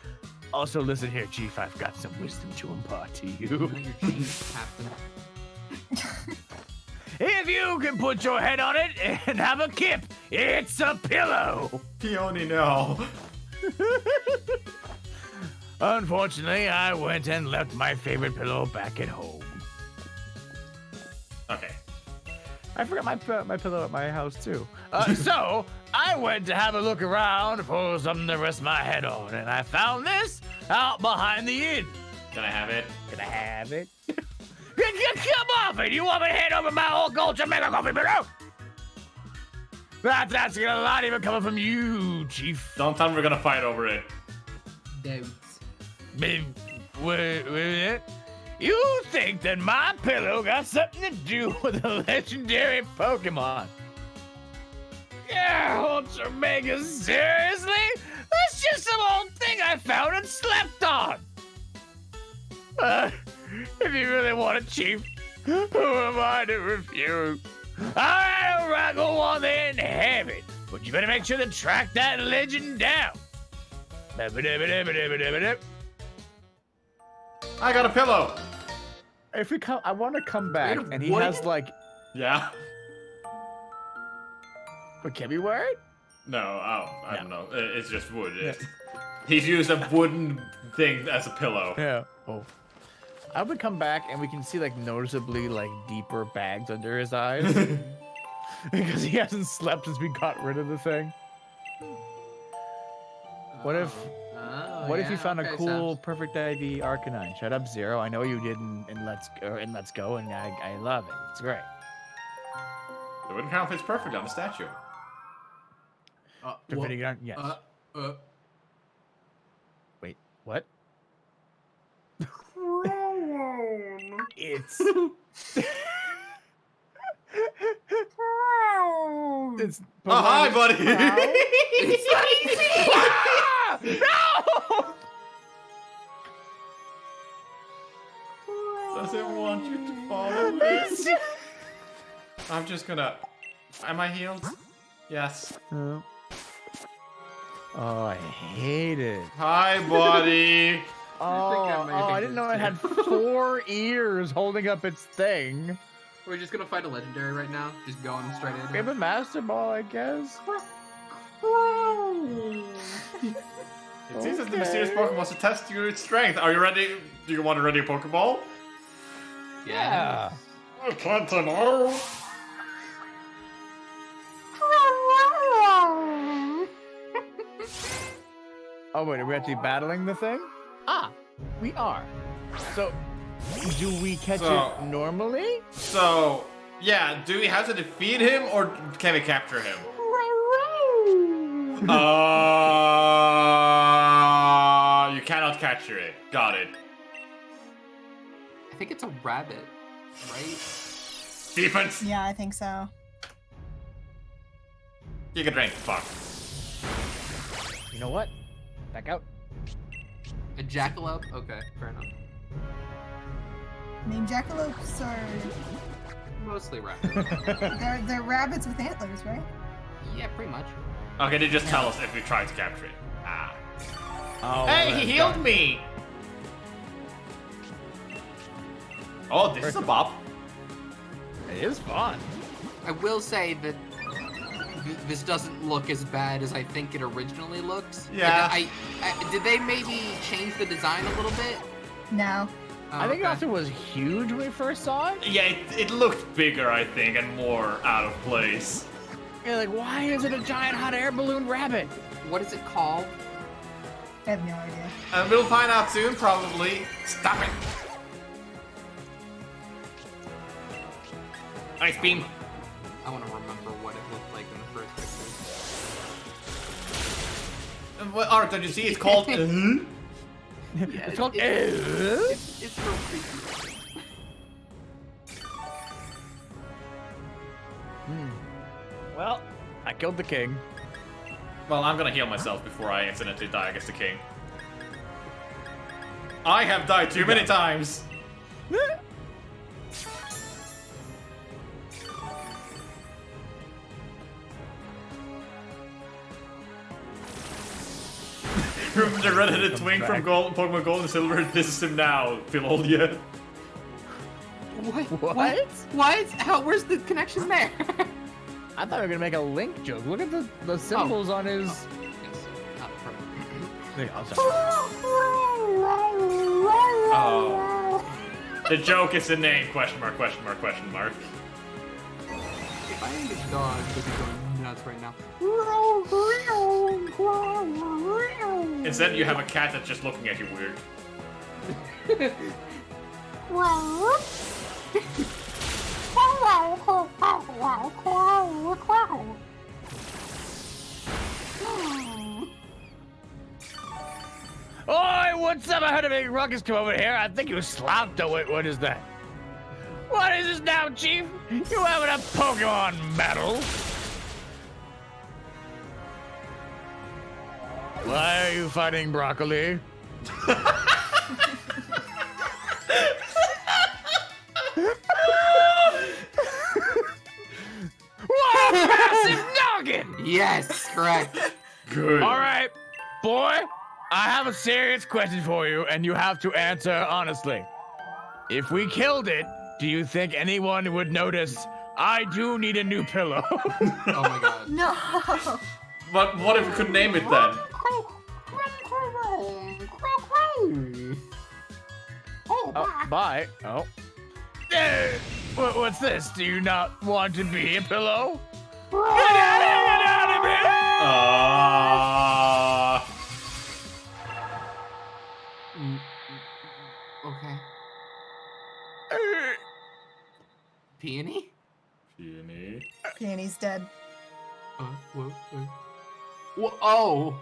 Also, listen here, Chief. I've got some wisdom to impart to you. Now you're changed, Captain. If you can put your head on it and have a kip, it's a pillow. Peony, no. Unfortunately, I went and left my favorite pillow back at home. Okay. I forgot my pillow at my house too. So I went to have a look around for something to rest my head on, and I found this out behind the inn. Can I have it? Can I have it? Come off it! You want me to hand over my old Ultra Mega Coffee pillow? That's asking a lot, even coming from you, Chief. Don't tell me we're gonna fight over it. Doubts. Wait. You think that my pillow got something to do with a legendary Pokemon? Yeah, Ultra Mega, seriously? That's just some old thing I found and slept on. If you really want it, Chief, who am I to refuse? Alright, go on there and have it. But you better make sure to track that legend down. I got a pillow. If we come, I want to come back, Wait, and he what? has like. Yeah. But can we wear it? No, I don't know. It's just wood. He's used a wooden thing as a pillow. Yeah. Oh. I would come back, and we can see like noticeably like deeper bags under his eyes because he hasn't slept since we got rid of the thing. What if? What if you found a cool, Saps. perfect IV Arcanine? Shut up, Zero. I know you did in Let's Go, and I love it. It's great. The wooden crown fits perfectly on the statue. Depending on yes. Wait, what? It's. It's. Oh, hi, buddy. No! Doesn't want you to follow me. I'm just gonna. Am I healed? Yes. Oh, I hate it. Hi, buddy. I didn't know it had 4 ears holding up its thing. We're just gonna fight a legendary right now. Just going straight in. We have a Master Ball, I guess. It seems as the mysterious Pokemon wants to test your strength. Are you ready? Do you want to ready a Pokeball? Yeah. I can't know. Oh wait, are we actually battling the thing? Ah, we are. So, do we catch it normally? So, yeah, do we have to defeat him or can we capture him? You cannot capture it. Got it. I think it's a rabbit, right? Defense. Yeah, I think so. You can drink. Fuck. You know what? Back out. A jackalope? Okay, fair enough. I mean, jackalopes are Mostly rabbit. they're rabbits with antlers, right? Yeah, pretty much. Okay, they just tell us if we try to capture it. Ah. Oh, Hey, he healed me. Oh, this is a bop. It is fun. I will say that this doesn't look as bad as I think it originally looks. Yeah. Like, did they maybe change the design a little bit? No. Oh, I think it okay. also was huge when we first saw it. Yeah, it looked bigger, I think, and more out of place. You're like, why is it a giant hot air balloon rabbit? What is it called? I have no idea. And we'll find out soon, probably. Stop it! Ice beam. I want to remember what it looked like in the first picture. What art did you see? It's called. Yeah, It's called. It's real creepy. Well, I killed the king. Well, I'm gonna heal myself before I accidentally die against the king. I have died too many times. Remember the red-headed twink from Pokemon Gold and Silver? This is him now, Philolia. What? What? How? Where's the connection there? I thought we were gonna make a Link joke. Look at the symbols on his. There you go, I'm sorry. Oh. The joke is the name, question mark, question mark, question mark. If I ain't a dog, I'd be going nuts right now. Instead, you have a cat that's just looking at you weird. Oi, what's up? I heard a big ruckus come over here. I think you slapped the. Wait, what is that? What is this now, Chief? You having a Pokemon battle? Why are you fighting Broccoli? What a massive noggin! Yes, correct. Good. All right, boy, I have a serious question for you, and you have to answer honestly. If we killed it, do you think anyone would notice? I do need a new pillow. Oh my god. No. But what if we could name it then? Oh, bye. Oh. Eh, what's this? Do you not want to be a pillow? Get out of here! Okay. Eh, Peony? Peony. Peony's dead. Whoa. Oh.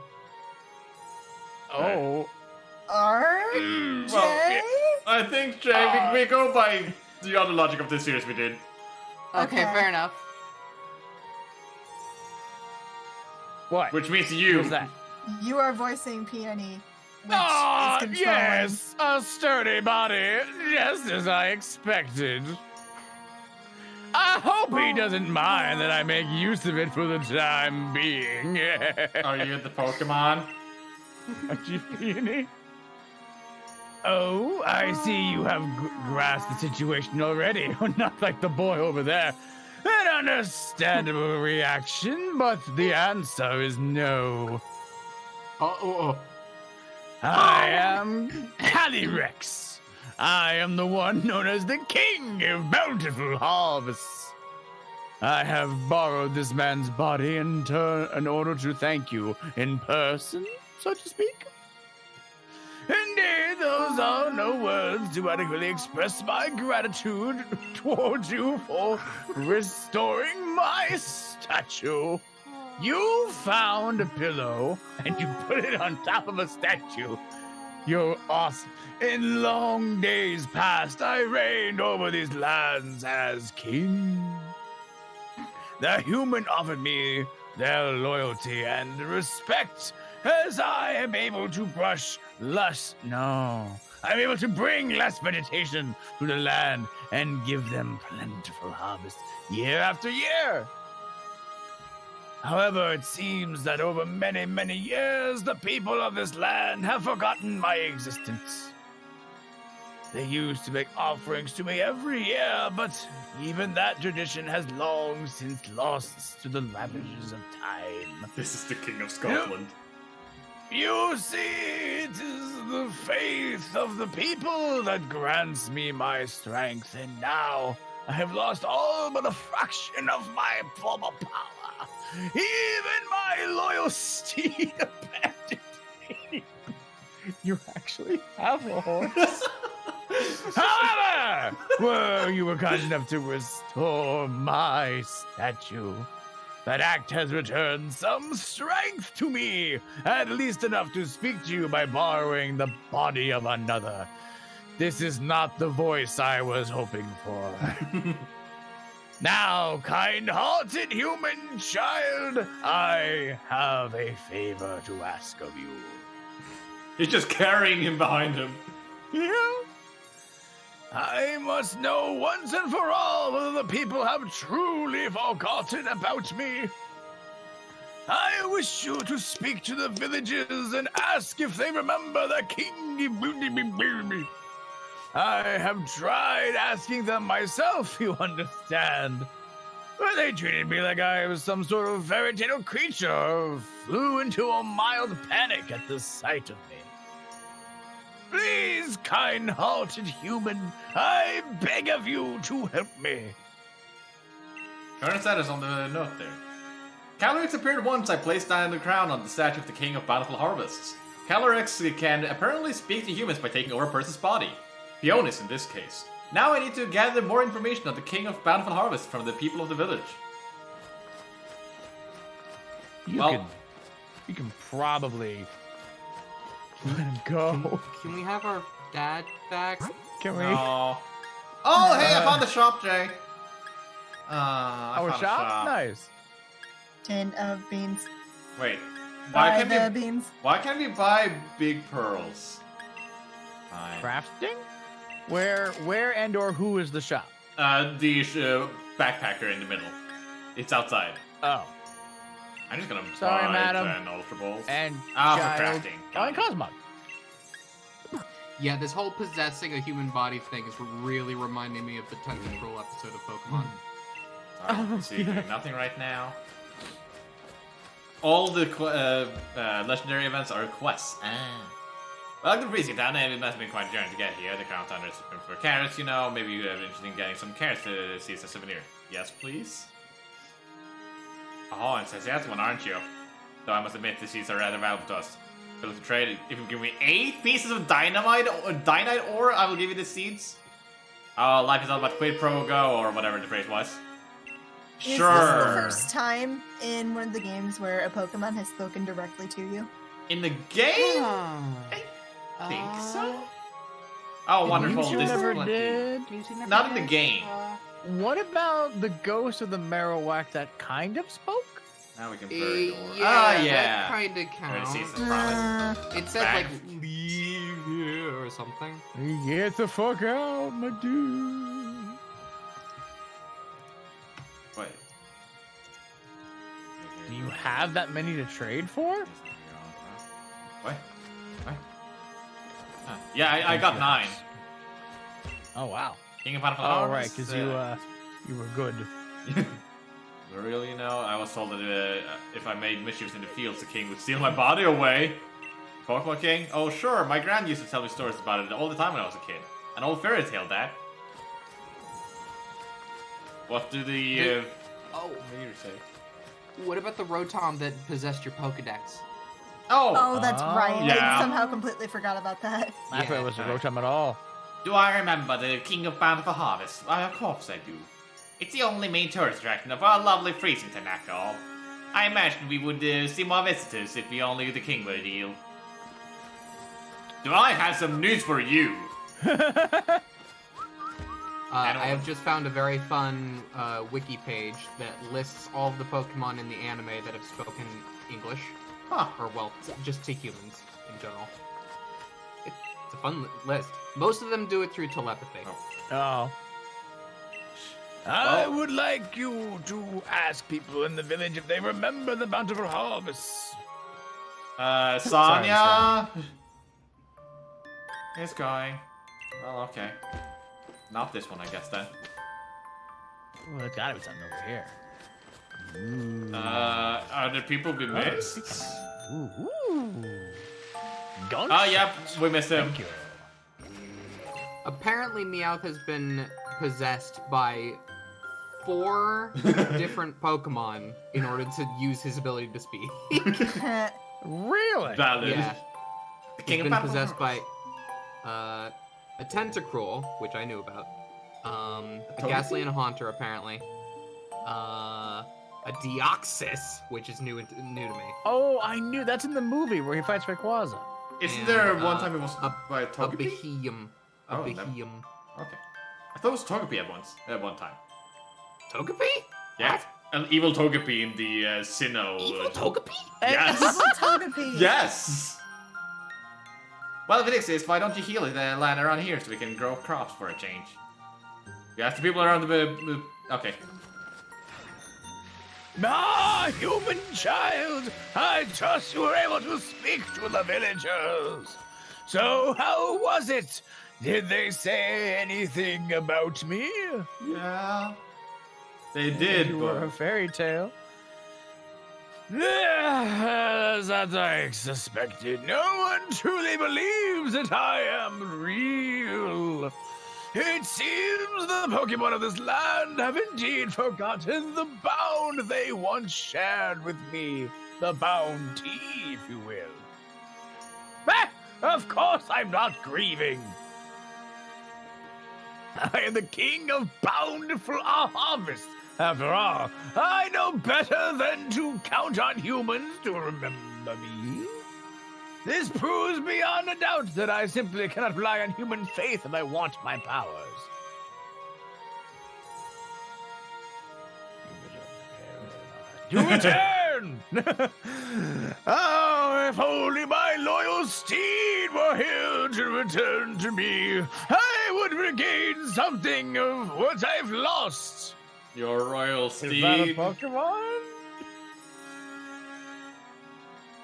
Oh. RJ? Well, I think, Jay, we go by the other logic of this series we did. Okay, Okay. fair enough. What? Which means you. What's that? You are voicing Peony, which Ah, is controlling. yes, a sturdy body, just as I expected. I hope he doesn't mind that I make use of it for the time being. Are you the Pokemon? Are you Peony? Oh, I see you have grasped the situation already. Not like the boy over there. An understandable reaction, but the answer is no. I am Calyrex. I am the one known as the King of Bountiful Harvests. I have borrowed this man's body in order to thank you in person, so to speak. Indeed, those are no words to adequately express my gratitude towards you for restoring my statue. You found a pillow and you put it on top of a statue. You're awesome. In long days past, I reigned over these lands as king. The human offered me their loyalty and respect as I am able to I'm able to bring less vegetation to the land and give them plentiful harvest year after year. However, it seems that over many, many years, the people of this land have forgotten my existence. They used to make offerings to me every year, but even that tradition has long since lost to the ravages of time. This is the King of Scotland. You see, it is the faith of the people that grants me my strength, and now I have lost all but a fraction of my former power. Even my loyal steed abandoned me. You actually have a horse? However, well, you were kind enough to restore my statue. That act has returned some strength to me, at least enough to speak to you by borrowing the body of another. This is not the voice I was hoping for. Now, kind-hearted human child, I have a favor to ask of you. He's just carrying him behind him. Yeah. I must know once and for all whether the people have truly forgotten about me. I wish you to speak to the villagers and ask if they remember the king. I have tried asking them myself, you understand. But they treated me like I was some sort of fairy tale creature, flew into a mild panic at the sight of me. Please, kind-hearted human, I beg of you to help me. Current status on the note there. Calyrex appeared once. I placed down the crown on the statue of the King of Bountiful Harvests. Calyrex can apparently speak to humans by taking over a person's body. Peonis in this case. Now I need to gather more information on the King of Bountiful Harvest from the people of the village. You can probably let him go. Can we have our dad back? Can we? Oh, hey, I found the shop, Jay. I Our found a shop? Nice. Tin of beans. Wait, Buy the beans. why can't we buy big pearls? Fine. Crafting? Where and or who is the shop? The backpacker in the middle. It's outside. Oh. I'm just gonna Sorry, buy madam. 10 Ultra Balls. And For child. crafting. Oh, and Cosmog. Yeah, this whole possessing a human body thing is really reminding me of the Touch Control episode of Pokemon. Sorry, let's see, doing nothing right now. All the legendary events are quests. Well, the freezing town, it must have been quite a journey to get here. The Crown Tundra is looking for carrots, you know. Maybe you have interest in getting some carrots to see as a souvenir. Yes, please? Oh, it says yes one, aren't you? Though I must admit, the seeds are rather valuable to us. But to trade, if you give me 8 pieces of dynamite ore, I will give you the seeds. Oh, life is all about quid pro go, or whatever the phrase was. Is Sure. this the first time in one of the games where a Pokemon has spoken directly to you? In the game? I think so. Oh, wonderful. You This never is plenty. did. Not in the game. What about the ghost of the Marowak that kind of spoke? Now we can bury the ore. Yeah, Yeah. that kind of Already counts. sees the promise. It said Back. like leave here or something. Get the fuck out, my dude. Wait. Do you have that many to trade for? What? Yeah, I got 9. Oh wow. King of Bountiful Oh right, Harvest, because you were good. Really, you know, I was told that if I made mischiefs in the fields, the king would steal my body away. Pokemon King? Oh sure, my grand used to tell me stories about it all the time when I was a kid. An old fairy tale, Dad. What do the meters say? What about the Rotom that possessed your Pokedex? Oh, that's right. Yeah. I somehow completely forgot about that. I thought it was a Rotom at all. Do I remember the King of Bountiful Harvest? Of course I do. It's the only main tourist attraction of our lovely Freezington after all. I imagine we would see more visitors if we only the king were a deal. Do I have some news for you? I have just found a very fun wiki page that lists all of the Pokemon in the anime that have spoken English. Huh. Or, well, just to humans in general. It's a fun list. Most of them do it through telepathy. Oh. I would like you to ask people in the village if they remember the Bountiful Harvest. Sonya is going. Well, okay. Not this one, I guess, then. Well, there's gotta be something over here. Are there people we missed? Ooh. Gunch? Oh, yep, we missed him. Thank you. Apparently, Meowth has been possessed by 4 different Pokemon in order to use his ability to speak. Really? Valid. Yeah. King He's of been Battle possessed Horse. by a Tentacruel, which I knew about, a Togepi? Ghastly and a Haunter, apparently, a Deoxys, which is new to me. Oh, I knew. That's in the movie where he fights Rayquaza. Isn't And, there one time it was a- by A Togepi? Beheeyem. A Oh, Beheeyem. Okay. I thought it was Togepi at one time. Togepi? Yeah. An evil Togepi in the Sinnoh. Evil Togepi? Yes! Togepi. Yes! Well, if it exists, why don't you heal it and land around here so we can grow crops for a change? You ask the people around the... Okay. Ah, human child! I trust you were able to speak to the villagers. So, how was it? Did they say anything about me? Yeah. They did, You were a but... fairy tale. As I suspected, no one truly believes that I am real. It seems the Pokemon of this land have indeed forgotten the bound they once shared with me. The bounty, if you will. Ah, of course I'm not grieving. I am the king of Bountiful Harvest. After all, I know better than to count on humans to remember me. This proves beyond a doubt that I simply cannot rely on human faith if I want my powers. To return! Oh, if only my loyal steed were here to return to me, I would regain something of what I've lost. Your royal Is that a steed. Pokemon?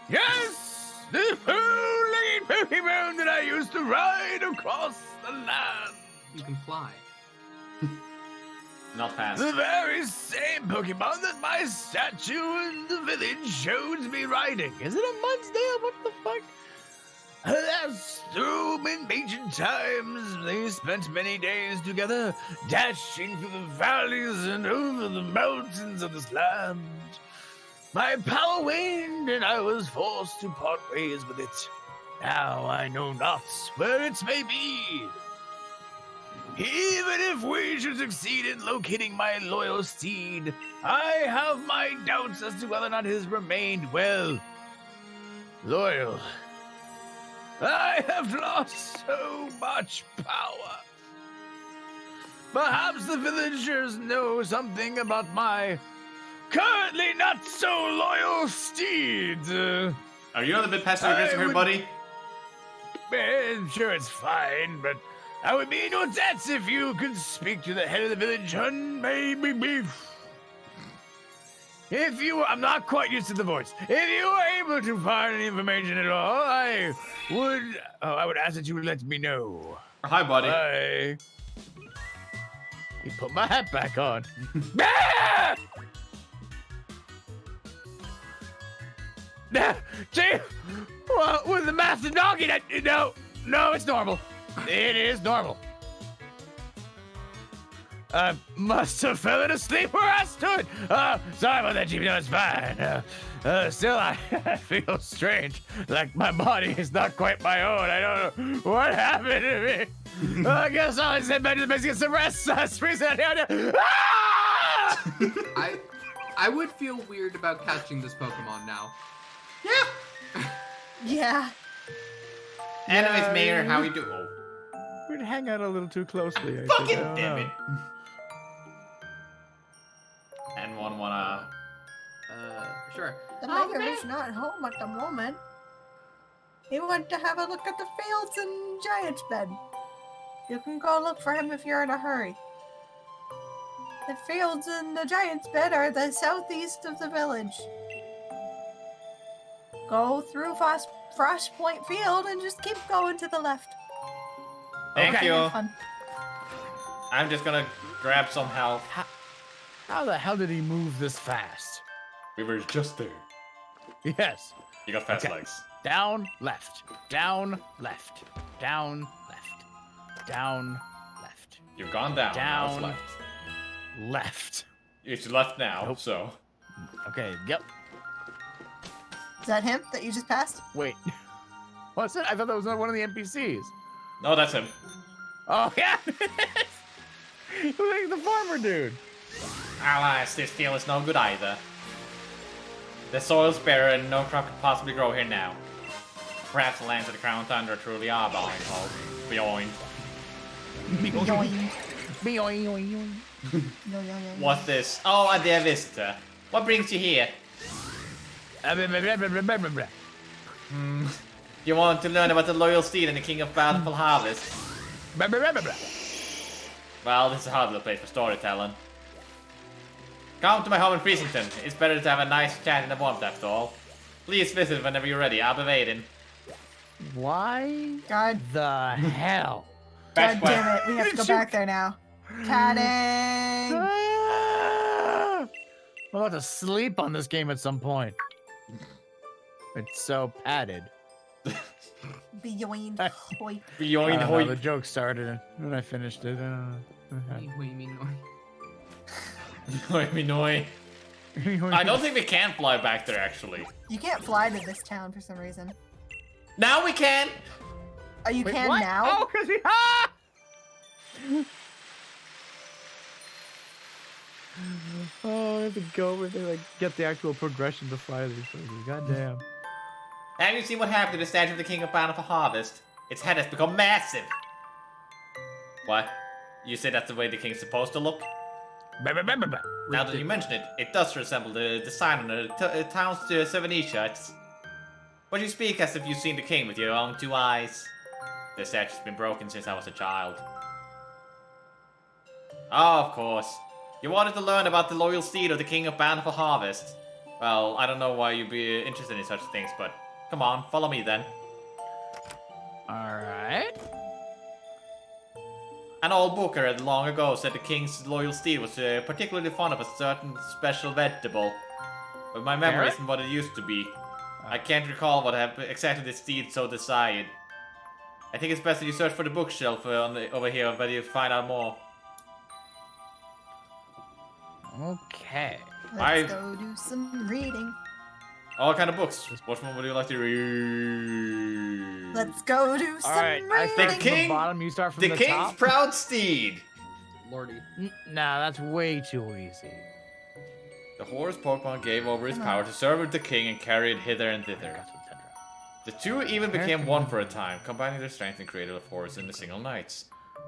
Yes! The fool-looking Pokemon that I used to ride across the land. You can fly. Not past. The very same Pokemon that my statue in the village shows me riding. Is it a Mudsdale? What the fuck? Alas, through ancient times, they spent many days together, dashing through the valleys and over the mountains of this land. My power waned, and I was forced to part ways with it. Now I know not where it may be. Even if we should succeed in locating my loyal steed, I have my doubts as to whether or not his remained well loyal. I have lost so much power. Perhaps the villagers know something about my currently not so loyal steed. Are you on the bit passive aggressive here, would- buddy? I'm sure it's fine, but I would be no debts if you could speak to the head of the village and maybe beef. If you, I'm not quite used to the voice. If you were able to find any information at all, I would ask that you would let me know. Hi, buddy. Bye. You put my hat back on. Ah! See? Well, with the master donkey, no, it's normal. It is normal. I must have fallen asleep where I stood. Sorry about that, Chief. No, it's fine. Still, I feel strange. Like my body is not quite my own. I don't know what happened to me. I guess I'll head back to the base and get some rest. Squeeze out here. Ah! I would feel weird about catching this Pokemon now. Yeah. Anyways, Mayor, how you doing? Oh. We'd hang out a little too closely. I Fucking think. I don't damn know. it. And one wanna... Sure. The mayor is not home at the moment. He went to have a look at the fields and Giant's Bed. You can go look for him if you're in a hurry. The fields and the Giant's Bed are the southeast of the village. Go through Frost Point Field and just keep going to the left. Thank you. Have fun. I'm just gonna grab some health. How the hell did he move this fast? We were just there. Yes. You got fast Okay. legs. Down, left. Down, left. Down, left. Down, left. You've gone down. Now it's Down. left. Left. It's left now, Nope. so. Okay, yep. Is that him that you just passed? Wait. What's it? I thought that was one of the NPCs. No, that's him. Oh, yeah. Looks like the farmer dude. Alas, this field is no good either. The soil's barren, no crop could possibly grow here now. Perhaps the lands of the Crown Tundra truly are beyond. Yoing. Boing. Yoing. What's this? Oh, a dear visitor. What brings you here? You want to learn about the loyal steed and the king of bountiful harvest? Well, this is hardly a place for storytelling. Come to my home in Freesington. It's better to have a nice chat in the warmth after all. Please visit whenever you're ready. I'll be waiting. Why God, the hell? God damn it. We have to go back there now. Padding. I'm about to sleep on this game at some point. It's so padded. Yoing. Hoi. Beyond The hoy. joke started and I finished it. Noi. I don't think we can fly back there, actually. You can't fly to this town for some reason. Now we can! Oh, you Wait, can what? now? Oh, because he. Ah! Oh, I have to go over there, like, get the actual progression to fly these places. Goddamn. Have you seen what happened to the statue of the king of bountiful harvest? Its head has become massive! What? You say that's the way the king's supposed to look? Now that you mention it, it does resemble the design on the town's souvenir shirts. But you speak as if you've seen the king with your own two eyes. The statue's been broken since I was a child. Oh, of course. You wanted to learn about the loyal steed of the king of bountiful harvest. Well, I don't know why you'd be interested in such things, but come on, follow me then. Alright. An old booker had long ago said the king's loyal steed was particularly fond of a certain special vegetable. But my memory Carrot? isn't what it used to be. I can't recall what exactly the steed so desired. I think it's best that you search for the bookshelf over here, where you find out more. Okay. Let's go do some reading. All kind of books. Which one would you like to read? Let's go do some Alright, I reading. start The from king- the bottom, you start from The the king's top. proud steed. Lordy. Nah, that's way too easy. The horse Pokemon gave over his power to serve with the king and carry it hither and thither. That's what Tundra. The two even became one for a time, combining their strength and created a force in a single night.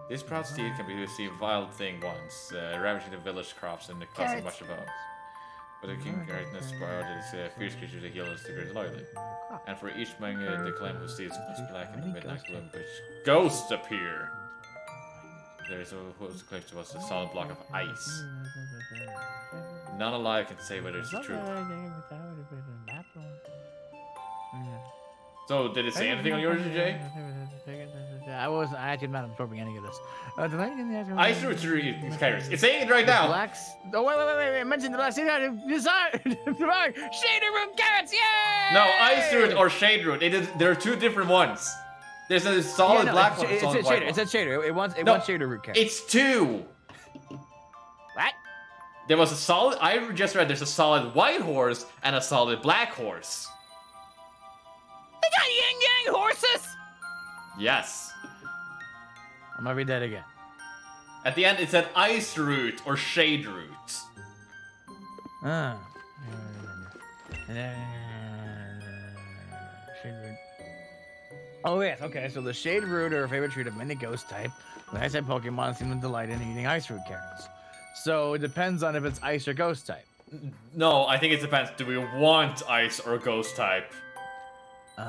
This proud steed can be received wild thing once, ravaging the village crops and causing much about. But the king greatness inspired his fierce creature to heal us to great loyalty. And for each man the claim who steals was black in the midnight gloom, which ghosts appear. There is a who's claims to us a solid block of ice. None alive can say whether it's the truth. So, did it say anything on yours, Jay? I actually not absorbing any of this. Ice roots carriers. It's saying it right now. Blacks. Oh wait! I mentioned the black design. Shader root carrots, yay! No, ice root or shade root. There are two different ones. There's a solid black one. It's a solid white shader. It's a shader. It wants No, shader root carrot. It's two. What? There was a solid. I just read there's a solid white horse and a solid black horse. They got yin yang horses. Yes. I'm gonna read that again. At the end, it said ice root or shade root. Shade root. Oh yes, okay. So the shade root are a favorite treat of many ghost type. Like I said, Pokemon seem to delight in eating ice root carrots. So it depends on if it's ice or ghost type. No, I think it depends. Do we want ice or ghost type? Oh,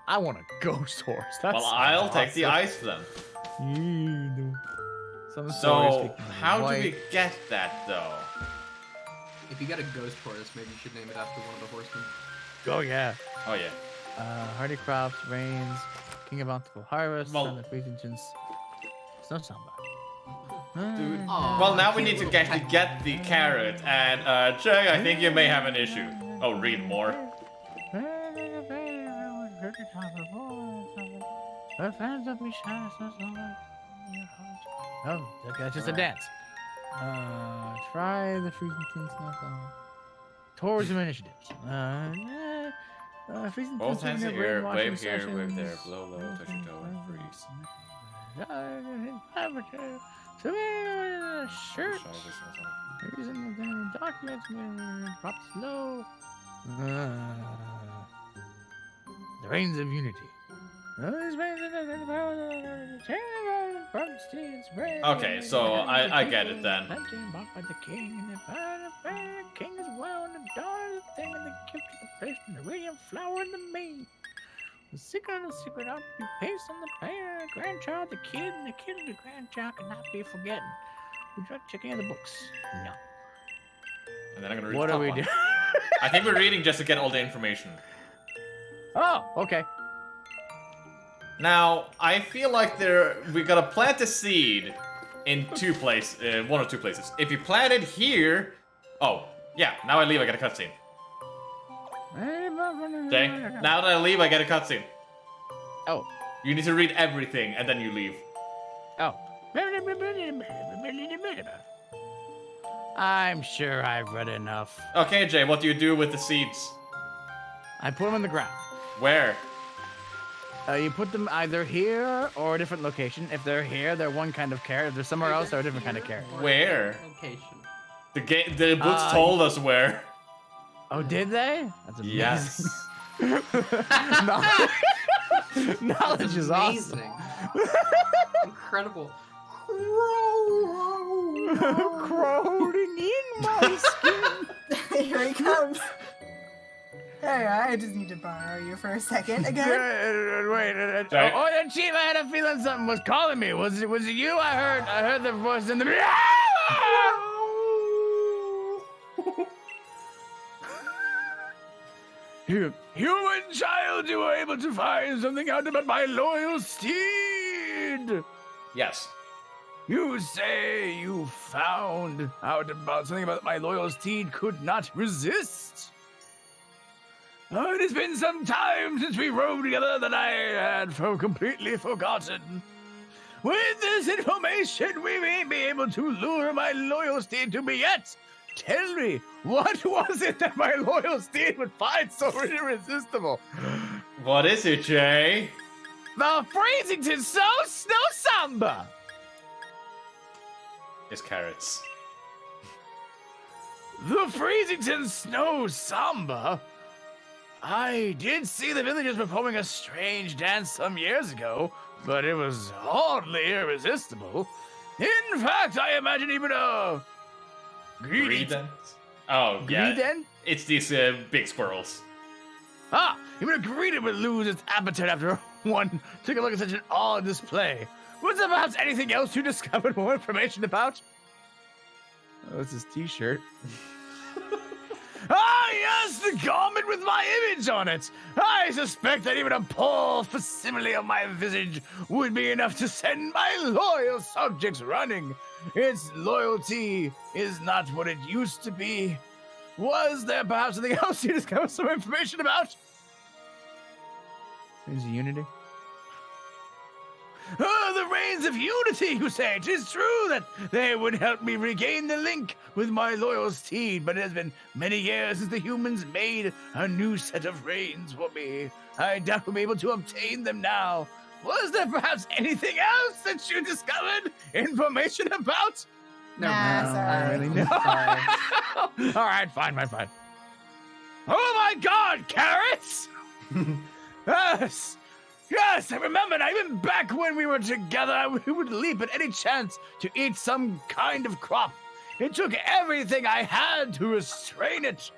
I want a ghost horse. That's Well, I'll take the ice then. So, how do we get that though? If you get a ghost horse, maybe you should name it after one of the horsemen. Oh yeah. Oh yeah. Hardy crops, rains. King of Bountiful Harvest, Well- and the freezing Snow Samba. Dude. Aw, Well, now I we can't need to believe get the carrot, and Jay, I think you may have an issue. Oh, read more. Oh, okay, that's just a dance. Try the freezing Snow Samba. Tourism initiatives. Freezing Both hands in the air, brainwashing wave here, wave there, sessions. blow low, touch your toe, and freeze. Shirts. Using the documents, prop slow. The reigns of unity. Okay, so I get it then. By the king, and the king is well, and the daughter the thing, and the gift of the fish, and the radiant flower in the main. The secret out to be pasted on the player, the grandchild, the kid, and the kid and the grandchild cannot be forgotten. Would you like checking out the books? No. And then I'm gonna read What the are top we one. doing? I think we're reading just to get all the information. Oh, okay. Now, I feel like we gotta plant a seed in one or two places. If you plant it here, oh yeah, now I leave, I get a cutscene. Okay, now that I leave, I get a cutscene. Oh. You need to read everything and then you leave. Oh. I'm sure I've read enough. Okay, Jay, what do you do with the seeds? I put them in the ground. Where? You put them either here or a different location. If they're here, they're one kind of carrot. If they're somewhere else, they're a different kind of carrot. Where? Location. The books told us where. Oh, did they? That's amazing. Yes. Knowledge is awesome. Incredible. Crawling in my skin. Here he comes. Hey, I just need to borrow you for a second again. Wait. Sorry. Oh, Chief, I had a feeling something was calling me. Was it you? I heard the voice in the. Human child, you were able to find something out about my loyal steed. Yes. You say you found out about something about my loyal steed could not resist. It has been some time since we rode together that I had completely forgotten. With this information, we may be able to lure my loyal steed to me yet. Tell me, what was it that my loyal steed would find so irresistible? What is it, Jay? The Freezington Snow Samba! It's carrots. The Freezington Snow Samba? I did see the villagers performing a strange dance some years ago, but it was oddly irresistible. In fact, I imagine even a greedy... Oh, yeah. Greeden? It's these big squirrels. Ah, even a greeter would lose its appetite after one took a look at such an odd display. Was there perhaps anything else you discovered more information about? Oh, it's his t-shirt. Ah, yes, the garment with my image on it. I suspect that even a poor facsimile of my visage would be enough to send my loyal subjects running. Its loyalty is not what it used to be. Was there perhaps something else you discovered some information about? Is unity? The reigns of unity, you say. It is true that they would help me regain the link with my loyal steed, but it has been many years since the humans made a new set of reigns for me. I doubt we'll be able to obtain them now. Was there perhaps anything else that you discovered information about? No, Nah, sorry. Really? No. All right, fine. Oh my God, carrots! Yes, I remember now. Even back when we were together, we would leap at any chance to eat some kind of crop. It took everything I had to restrain it.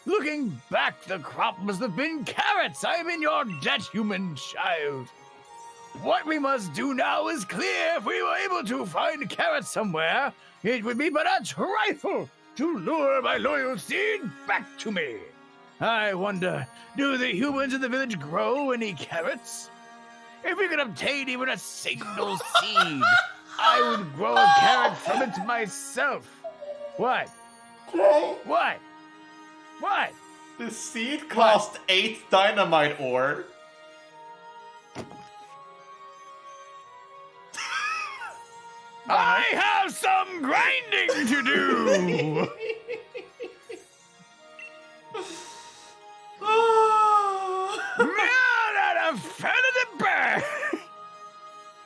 Looking back, the crop must have been carrots. I'm in your debt, human child. What we must do now is clear. If we were able to find carrots somewhere, it would be but a trifle to lure my loyal steed back to me. I wonder, do the humans in the village grow any carrots? If we could obtain even a single seed, I would grow a carrot from it myself. What? What? What? The seed cost 8 dynamite ore. I have some grinding to do.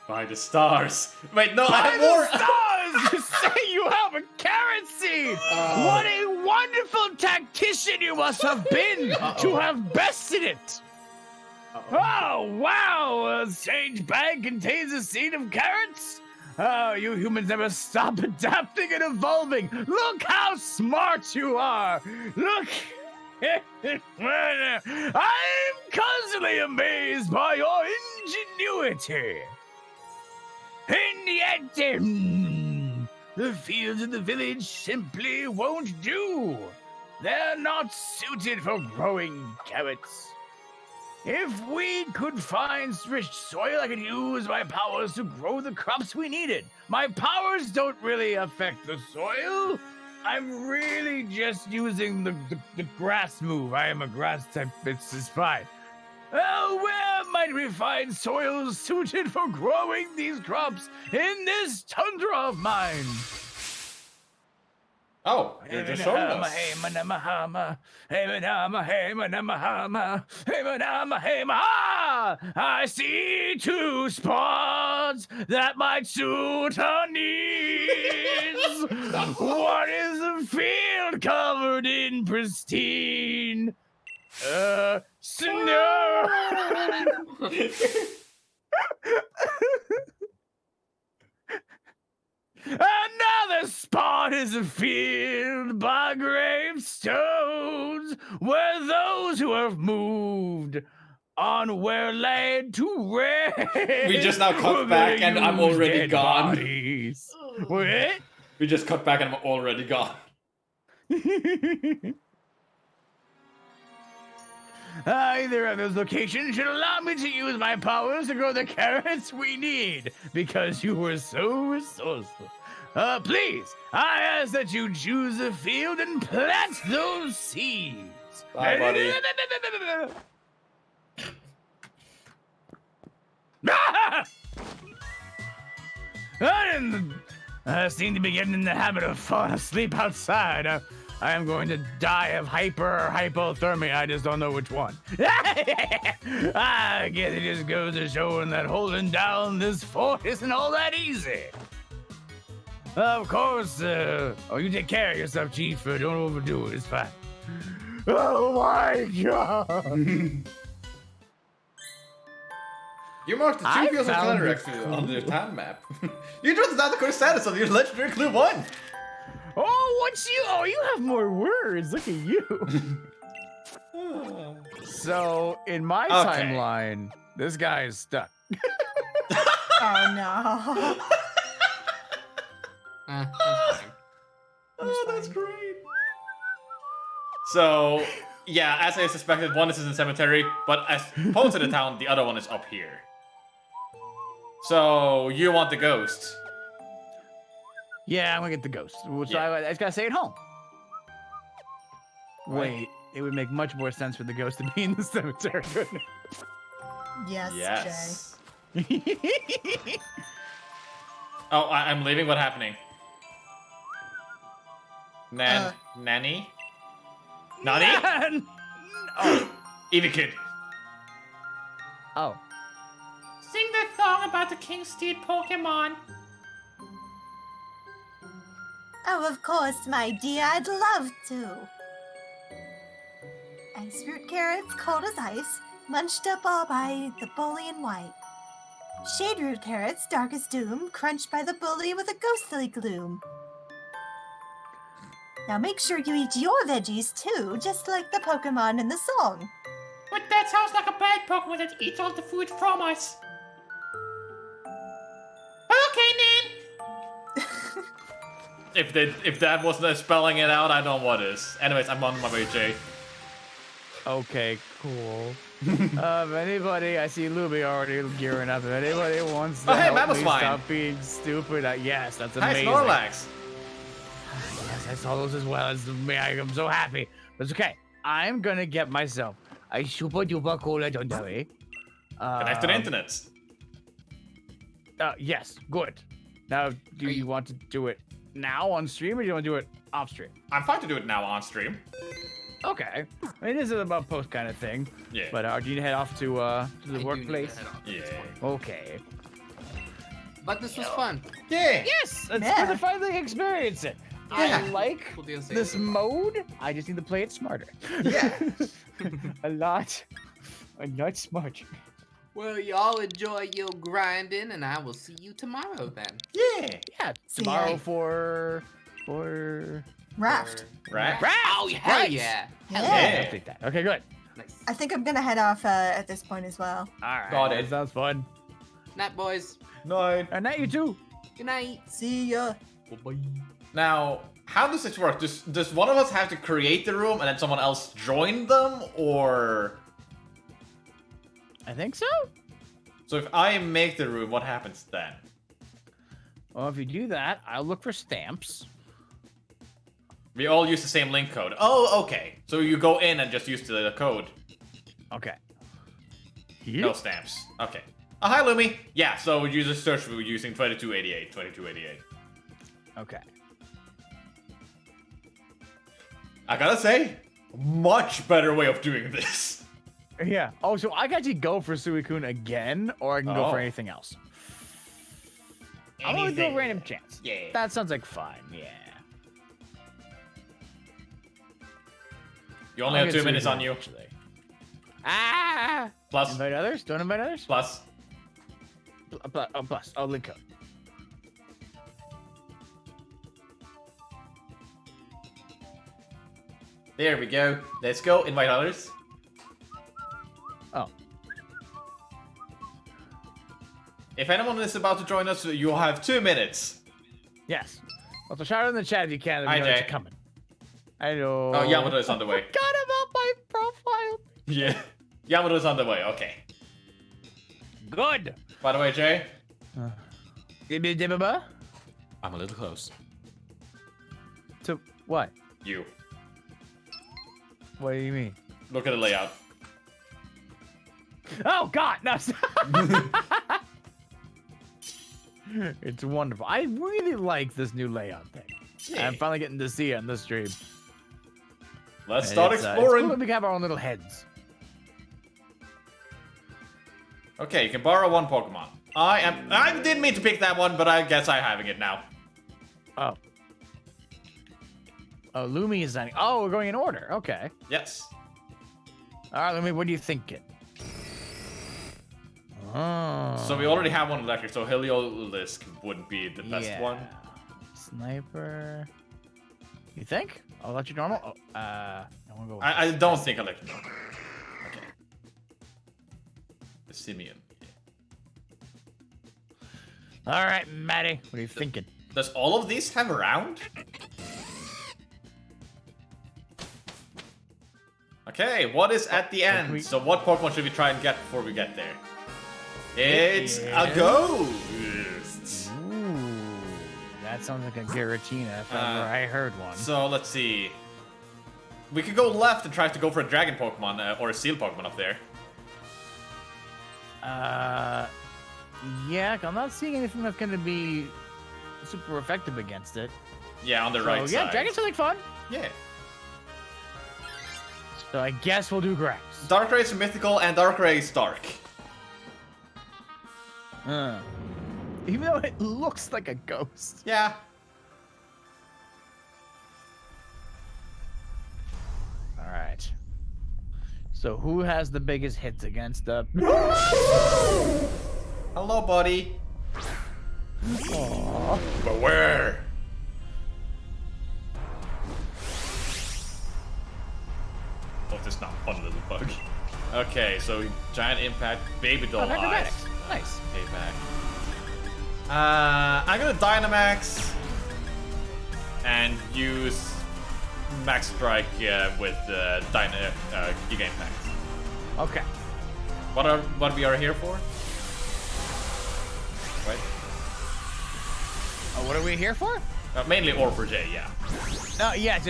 By the stars. Wait, no, I By have more. the stars! You say you have a carrot seed! What a wonderful tactician you must have been to have bested it! Oh, wow! A strange bag contains a seed of carrots? Oh, you humans never stop adapting and evolving! Look how smart you are! Look! I'm constantly amazed by your ingenuity! And yet, the fields of the village simply won't do. They're not suited for growing carrots. If we could find rich soil, I could use my powers to grow the crops we needed. My powers don't really affect the soil. I'm really just using the grass move. I am a grass type. It's fine. Where might we find soil suited for growing these crops in this tundra of mine? Oh, you're just showing us. I see 2 spots that might suit our needs. One is a field covered in pristine snow. Another spot is a field by gravestones, where those who have moved on were laid to rest. We just now cut back and I'm already gone. Bodies. What? We just cut back and I'm already gone. Either of those locations should allow me to use my powers to grow the carrots we need, because you were so resourceful. Please, I ask that you choose a field and plant those seeds. Bye, buddy. I seem to be getting in the habit of falling asleep outside. I am going to die of hypothermia. I just don't know which one. I guess it just goes to showing that holding down this fort isn't all that easy. Of course, you take care of yourself, Chief. Don't overdo it. It's fine. Oh my God. You marked the 2 fields of color actually on the town map. You jotted down the current status of your legendary clue 1. Oh, what's you? Oh, you have more words. Look at you. So, in my timeline, this guy is stuck. Oh no. That's fine. Oh, that's great. So, yeah, as I suspected, one is in the cemetery, but as opposed to the town, the other one is up here. So, you want the ghost? Yeah, I'm gonna get the ghost. So Yeah. I just gotta stay at home. Right. Wait, it would make much more sense for the ghost to be in the cemetery, wouldn't Yes, Yes. it? Oh, I'm leaving. What's happening? Nanny? Nani? Oh, Eevee Kid. Oh. Sing the song about the King Steed Pokemon. Oh, of course, my dear. I'd love to. Ice root carrots, cold as ice, munched up all by the bully in white. Shade root carrots, dark as doom, crunched by the bully with a ghostly gloom. Now make sure you eat your veggies too, just like the Pokemon in the song. But that sounds like a bad Pokemon that eats all the food from us. Okay, Nan. If that wasn't spelling it out, I don't know what is. Anyways, I'm on my way, Jay. Okay, cool. Anybody, I see Luby already gearing up. If anybody wants to Oh, hey, help Matt was me fine. stop being stupid, yes, that's Hi, amazing. Snorlax. Yes, I saw those as well. I'm so happy. But it's okay. I'm gonna get myself a super duper cool legendary. Connect to the internet. Yes, good. Now, do you want to do it now on stream, or do you want to do it off stream? I'm fine to do it now on stream. Okay. I mean, this is about post kind of thing. Yeah. But do you need to head off to the I do need to workplace? head off at Yeah. this point. Okay. But this was fun. Yeah. Yes, it's Yeah. good to finally experience it. Yeah. I like Cool DLC. this mode. I just need to play it smarter. Yeah. a lot smarter. Well, y'all enjoy your grinding, and I will see you tomorrow then. Yeah. Yeah, See tomorrow ya. for Raft. Right. Raft. Oh, hell Right. yeah. Hell Yeah. I'll take that. Okay, good. Nice. I think I'm gonna head off at this point as well. All right. Got that it. sounds fun. Night, boys. Night. And now you too. Good night. See ya. Bye. Now, how does this work? Does one of us have to create the room and then someone else join them, or? I think so. So if I make the room, what happens then? Well, if you do that, I'll look for stamps. We all use the same link code. Oh, okay. So you go in and just use the code. Okay. No stamps. Okay. Oh, hi, Lumi. Yeah, so you just search for using 2288. 2288. Okay. I gotta say, much better way of doing this. Yeah. Oh, so I can actually go for Suicune again, or I can go for Oh. anything else. I'm gonna do a random chance. Yeah. That sounds like fun. Yeah. You only I'll have get 2 minutes Suicune, on you. actually. Ah! Plus. Invite others? Don't invite others? Plus. Plus. Oh, link code. There we go. Let's go. Invite others. Oh. If anyone is about to join us, you'll have 2 minutes. Yes. Also, shout out in the chat if you can. Hi, Let me know that Jay. you're coming. Hello. Oh, Yamato is on the way. Forgot about my profile. Yeah. Yamato is on the way. Okay. Good. By the way, Jay. Dibba? I'm a little close. To what? You. What do you mean? Look at the layout. Oh God, no! It's wonderful. I really like this new layout thing. Yeah. I'm finally getting to see it on this stream. Let's And start it's exploring. cool that we have our own little heads. Okay, you can borrow 1 Pokemon. I didn't mean to pick that one, but I guess I'm having it now. Oh. Oh, Lumi is signing. Oh, we're going in order. Okay. Yes. All right, Lumi, what are you thinking? Oh. So we already have one electric, so Heliolisk wouldn't be the best Yeah. one. Sniper. You think? I'll let you normal. Oh, I want to go. With I don't think electric. Okay. The Simeon. All right, Maddie. What are you thinking? Does all of these have a round? Okay, what is at the end? we- So what Pokemon should we try and get before we get there? It's a is- ghost! Ooh, that sounds like a Giratina if ever I heard one. So let's see. We could go left and try to go for a dragon Pokemon or a seal Pokemon up there. Yeah, I'm not seeing anything that's gonna be super effective against it. Yeah, on the So, right yeah, side. dragons are like fun. Yeah. So I guess we'll do grass. Darkrai is mythical and Darkrai is dark. Even though it looks like a ghost. Yeah. All right. So who has the biggest hits against the? Hello, buddy. Aww. Beware. Oh, this is not a fun little bug. Okay, so giant impact, baby doll eyes. Acrobatics. Nice. Payback. I'm gonna Dynamax and use Max Strike with Giga Impact. Okay. what we are here for? Right? What are we here for? Mainly or for Jay, yeah. No, yes.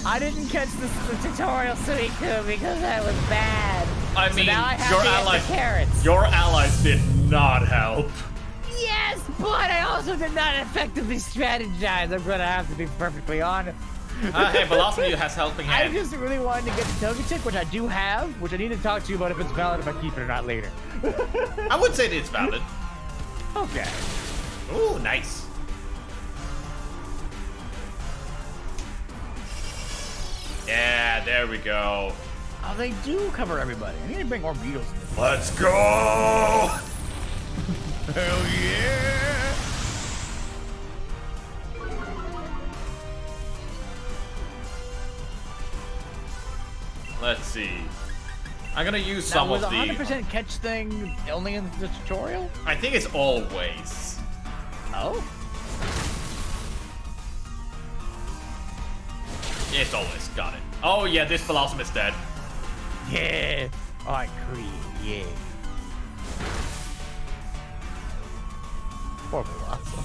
I didn't catch the tutorial, Suiku, because I was bad. I mean, now I have your to get allies. the carrots. Your allies did not help. Yes, but I also did not effectively strategize. I'm gonna have to be perfectly honest. Hey, Velocity has helping I hand. just really wanted to get the Togetic, which I do have, which I need to talk to you about if it's valid, if I keep it or not later. I would say that it's valid. Okay. Ooh, nice. Yeah, there we go. Oh, they do cover everybody. I need to bring more beetles. Let's go! Hell yeah! Let's see. I'm gonna use some was of the. 100% catch thing only in the tutorial? I think it's always. Oh. It's always got it. Oh yeah, this Blossom is dead. Yeah. Alright, Creed. Yeah. Poor Blossom.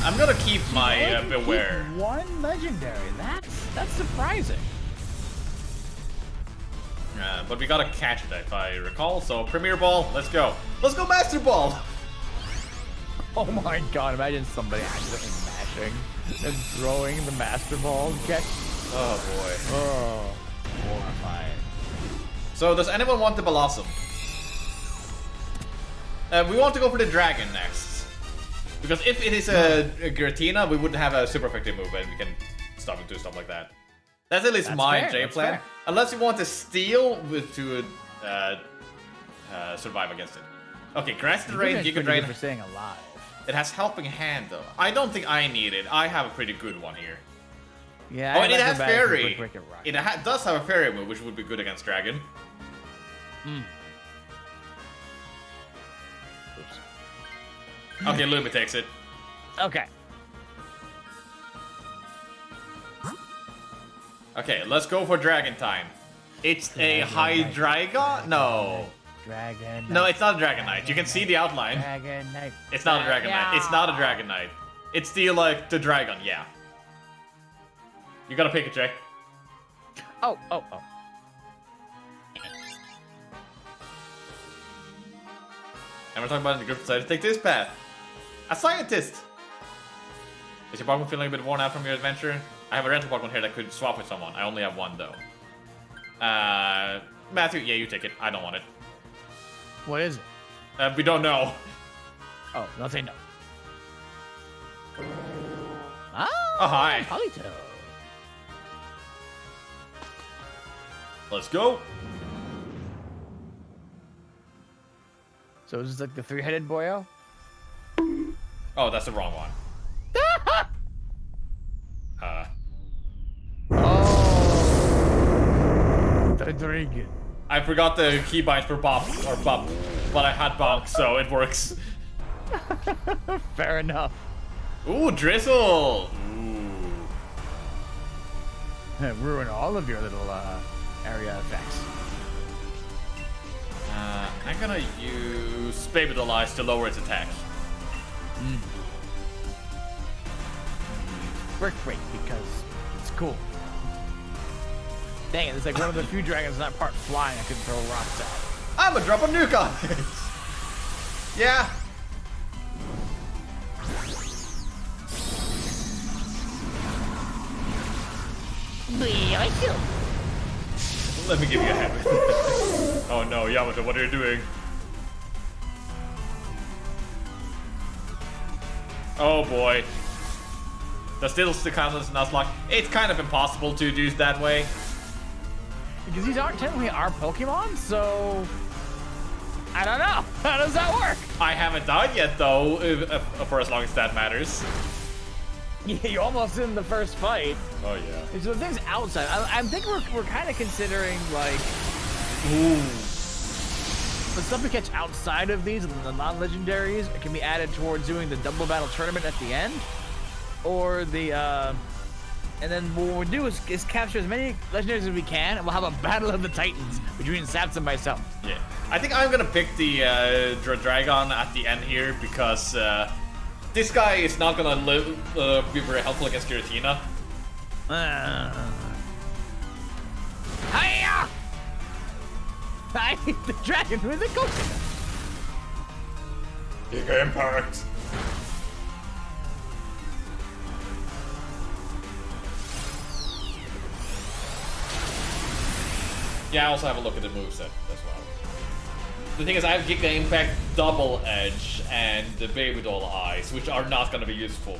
I'm gonna keep my Keep Beware. one legendary. That's surprising. But we gotta catch it if I recall. So Premier Ball, let's go. Let's go Master Ball. Oh my god, imagine somebody accidentally mashing and throwing the Master Ball. Catch. Oh boy. Oh, horrifying. So does anyone want the Blossom? We want to go for the Dragon next. Because if it is a Giratina, we wouldn't have a super effective move and we can stop and do stuff like that. That's at least my fair, J that's plan. fair. Unless you want to steal to survive against it. Okay, Grass Terrain, Giga Drain. For staying alive. It has Helping Hand though. I don't think I need it. I have a pretty good one here. Yeah. Oh, I and it like has the bad Fairy. quick and rock. It does have a Fairy move, which would be good against Dragon. Hmm. Okay, Lumi takes it. Okay. Okay, let's go for Dragon time. It's a Hydreigon? No. Dragon. No, it's not a Dragonite. You can see the outline. Dragon Knight. It's not a Dragonite. It's not a Dragonite. It's the, like, the Dragon, yeah. You gotta pick it, Jay. Oh. And we're talking about in the group decided to take this path. A scientist! Is your Pokemon feeling a bit worn out from your adventure? I have a rental Pokemon here that could swap with someone. I only have one, though. Matthew, yeah, you take it. I don't want it. What is it? We don't know. Oh, nothing. No. Oh, hi. Polito. Let's go. So is this like the three-headed boyo? Oh, that's the wrong one. Oh. The dragon. I forgot the keybinds for Bop, but I had Bonk, so it works. Fair enough. Ooh, Drizzle! Ooh. Ruin all of your little area effects. I'm gonna use Babylize to lower its attack. Brick Break because it's cool. Dang it, it's like one of the few dragons not part flying I can throw rocks at. I'm gonna drop a nuke on it! Yeah. Let me give you a hand. Oh no, Yamato, what are you doing? Oh boy. The still Stickhandler's Nuzlocke. It's kind of impossible to do that way. Because these aren't technically our Pokemon, so I don't know. How does that work? I haven't died yet though, for as long as that matters. Yeah, you almost in the first fight. Oh yeah. So the things outside, I think we're kind of considering like, Ooh. the stuff we catch outside of these, the non-legendaries, can be added towards doing the double battle tournament at the end, or the And then what we'll do is capture as many legendaries as we can, and we'll have a battle of the Titans between Saps and myself. Yeah. I think I'm gonna pick the Dragon at the end here because this guy is not gonna be very helpful against Giratina. Hiya! I hate the dragon with a coconut. Big impact. Yeah, I also have a look at the moveset as well. The thing is, I have Giga Impact, Double Edge, and the Baby Doll Eyes, which are not going to be useful.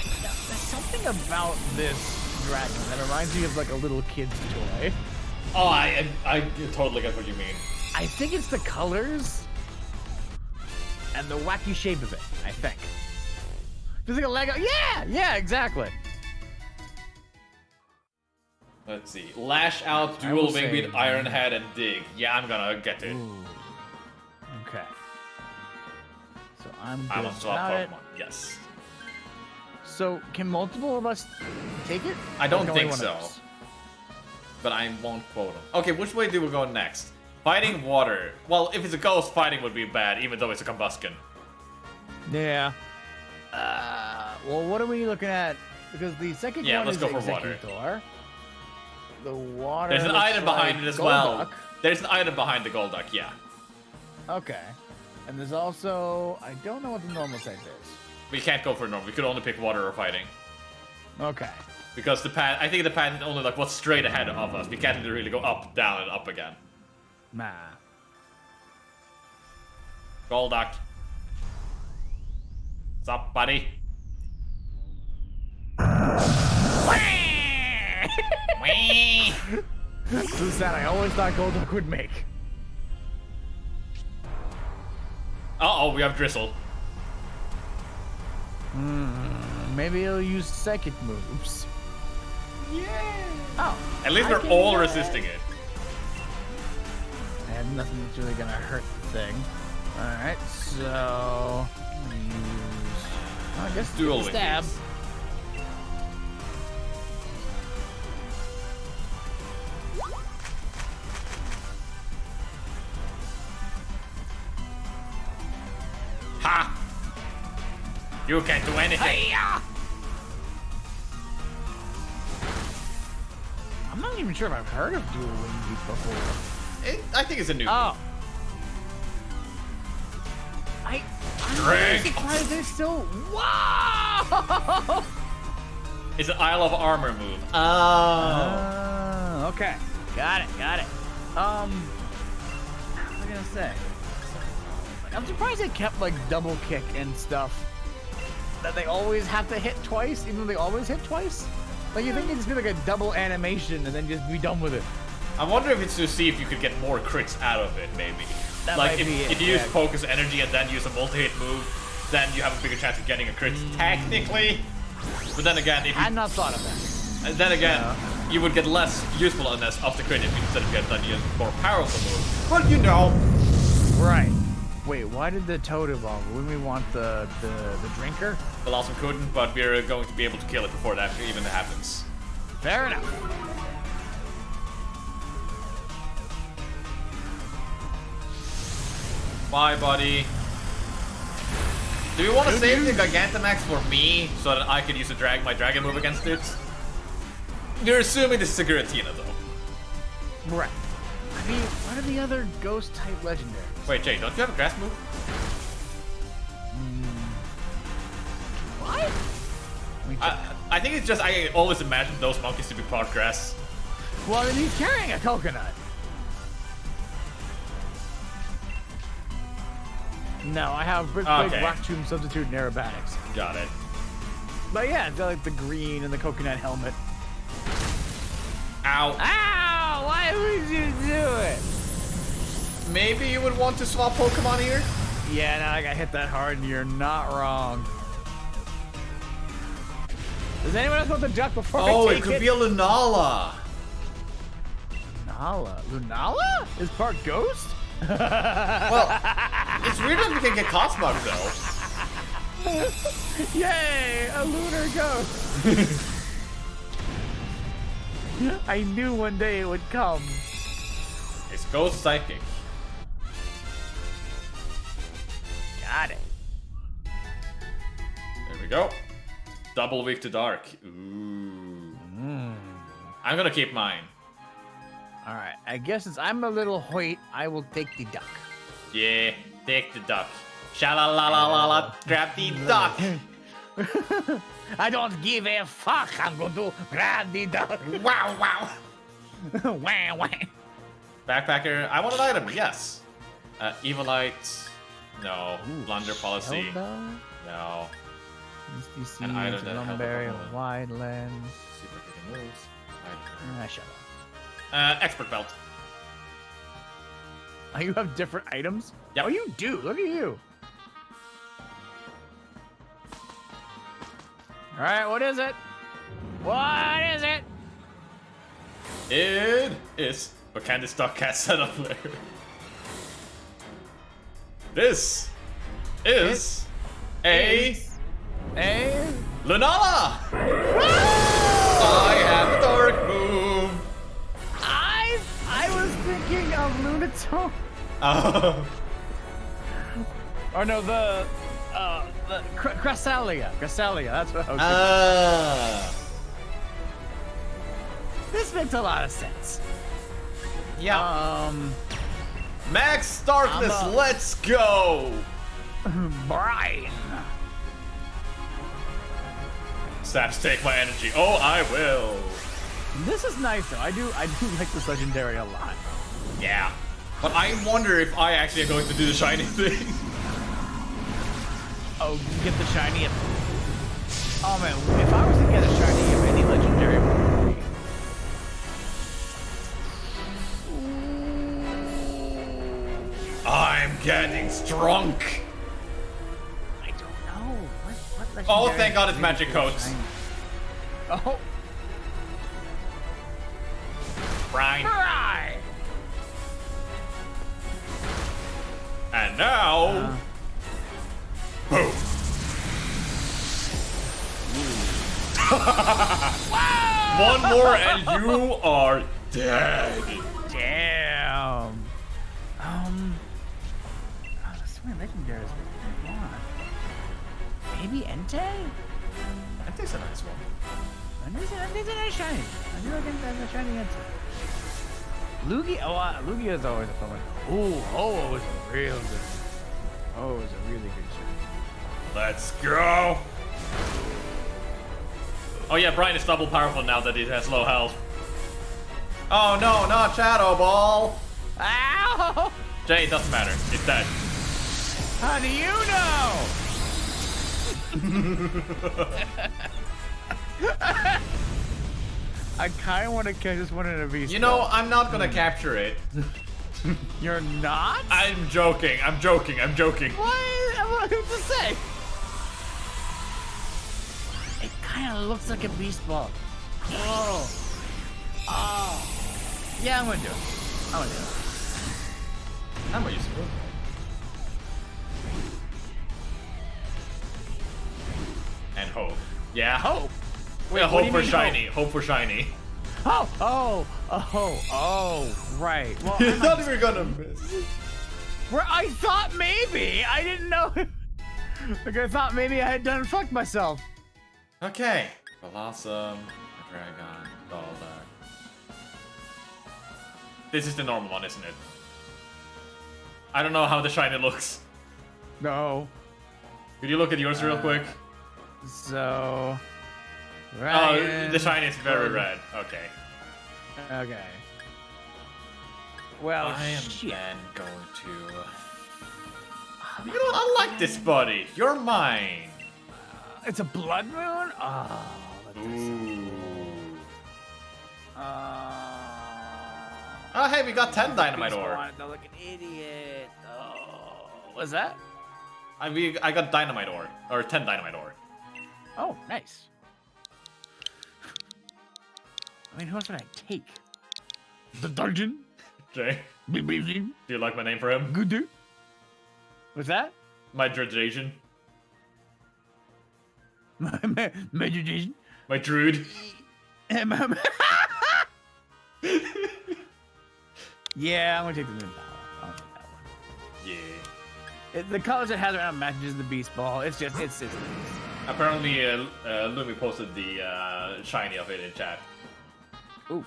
There's something about this dragon that reminds me of like a little kid's toy. Oh, I totally get what you mean. I think it's the colors and the wacky shape of it, I think. Feels like a Lego. Yeah, exactly. Let's see. Lash Out, Dual Wing Beat, Iron Head, and Dig. Yeah, I'm gonna get it. Ooh. Okay. So I'm good. I want to swap about it. Pokemon. Yes. So can multiple of us take it? I don't Or can only think one so. of us? But I won't quote him. Okay, which way do we go next? Fighting water. Well, if it's a ghost, fighting would be bad, even though it's a combustion. Yeah. Well, what are we looking at? Because the second Yeah, one let's is go for water. Executor. The water. There's an looks item like behind it as Golduck. well. There's an item behind the Golduck, yeah. Okay. And there's also, I don't know what the normal type is. We can't go for normal. We could only pick water or fighting. Okay. Because the path, I think the path is only like what's straight ahead of us. We can't really go up, down, and up again. Nah. Golduck. What's up, buddy? Whee! This is that I always thought Golduck would make. Uh-oh, we have Drizzle. Maybe he'll use psychic moves. Yeah. Oh. At least I we're can, all resisting it. I have nothing that's really gonna hurt the thing. Alright, so use, I guess Dual stab. wings. Ha! You can't do anything. I'm not even sure if I've heard of dual wing beat before. I think it's a new Oh. I'm really Drink. surprised they're still. Wow! It's an Isle of Armor move. Okay. Got it. What was I gonna say? I'm surprised they kept like double kick and stuff. That they always have to hit twice, even though they always hit twice. Like you think it'd just be like a double animation and then just be done with it. I wonder if it's to see if you could get more crits out of it, maybe. That like might be it, if you use yeah. focus energy and then use a multi-hit move, then you have a bigger chance of getting a crit, technically. But then again, if I had you, not thought of that. and then again, you would get less usefulness of the crit if you instead of get done use more powerful move. Well, you know. Right. Wait, why did the toad evolve? Wouldn't we want the drinker? The last one couldn't, but we're going to be able to kill it before that even happens. Fair enough. Bye, buddy. Do we want to save the Gigantamax for me so that I could use my dragon move against it? You're assuming this is a Giratina, though. Right. I mean, what are the other ghost type legendaries? Wait, Jay, don't you have a grass move? What? I think it's just I always imagine those monkeys to be part grass. Well, then he's carrying a coconut. No, I have big Okay. rock tomb substitute and aerobatics. Got it. But yeah, it's got like the green and the coconut helmet. Ow. Ow! Why would you do it? Maybe you would want to swap Pokemon here? Yeah, now I got hit that hard and you're not wrong. Does anyone else want the duck before I Oh, take it could be a Lunala. Lunala? Lunala? Is part ghost? Well, it's weird that we can get Cosmog though. Yay! A lunar ghost! I knew one day it would come. It's Ghost Psychic. Got it. There we go. Double weak to dark. Ooh. I'm gonna keep mine. Alright, I guess since I'm a little hoit, I will take the duck. Yeah, take the duck. Sha-la-la-la-la-la, grab the duck. I don't give a fuck. I'm going to grab the duck. Wow, wow. Wah, wah. Backpacker, I want an item, yes. Evilite, no. Blunder policy, no. Misty An item Seeds, that Lumberry, held Wide Lens. Super kicking moves. Shut up. Expert belt. Oh, you have different items? Yep. Oh, you do. Look at you. All right, what is it? What is it? It is. But can this duck cat setup player? This is a Lunala! I have a dark move! I was thinking of Lunatone. Oh. Or no, the Cresselia. Cresselia, that's what I was thinking. This makes a lot of sense. Yeah. Max Darkness, let's go! Brian. Saps, take my energy. Oh, I will. This is nice though. I do like this legendary a lot. Yeah. But I wonder if I actually am going to do the shiny thing. Oh, you get the shiny. Oh man, if I was to get a shiny of any legendary, what would it be? I'm getting strunk. I don't know. What legendary? Oh, thank God it's magic coats. Shiny? Oh. Brian. Right. And now, boom. One more and you are dead. Damn. That's so many legendaries. Come on. Maybe Entei? Entei's a nice one. Entei's a nice shiny. I do like Entei's a shiny Entei. Lugia, Lugia is always a fun one. Ooh, Ho is real good. Ho is a really good shiny. Let's go. Oh yeah, Brian is double powerful now that he has low health. Oh no, not Shadow Ball. Ow! Jay, it doesn't matter. It's dead. How do you know? I kind of want to catch this one in a beast. You know, I'm not gonna capture it. You're not? I'm joking. I'm joking. I'm joking. What? What to say? It kind of looks like a beast ball. Oh. Oh. Yeah, I'm gonna do it. I'm gonna do it. I'm gonna use it. And hope. Yeah, hope. Wait, Hope what do you for mean shiny. Hope for shiny. Oh, right. Well, You thought you were gonna miss. Where I thought maybe. I didn't know. Like I thought maybe I had done fucked myself. Okay. Blossom, Dragon, Golduck. This is the normal one, isn't it? I don't know how the shiny looks. No. Could you look at yours real quick? So. Oh, Ryan, the shiny is very red. Okay. Okay. Well, I am shit. then going to. You know what? I like this, buddy. You're mine. It's a blood moon? Oh, Ooh. uh, Oh, hey, we got 10 dynamite ore. Like an idiot. Oh, what's that? I got dynamite ore, or 10 dynamite ore. Oh, nice. I mean, who else would I take? The dungeon? Jay, Good do you like my name for him? dude. What's that? My Drudation. Major Jason. My Druid. Yeah, I'm gonna take the moon power. I'll take that one. Yeah. The colors it has right now matches the beast ball. It's nice. Apparently, Lumi posted the shiny of it in chat. Ooh.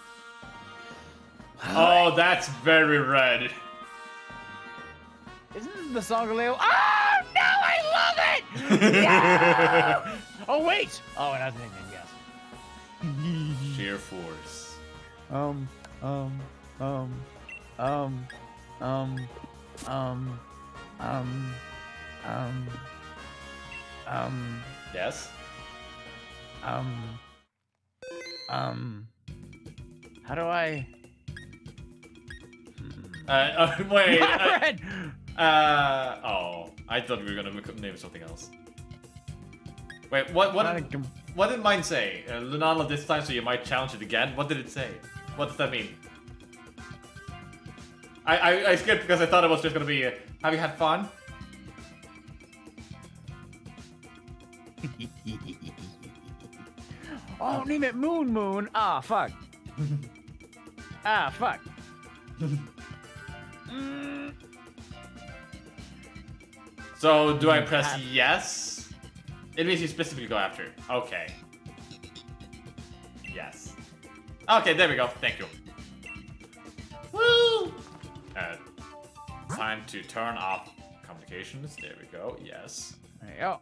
Oh, that's very red. Isn't the song Leo? Oh no, I love it! Yeah! Oh wait! Oh, it has a nickname, yes. Sheer force. Yes? How do I? Wait. Red! Oh, I thought we were gonna name something else. Wait, what did mine say? Lunala this time, so you might challenge it again? What did it say? What does that mean? I skipped because I thought it was just gonna be, have you had fun? Oh, name it Moon. Ah, fuck. Fuck. So, do I press yes? It means you specifically go after. Okay. Yes. Okay, there we go. Thank you. Woo! Time to turn off communications. There we go. Yes. There you go.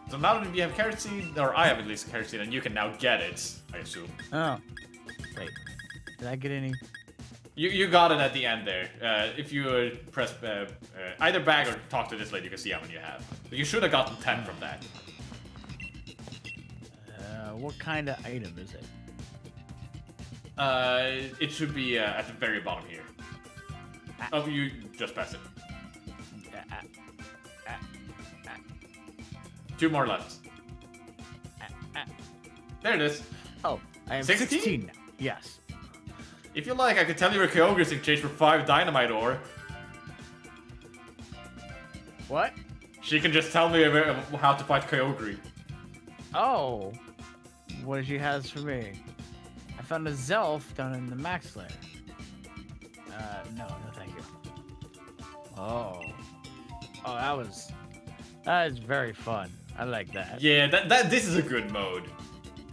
So now that we have carrot seed, or I have at least a carrot seed, and you can now get it, I assume. Oh. Wait. Did I get any? You got it at the end there. If you press either back or talk to this lady, you can see how many you have. But you should have gotten 10 from that. What kind of item is it? It should be at the very bottom here. Oh, you just press it. 2 more left. There it is. Oh, I am 16? 16 now. Yes. If you like, I could tell you where Kyogre's in exchange for 5 dynamite ore. What? She can just tell me how to fight Kyogre. Oh. What she has for me? I found a Zelf down in the max lair. No, thank you. Oh. Oh, that is very fun. I like that. Yeah, this is a good mode.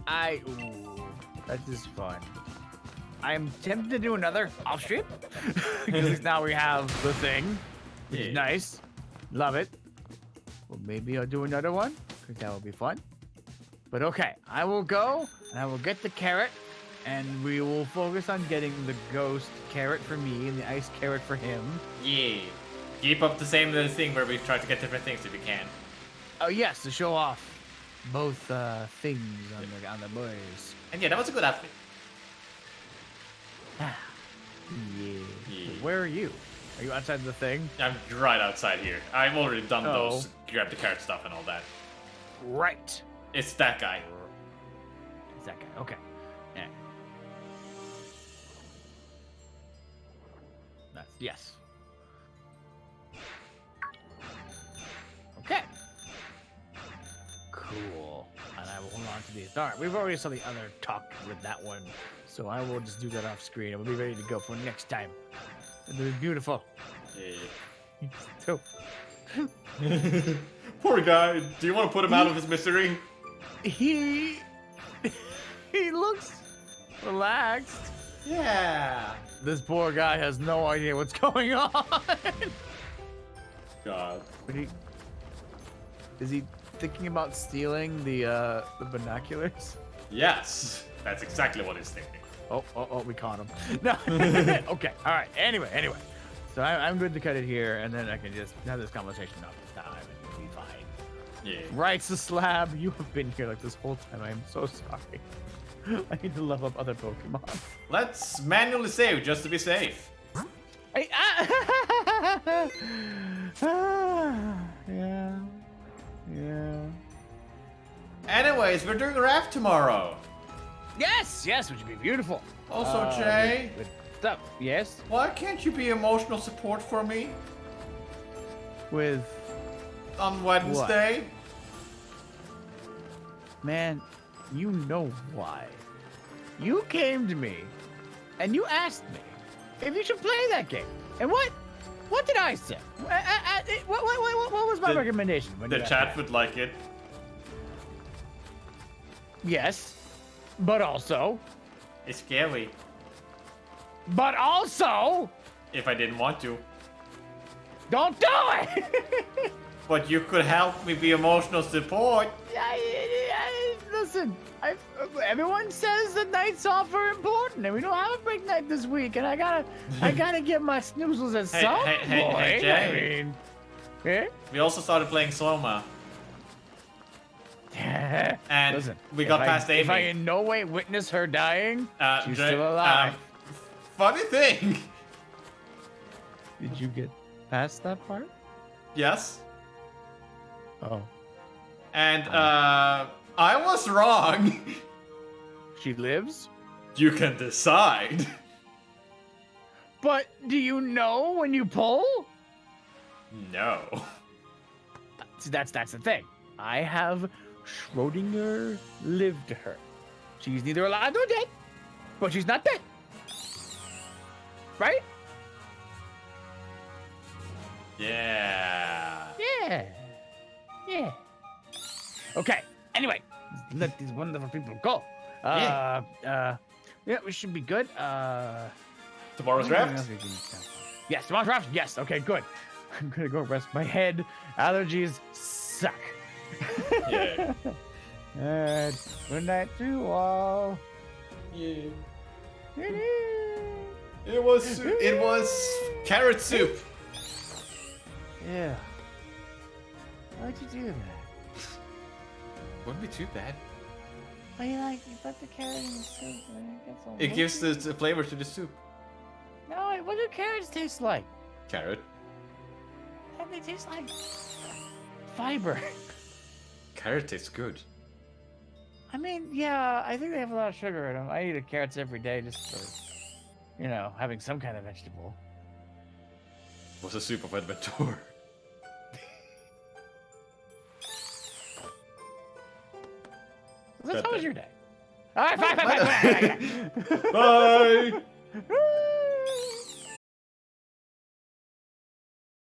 Ooh, that is fun. I'm tempted to do another off stream because now we have the thing, which is nice. Love it. Well, maybe I'll do another one because that will be fun. But okay, I will go and I will get the carrot, and we will focus on getting the ghost carrot for me and the ice carrot for him. Yeah. Keep up the same thing where we try to get different things if we can. Oh yes, to show off both things on the boys. And yeah, that was a good outfit. Yeah. Where are you? Are you outside the thing? I'm right outside here. I've already done those, grab the carrot stuff and all that. Right. It's that guy. It's that guy. Okay. Yeah. Yes. Okay. Cool. And I will hold on to these. All right, we've already saw the other talk with that one, so I will just do that off screen. And we'll be ready to go for next time. It'll be beautiful. Yeah. So. Poor guy. Do you want to put him out of his misery? He looks relaxed. Yeah. This poor guy has no idea what's going on. God. But is he thinking about stealing the binoculars? Yes. That's exactly what he's thinking. Oh, we caught him. No. Okay. All right. Anyway. So I'm good to cut it here, and then I can just have this conversation off this time, and we'll be fine. Yeah. Rights the slab. You have been here like this whole time. I am so sorry. I need to level up other Pokemon. Let's manually save just to be safe. Hey, yeah. Anyways, we're doing a raft tomorrow. Yes, which would be beautiful. Also, Jay, With stuff. Yes. why can't you be emotional support for me With on Wednesday? man, you know why? You came to me, and you asked me if you should play that game. And what did I say? What was my recommendation? When The you asked chat that? would like it. Yes, but also, It's scary. If I didn't want to. don't do it. But you could help me be emotional support. Listen, everyone says that nights off are important, and we don't have a big night this week, and I gotta get my snoozles at Hey, some hey, point. Jay. I mean, eh? We also started playing Sloma. And Listen, we got past Amy. If I in no way witness her dying, she's Jay, still alive. Funny thing. Did you get past that part? Yes. Oh. And I was wrong. She lives? You can decide. But do you know when you pull? No. See, that's the thing. I have Schrodinger lived her. She's neither alive nor dead, but she's not dead. Right? Yeah. Yeah. Okay. Anyway, let these wonderful people go. Yeah, we should be good. Tomorrow's draft? Yes, tomorrow's draft. Yes. Okay, good. I'm gonna go rest my head. Allergies suck. Yeah. And good night to all. Yeah. It was carrot soup. Yeah. Why'd you do that? Wouldn't be too bad. Why you put the carrot in the soup and it gets all It gives the mushy? flavor to the soup. No, what do carrots taste like? Carrot. They taste like fiber. Carrot tastes good. I mean, yeah, I think they have a lot of sugar in them. I eat carrots every day just for, having some kind of vegetable. Was a soup of adventure. So how was your day? All right, bye. Bye.